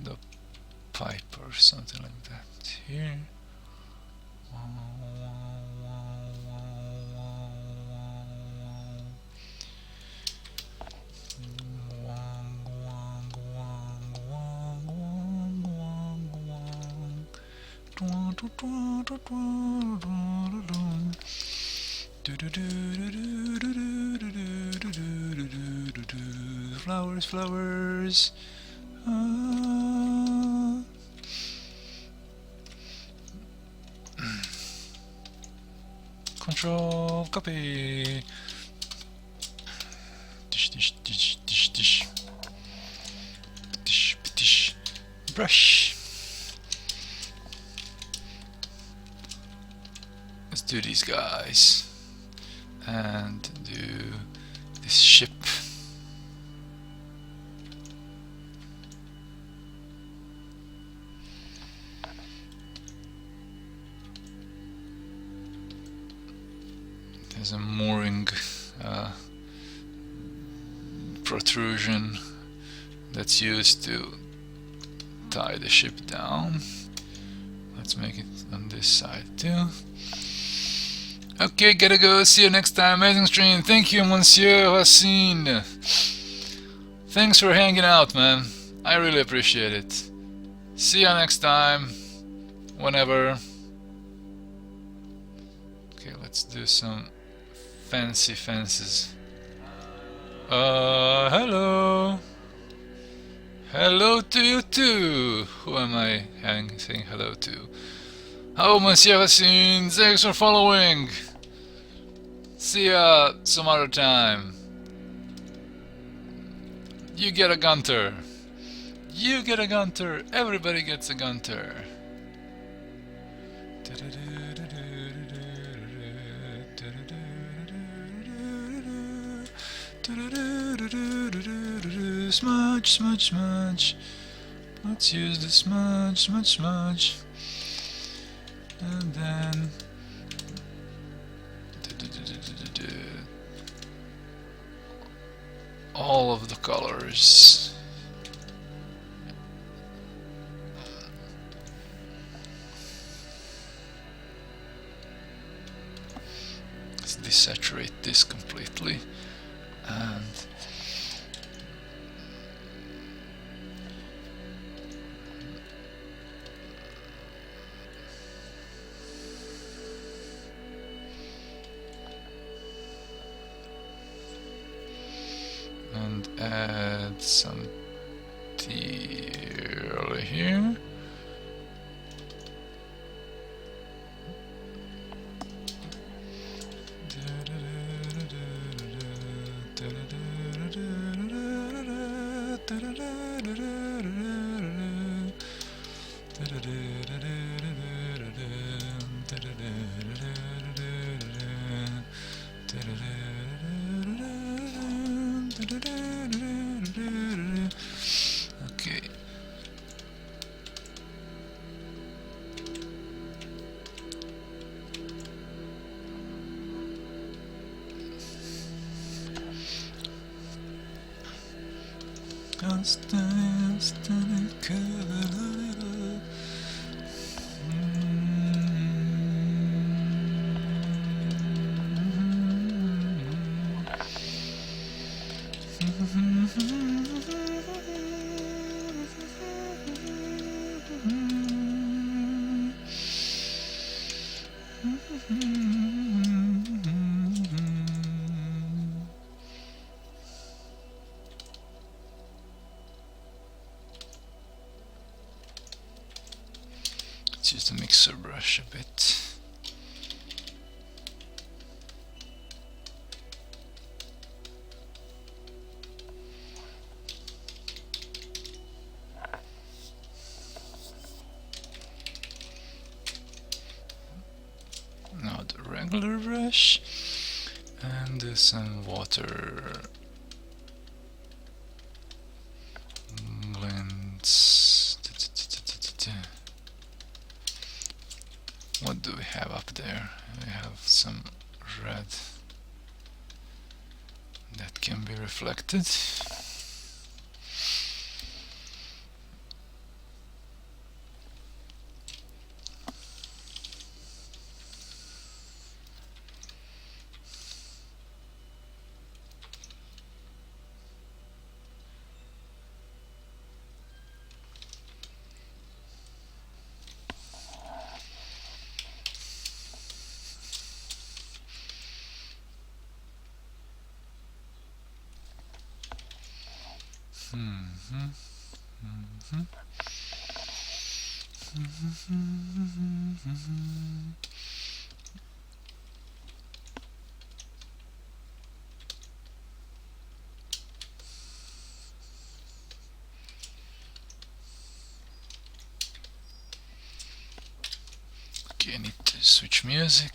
The pipe or something like that here. Flowers, flowers. Control, copy. Dish, dish, dish, dish, dish. Dish, dish. Brush. Let's do these guys and do this ship. There's a mooring protrusion that's used to tie the ship down. Let's make it on this side too. Okay, gotta go. See you next time. Amazing stream. Thank you, Monsieur Racine. Thanks for hanging out, man. I really appreciate it. See you next time. Whenever. Okay, let's do some fancy fences. Hello. Hello to you too. Who am I saying hello to? Oh, Monsieur Racine. Thanks for following. See ya some other time. You get a gunter. You get a gunter. Everybody gets a gunter. Smudge, smudge, smudge. Let's use the smudge, smudge, smudge. And then all of the colors. Let's desaturate this completely and add some teal here. Okay. Constant color. Let's use the mixer brush a bit. Now the regular brush, and some water blends. What do we have up there? We have some red that can be reflected. Okay, I need to switch music.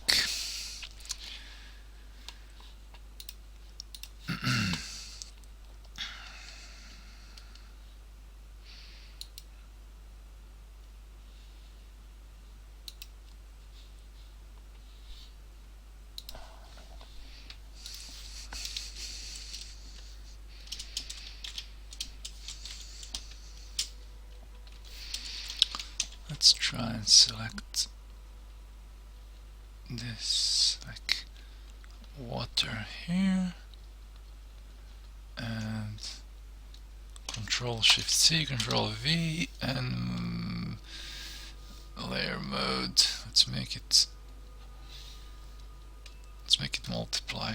Let's try and select this, like water here, and Control Shift C, Control V, and layer mode. Let's make it multiply,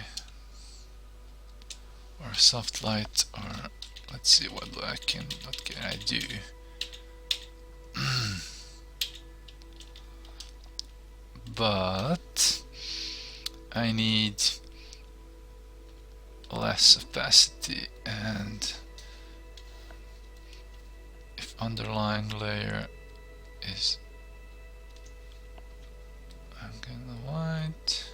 or soft light, or let's see what can I do. But I need less opacity, and if underlying layer is kind of white,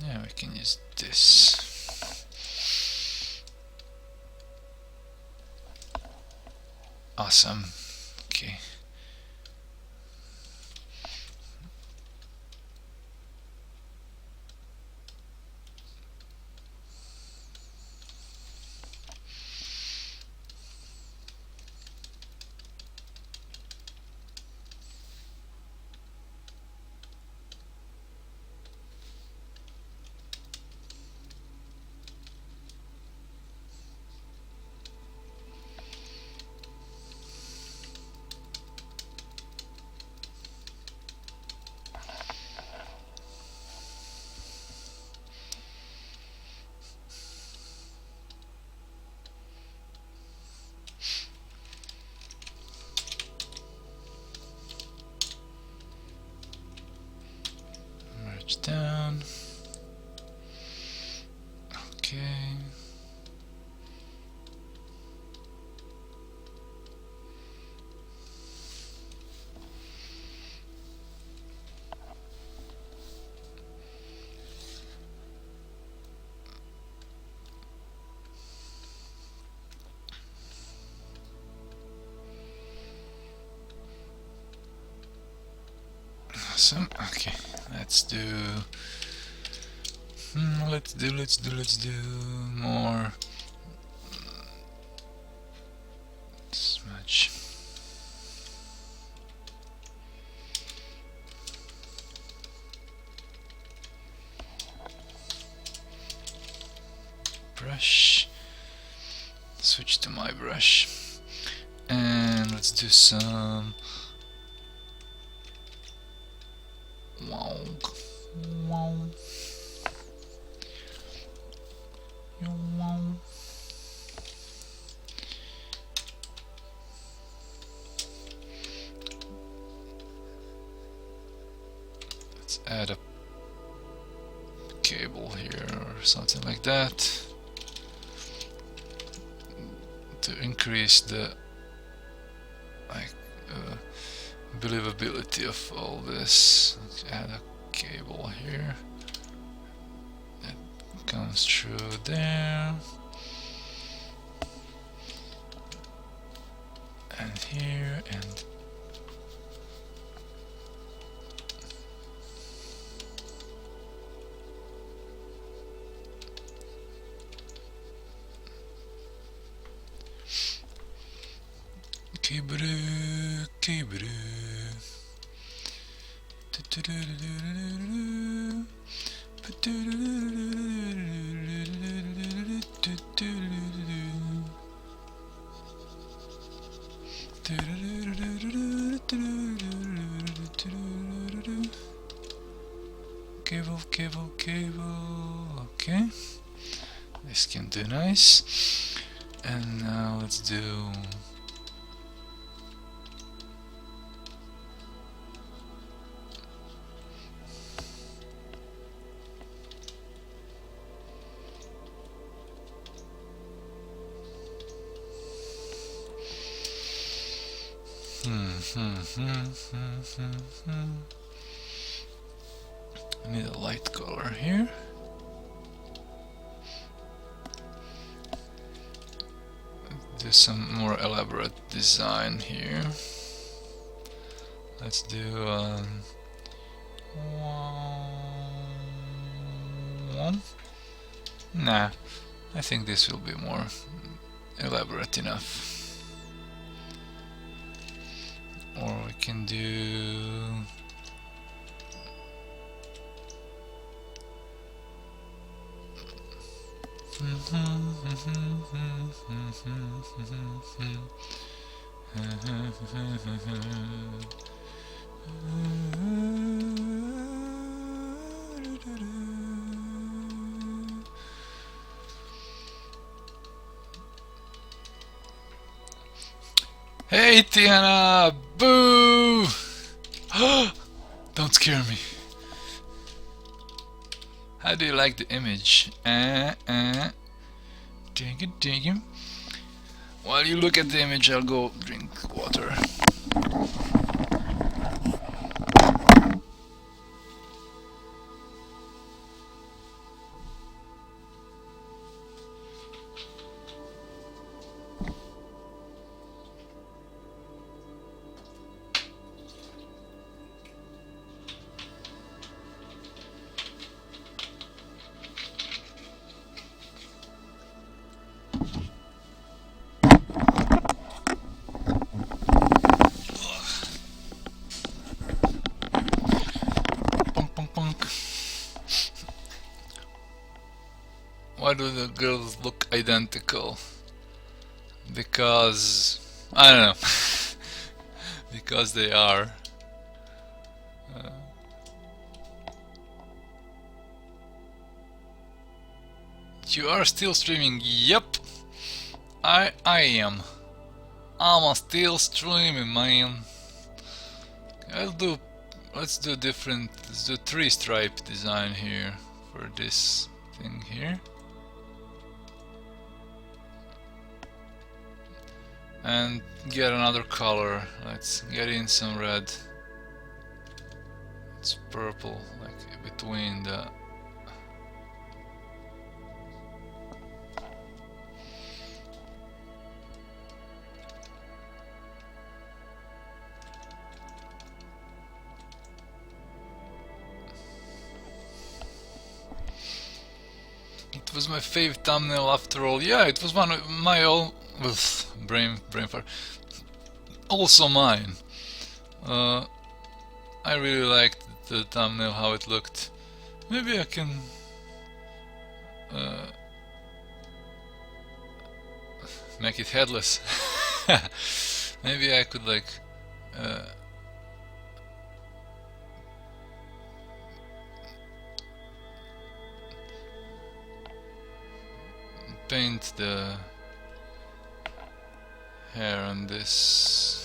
yeah, we can use this. Awesome. Okay. Switch down. Okay. Awesome. Okay, let's do more smudge. Brush. Switch to my brush, and let's do some wow. Let's add a cable here or something like that to increase the believability of all this. Let's add a cable here that comes through there and here and cable. Cable. Okay, this can do nice. And now let's do I need a light color here. Do some more elaborate design here. Let's do nah, I think this will be more elaborate enough. Or we can do Hey Tiana! Boo! Don't scare me. How do you like the image? Dig it. While you look at the image, I'll go drink water. Why do the girls look identical? Because I don't know. Because they are. You are still streaming? Yep, I am. I'm still streaming, man. Let's do different. Let's do three stripe design here for this thing here. And get another color. Let's get in some red. It's purple, like between the... It was my favorite thumbnail after all. Yeah, it was one of my own... brain fart. Also mine. I really liked the thumbnail, how it looked. Maybe I can make it headless. Maybe I could like paint the hair on this.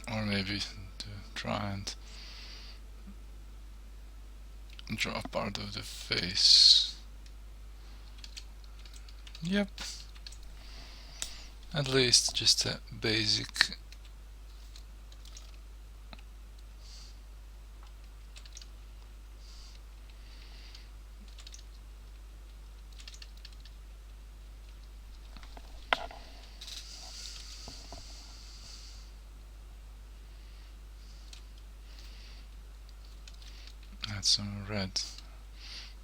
Or maybe to try and draw part of the face. Yep. At least just a basic. Add some red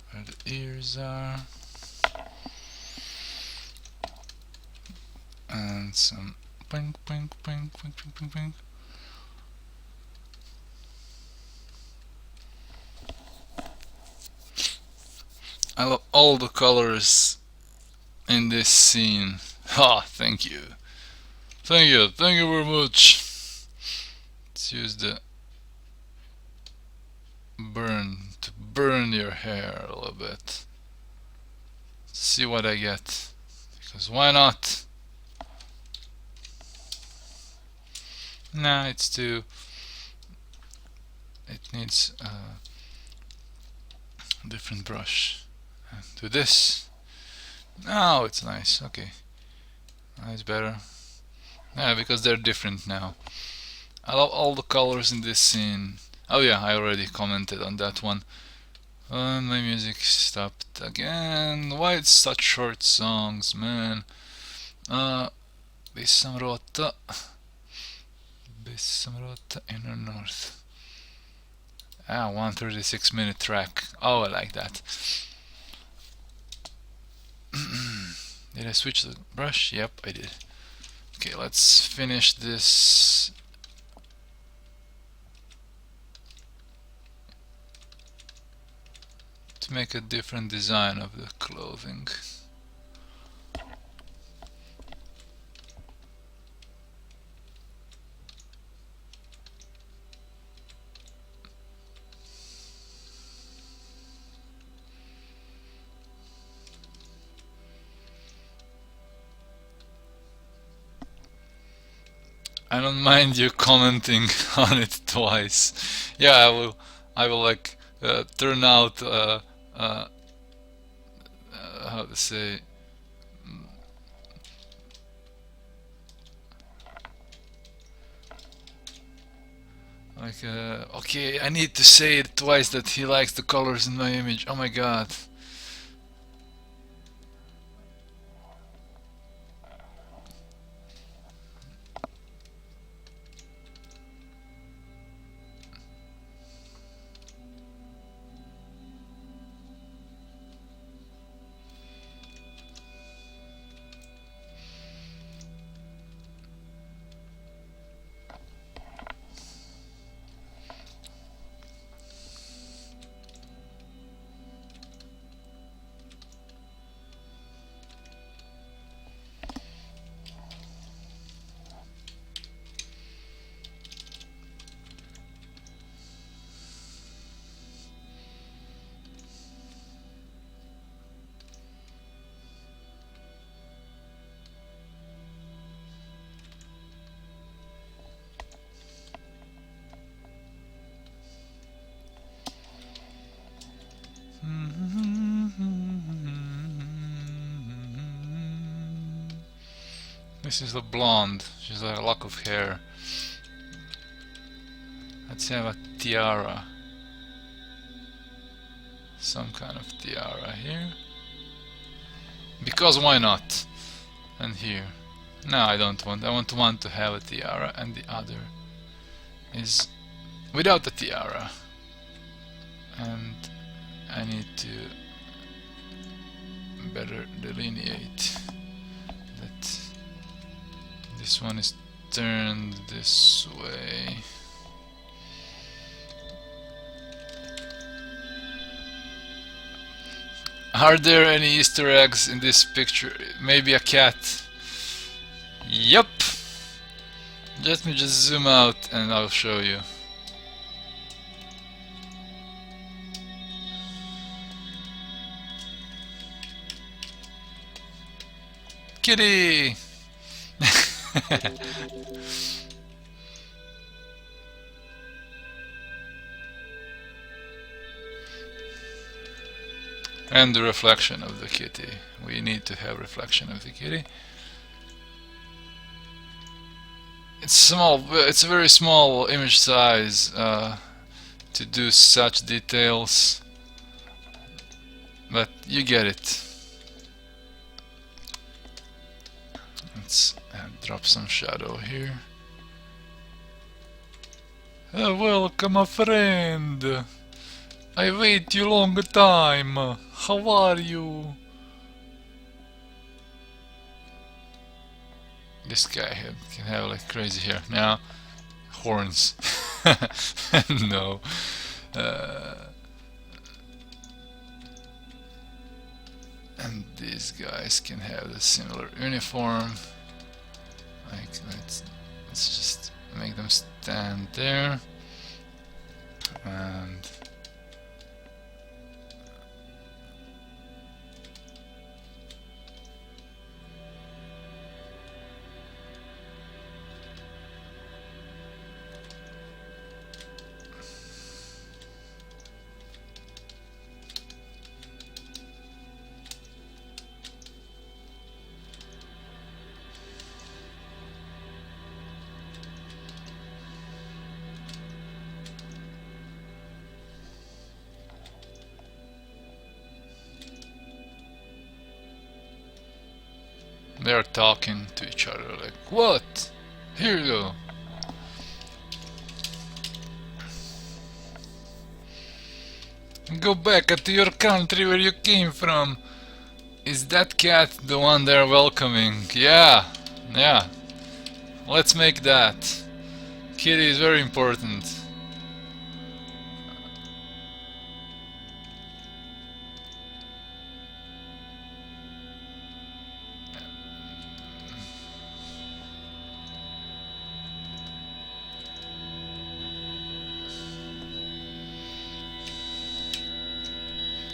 where the ears are. And some pink, pink, pink, pink, pink, pink, pink. I love all the colors in this scene. Ha! Thank you. Thank you very much. Let's use the burn to burn your hair a little bit. See what I get. Because why not? Nah, it's too... It needs a different brush. And do this. Now it's nice. Okay. Now it's better. Yeah, because they're different now. I love all the colors in this scene. Oh yeah, I already commented on that one. And my music stopped again. Why it's such short songs, man? Bissamrota Inner North. 136-minute track. Oh, I like that. Did I switch the brush? Yep, I did. Okay, let's finish this. To make a different design of the clothing. I don't mind you commenting on it twice. Yeah, I will like turn out how to say, like okay, I need to say it twice that he likes the colors in my image. Oh my god. This is a blonde. She's got a lock of hair. Let's have a tiara. Some kind of tiara here. Because why not? And here. No, I don't want. I want one to have a tiara, and the other is without the tiara. And I need to better delineate that this one is turned this way. Are there any Easter eggs in this picture? Maybe a cat? Yep. Let me just zoom out and I'll show you. Kitty! And the reflection of the kitty. We need to have reflection of the kitty. It's small. It's a very small image size to do such details, but you get it. Let's drop some shadow here. Welcome, a friend. I wait you long time. How are you? This guy can have like crazy hair. Now, horns. No. And these guys can have the similar uniform. Like let's just make them stand there. And they're talking to each other like, what? Here you go. Go back to your country where you came from. Is that cat the one they're welcoming? Yeah, yeah. Let's make that. Kitty is very important.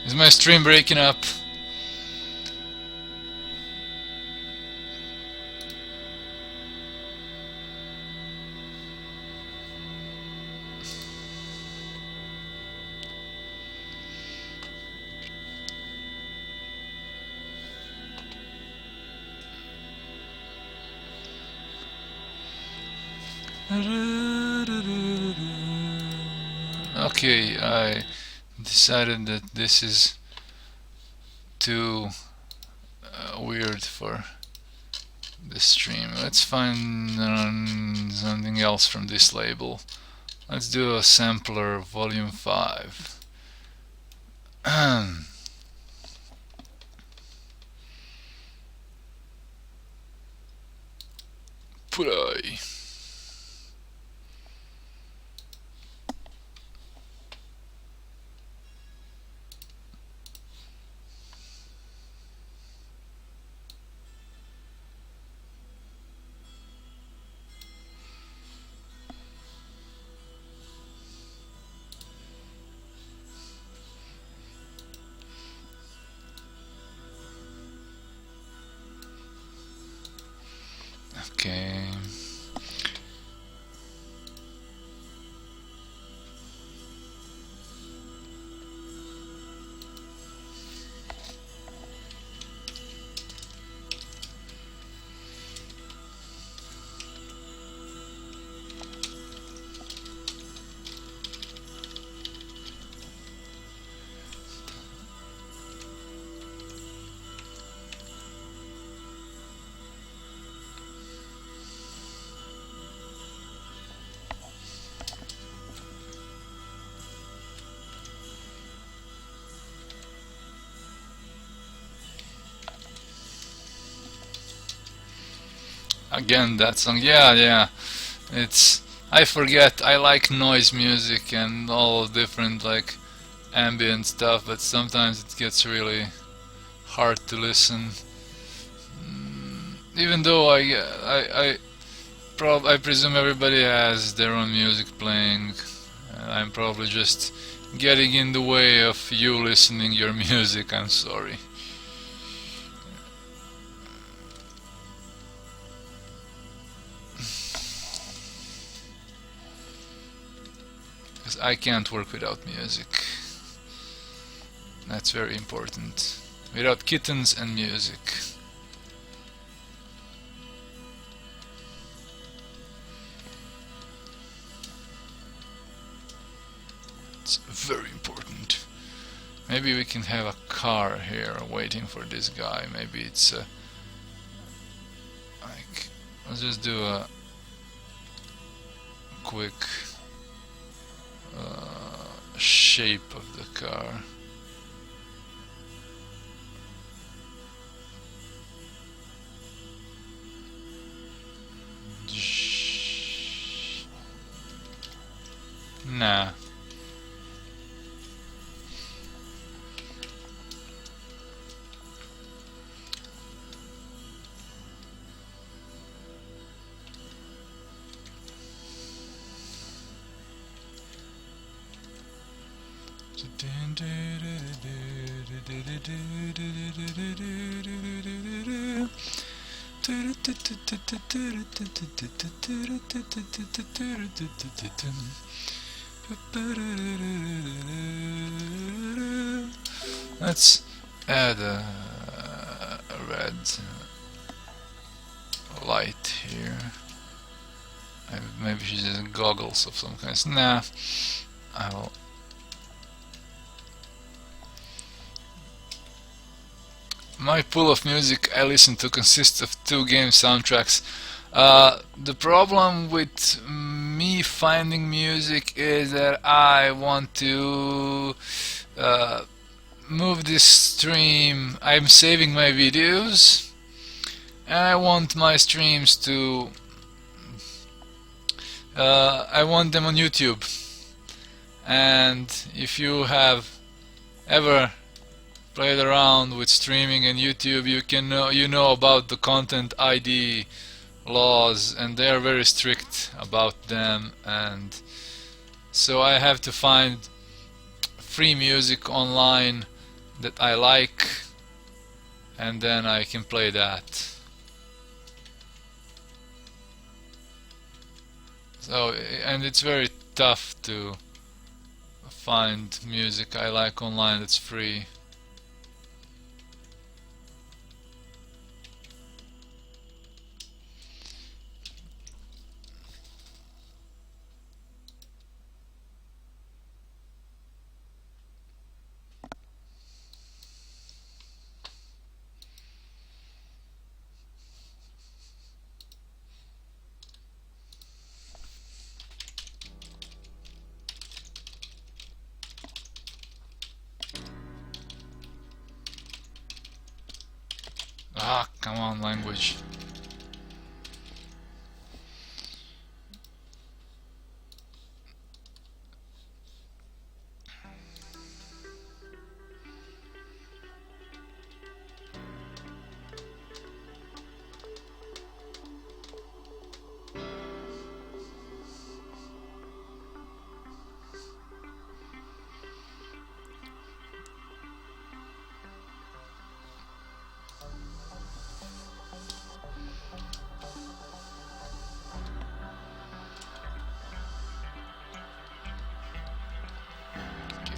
Is my stream breaking up? Okay, I decided that this is too weird for the stream. Let's find something else from this label. Let's do a sampler volume 5. Play. Okay. Again, that song. Yeah, yeah. It's. I forget. I like noise music and all different like ambient stuff, but sometimes it gets really hard to listen. Even though I presume everybody has their own music playing. I'm probably just getting in the way of you listening your music. I'm sorry. Because I can't work without music. That's very important. Without kittens and music. It's very important. Maybe we can have a car here waiting for this guy. Maybe it's like, let's just do a quick shape of the car. Nah. Let's add a red light here. Maybe she's using goggles of some kind. Nah, I will. My pool of music I listen to consists of 2 game soundtracks. The problem with me finding music is that I want to move this stream. I'm saving my videos and I want my streams to I want them on YouTube. And if you have ever played around with streaming and YouTube, you know about the content ID laws, and they are very strict about them, and so I have to find free music online that I like, and then I can play that. So, and it's very tough to find music I like online that's free. Ah, come on, language.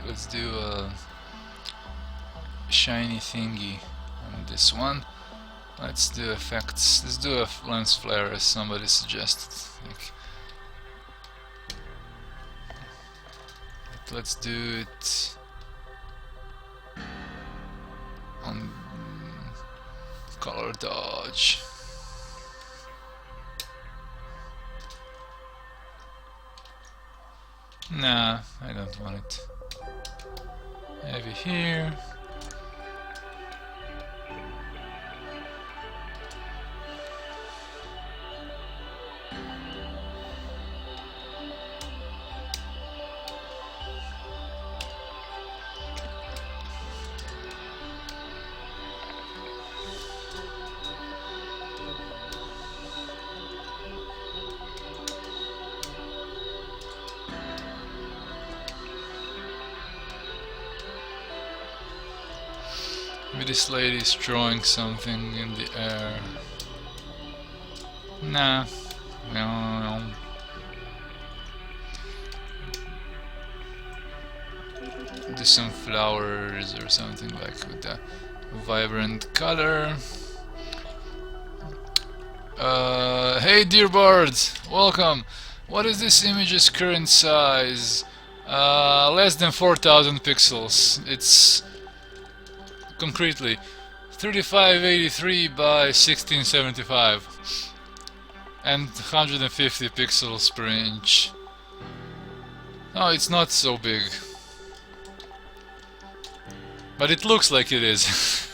Let's do a shiny thingy on this one. Let's do effects. Let's do a lens flare as somebody suggested. Let's do it on color dodge. Nah, I don't want it. Heavy here. Maybe this lady's throwing something in the air. Nah. No. Do some flowers or something like with a vibrant color. Hey dear birds, welcome. What is this image's current size? Less than 4,000 pixels. It's concretely 3583 by 1675 and 150 pixels per inch. Oh, it's not so big, but it looks like it is.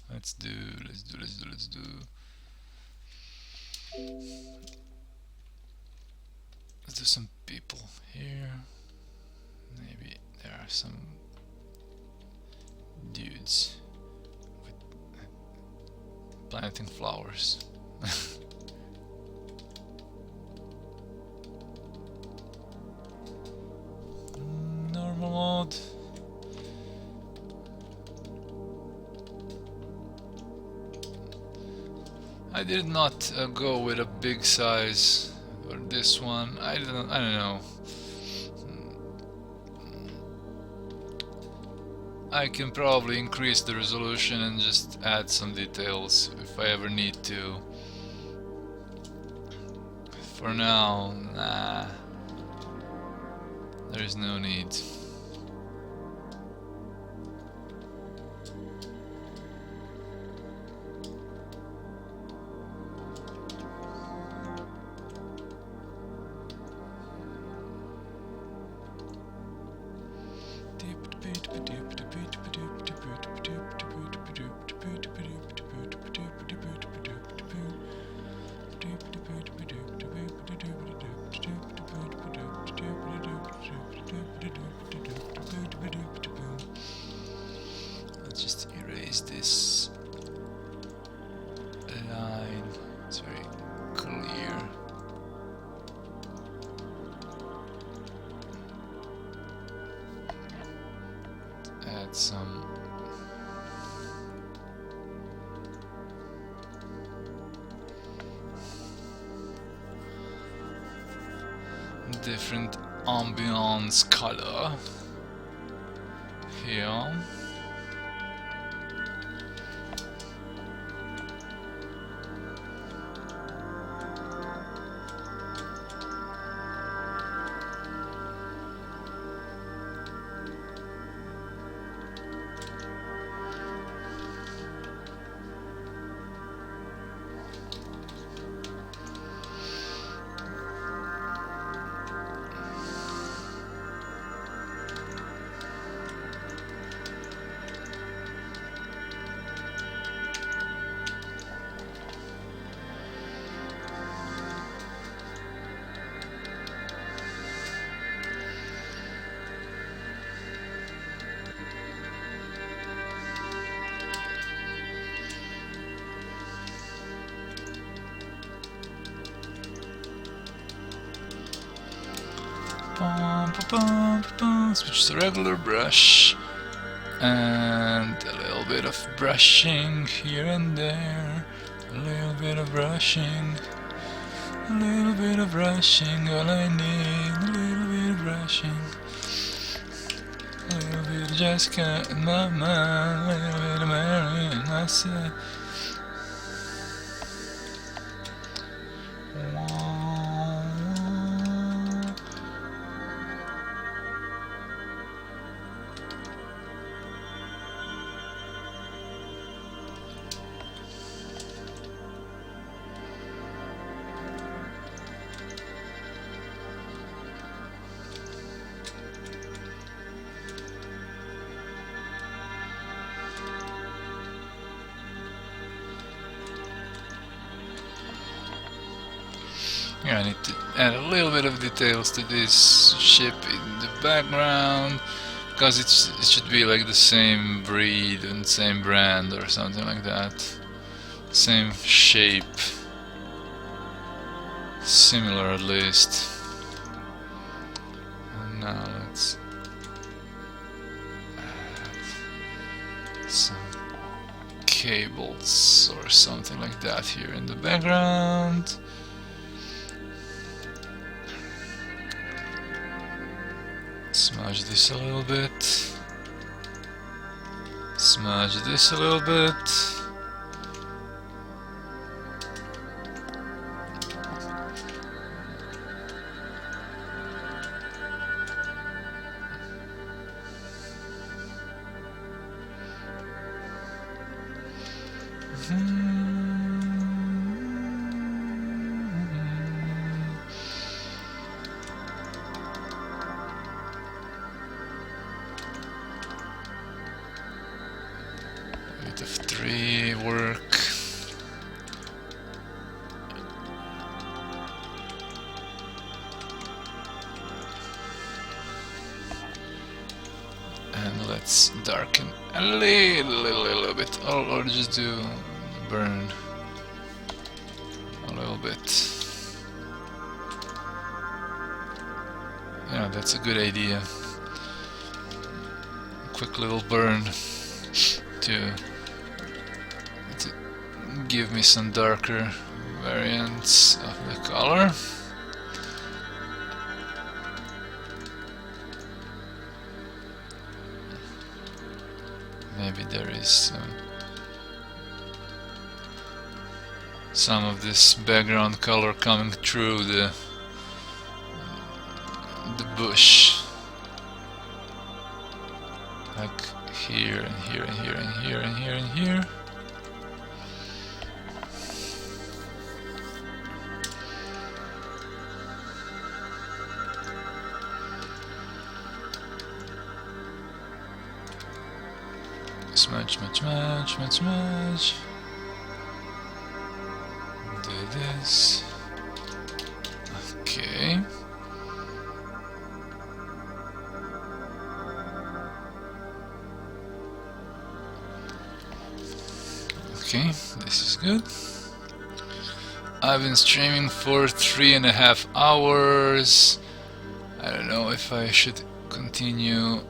Let's do. Let's do some people here. Maybe there are some dudes with planting flowers. Normal mode. I did not go with a big size for this one. I don't know. I can probably increase the resolution and just add some details if I ever need to. For now, nah. There is no need. Let's just erase this line. It's very clear. Add some different ambiance color here. Switch to regular brush and a little bit of brushing here and there, a little bit of brushing, a little bit of brushing, all I need, a little bit of brushing, a little bit of Jessica in my mind, a little bit of Mary in my set. Here I need to add a little bit of details to this ship in the background, because it should be like the same breed and same brand or something like that. Same shape. Similar at least. And now let's add some cables or something like that here in the background. Smudge this a little bit. Smudge this a little bit. Bit of 3 work. And let's darken a little bit, or just do burn a little bit. Yeah, that's a good idea. A quick little burn to give me some darker variants of the color. Maybe there is some of this background color coming through the bush, like here and here and here and here and here and here. Smudge, smudge, smudge, smudge, smudge. Do this. Okay. Okay, this is good. I've been streaming for 3.5 hours. I don't know if I should continue.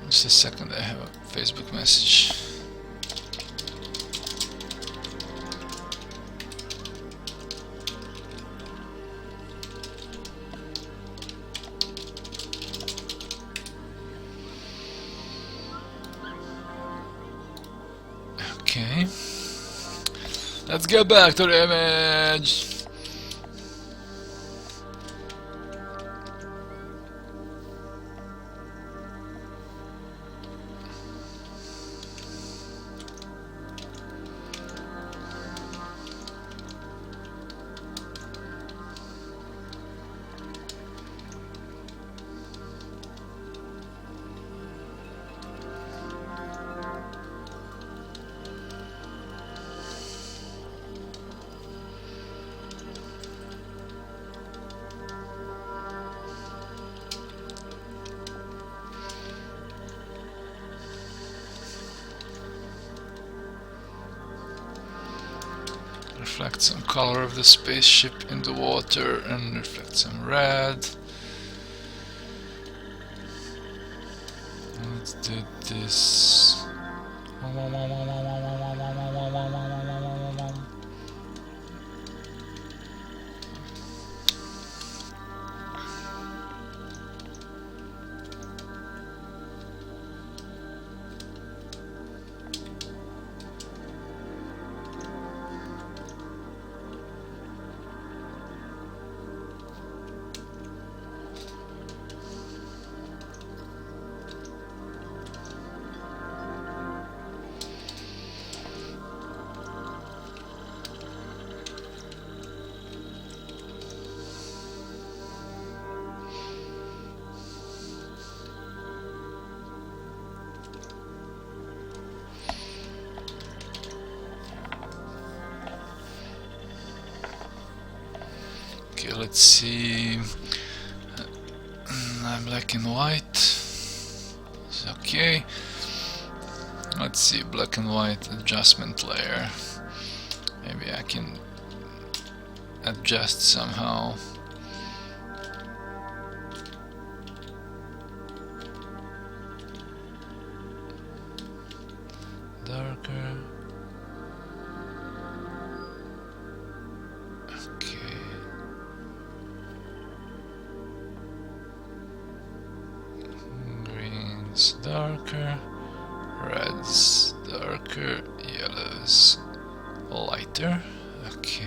Just a second, I have a Facebook message. Okay. Let's get back to the image. Reflect some color of the spaceship in the water and reflect some red. Let's do this. let's see. Black and white. It's okay. Let's see, black and white adjustment layer. Maybe I can adjust somehow. Darker. Okay. Greens darker, reds darker, yellows lighter. Okay.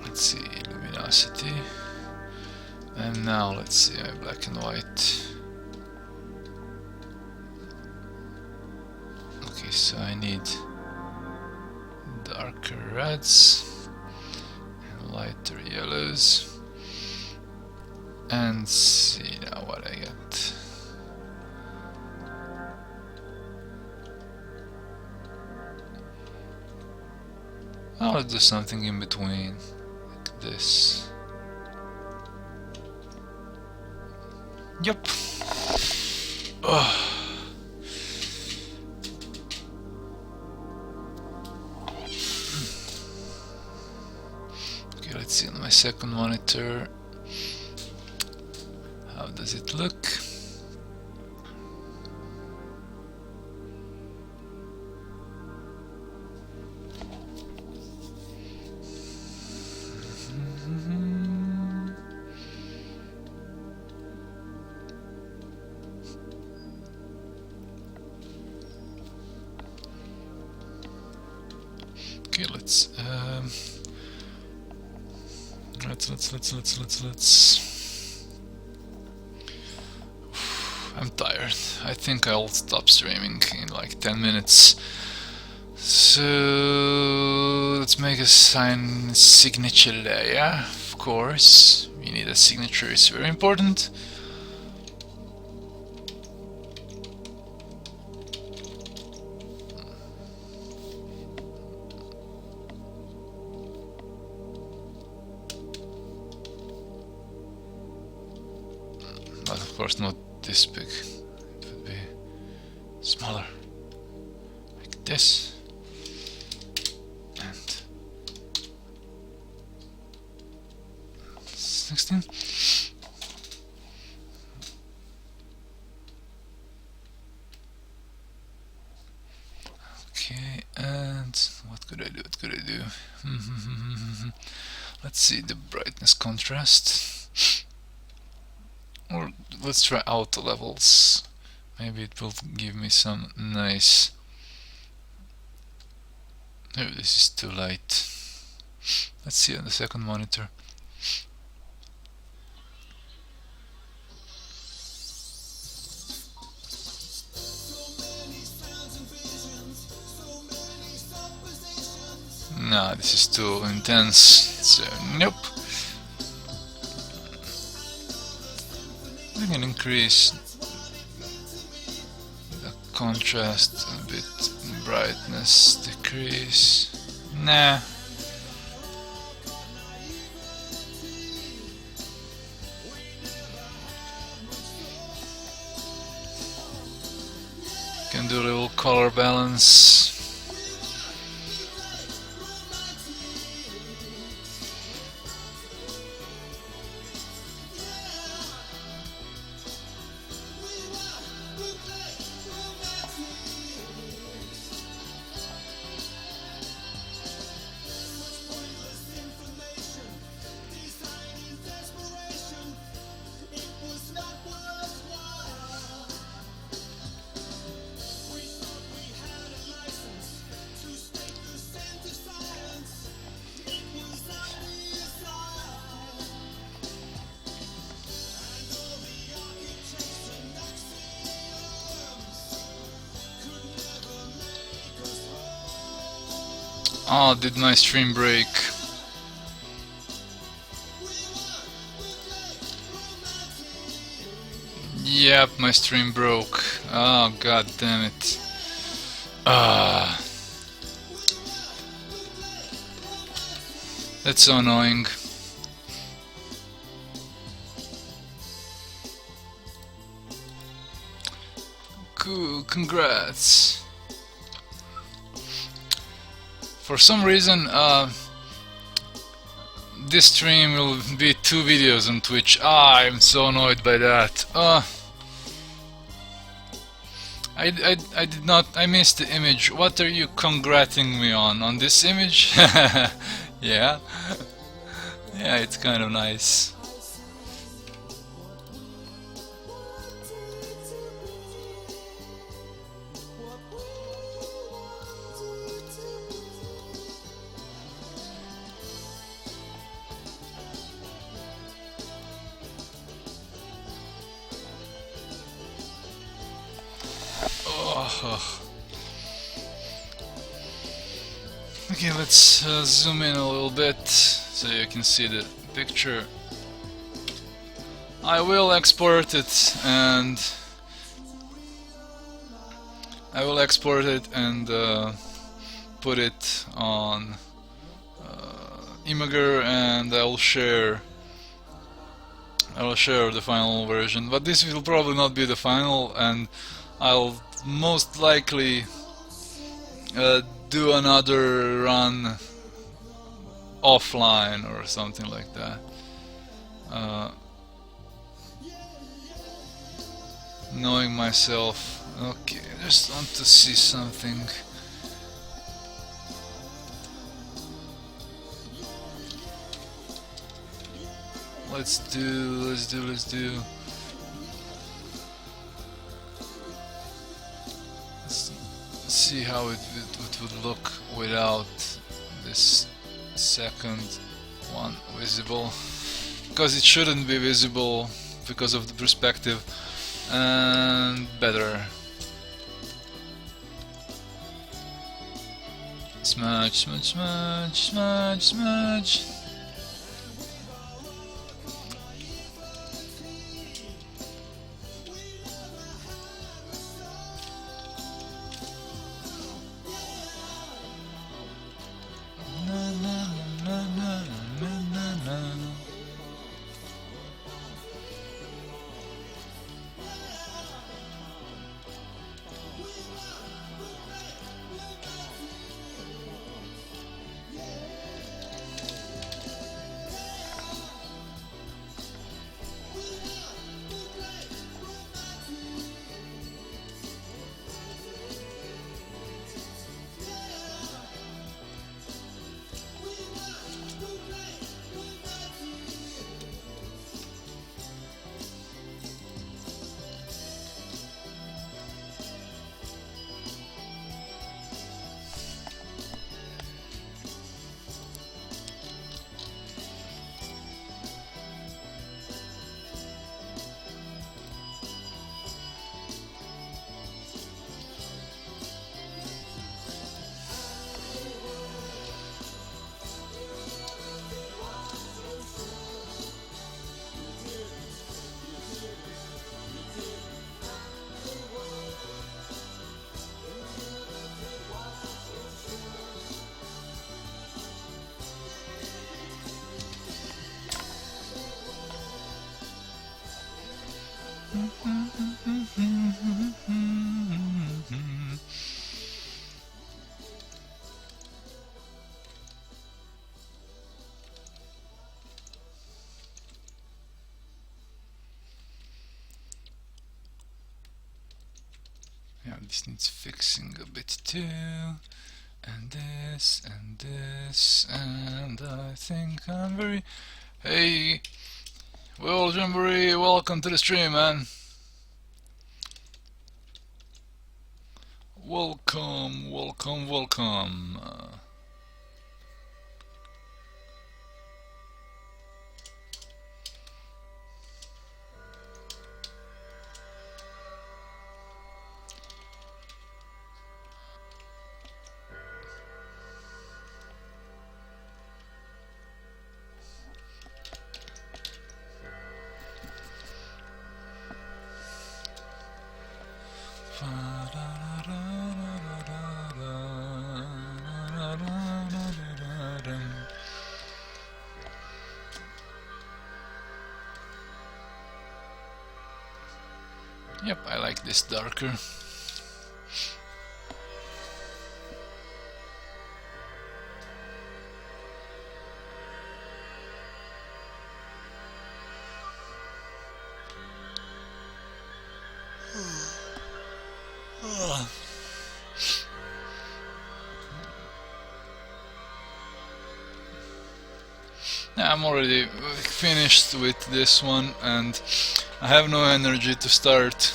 Let's see, luminosity. And now let's see my black and white. Okay, so I need darker reds and lighter yellows. And see now what I get. I'll do something in between, like this. Yep. Oh. Okay, let's see on my second monitor. How does it look? Okay, let's I'm tired. I think I'll stop streaming in like 10 minutes. So let's make a signature layer. Of course, we need a signature. It's very important. But of course not this big. It would be smaller, like this. And 16. Okay, and what could I do? What could I do? Let's see the brightness contrast. Or let's try auto levels. Maybe it will give me some nice. Maybe this is too light. Let's see on the second monitor. No, this is too intense. So nope. We can increase the contrast a bit, brightness decrease. Nah. Can do a little color balance. Oh, did my stream break? Yep, my stream broke. Oh, god damn it. That's so annoying. Cool, congrats. For some reason, this stream will be 2 videos on Twitch. I'm so annoyed by that. I did not. I missed the image. What are you congrating me on? On this image? Yeah. Yeah, it's kind of nice. Oh. Okay, let's zoom in a little bit so you can see the picture. I will export it and put it on Imager, and I'll share the final version. But this will probably not be the final, and I'll most likely do another run offline or something like that. Knowing myself. Okay, I just want to see something. Let's do. Let's see how it would look without this second one visible, because it shouldn't be visible because of the perspective. And better. Smudge, smudge, smudge, smudge, smudge. Yeah, this needs fixing a bit too. And this, and this, and I think I'm very... Hey, Will Jamboree, welcome to the stream, man. Welcome, welcome, welcome. Yep, I like this darker. Yeah, I'm already finished with this one, and I have no energy to start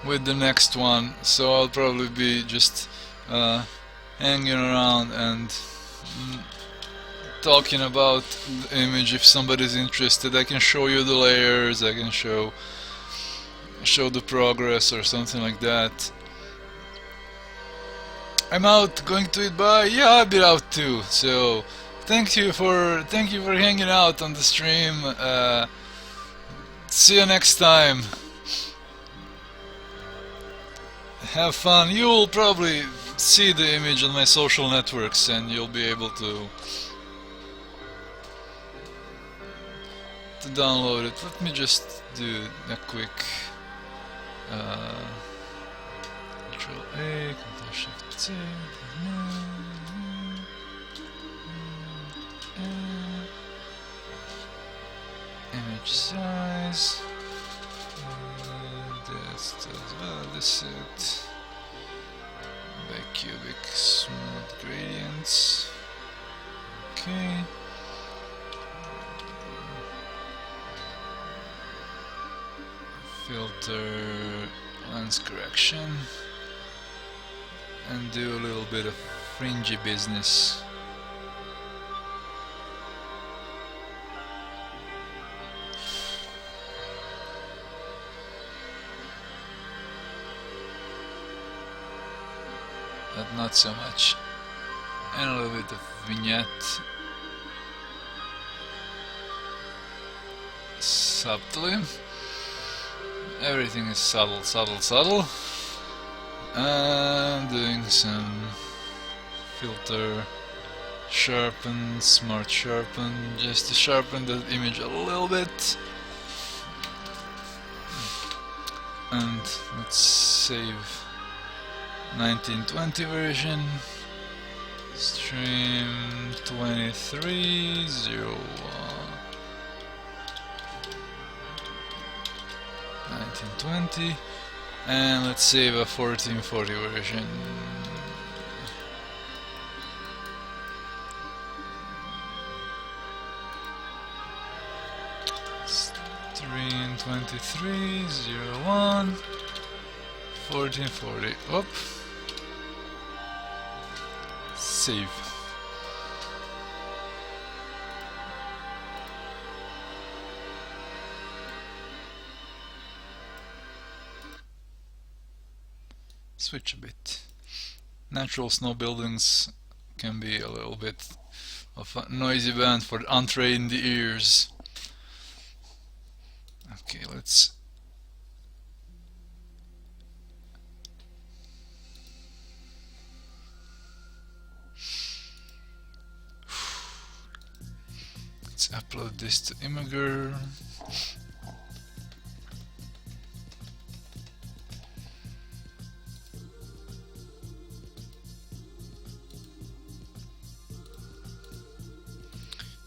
with the next one, so I'll probably be just hanging around and talking about the image if somebody's interested. I can show you the layers, I can show the progress or something like that. I'm out, going to eat. Bye. Yeah, I'll be out too. So thank you for hanging out on the stream. See you next time. Have fun. You'll probably see the image on my social networks, and you'll be able to download it. Let me just do a quick Control A, Control Shift C. Image size. This it. Bicubic smooth gradients. Okay. Filter lens correction, and do a little bit of fringy business. But not so much. And a little bit of vignette. Subtly. Everything is subtle, subtle, subtle. And doing some filter sharpen, smart sharpen, just to sharpen the image a little bit. And let's save 1920 version. Stream 2301. 1920, and let's save a 1440 version. Stream 2301 1440. Up. Save. Switch a bit. Natural snow buildings can be a little bit of a noisy band for untrained ears. Okay, let's upload this to Imager.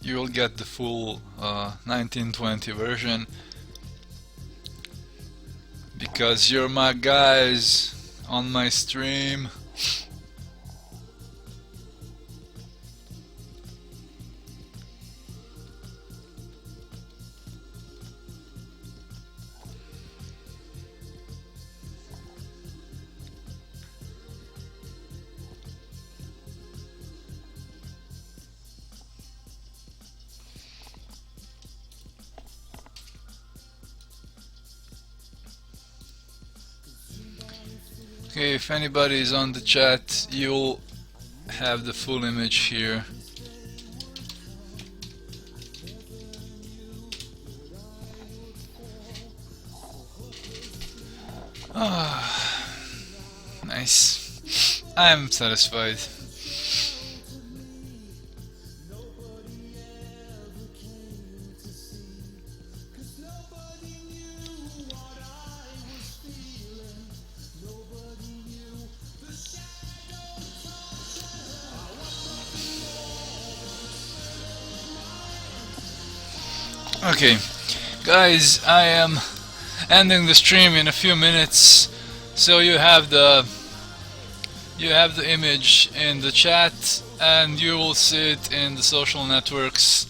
You will get the full 1920 version because you're my guys on my stream. Okay, if anybody is on the chat, you'll have the full image here. Ah, nice. I'm satisfied. Okay, guys, I am ending the stream in a few minutes, so you have the image in the chat, and you will see it in the social networks.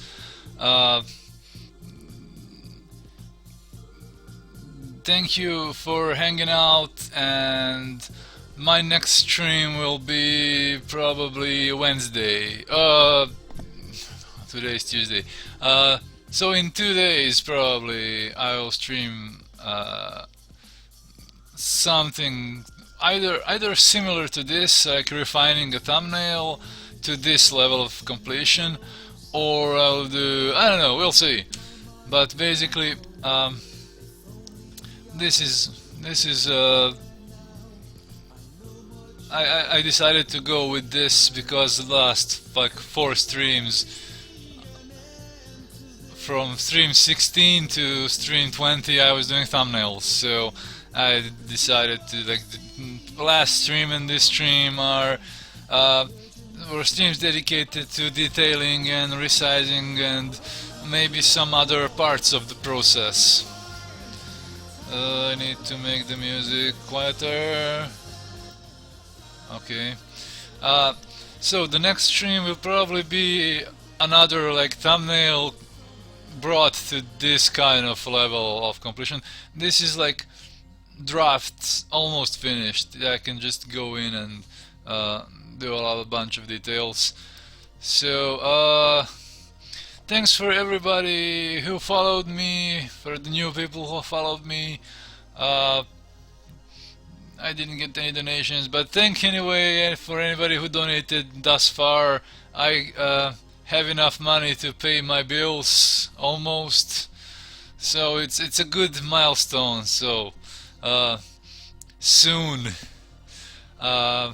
Thank you for hanging out, and my next stream will be probably Wednesday. Today's Tuesday. So in 2 days probably I will stream something either similar to this, like refining a thumbnail to this level of completion, or I'll do, I don't know, we'll see. But basically, this is I decided to go with this because the last like 4 streams, from stream 16 to stream 20, I was doing thumbnails, so I decided to, like, the last stream and this stream were streams dedicated to detailing and resizing and maybe some other parts of the process. I need to make the music quieter. Okay. So the next stream will probably be another like thumbnail brought to this kind of level of completion. This is like draft almost finished. I can just go in and do a bunch of details. So thanks for everybody who followed me, for the new people who followed me. I didn't get any donations, but thank you anyway for anybody who donated thus far. I have enough money to pay my bills, almost. So it's a good milestone. So soon I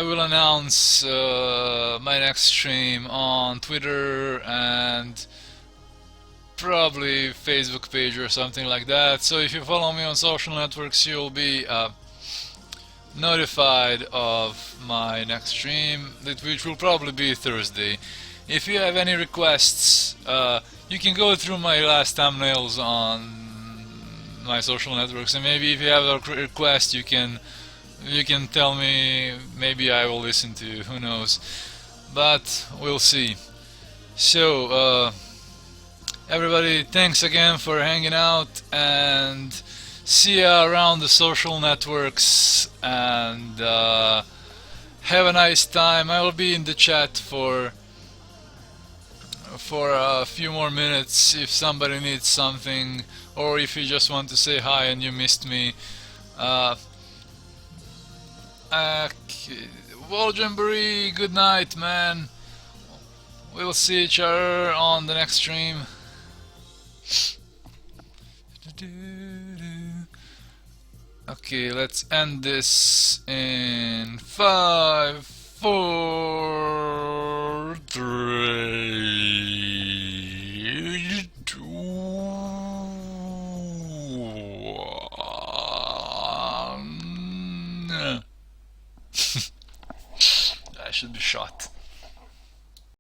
will announce my next stream on Twitter and probably Facebook page or something like that. So if you follow me on social networks, you'll be notified of my next stream, which will probably be Thursday. If you have any requests, you can go through my last thumbnails on my social networks, and maybe if you have a request, you can tell me. Maybe I will listen to you, who knows, but we'll see. So everybody, thanks again for hanging out, and see ya around the social networks, and have a nice time. I will be in the chat for a few more minutes if somebody needs something, or if you just want to say hi and you missed me. Well, Jamboree, good night, man. We'll see each other on the next stream. Okay, let's end this in 5, 4, 3, 2, 1. I should be shot.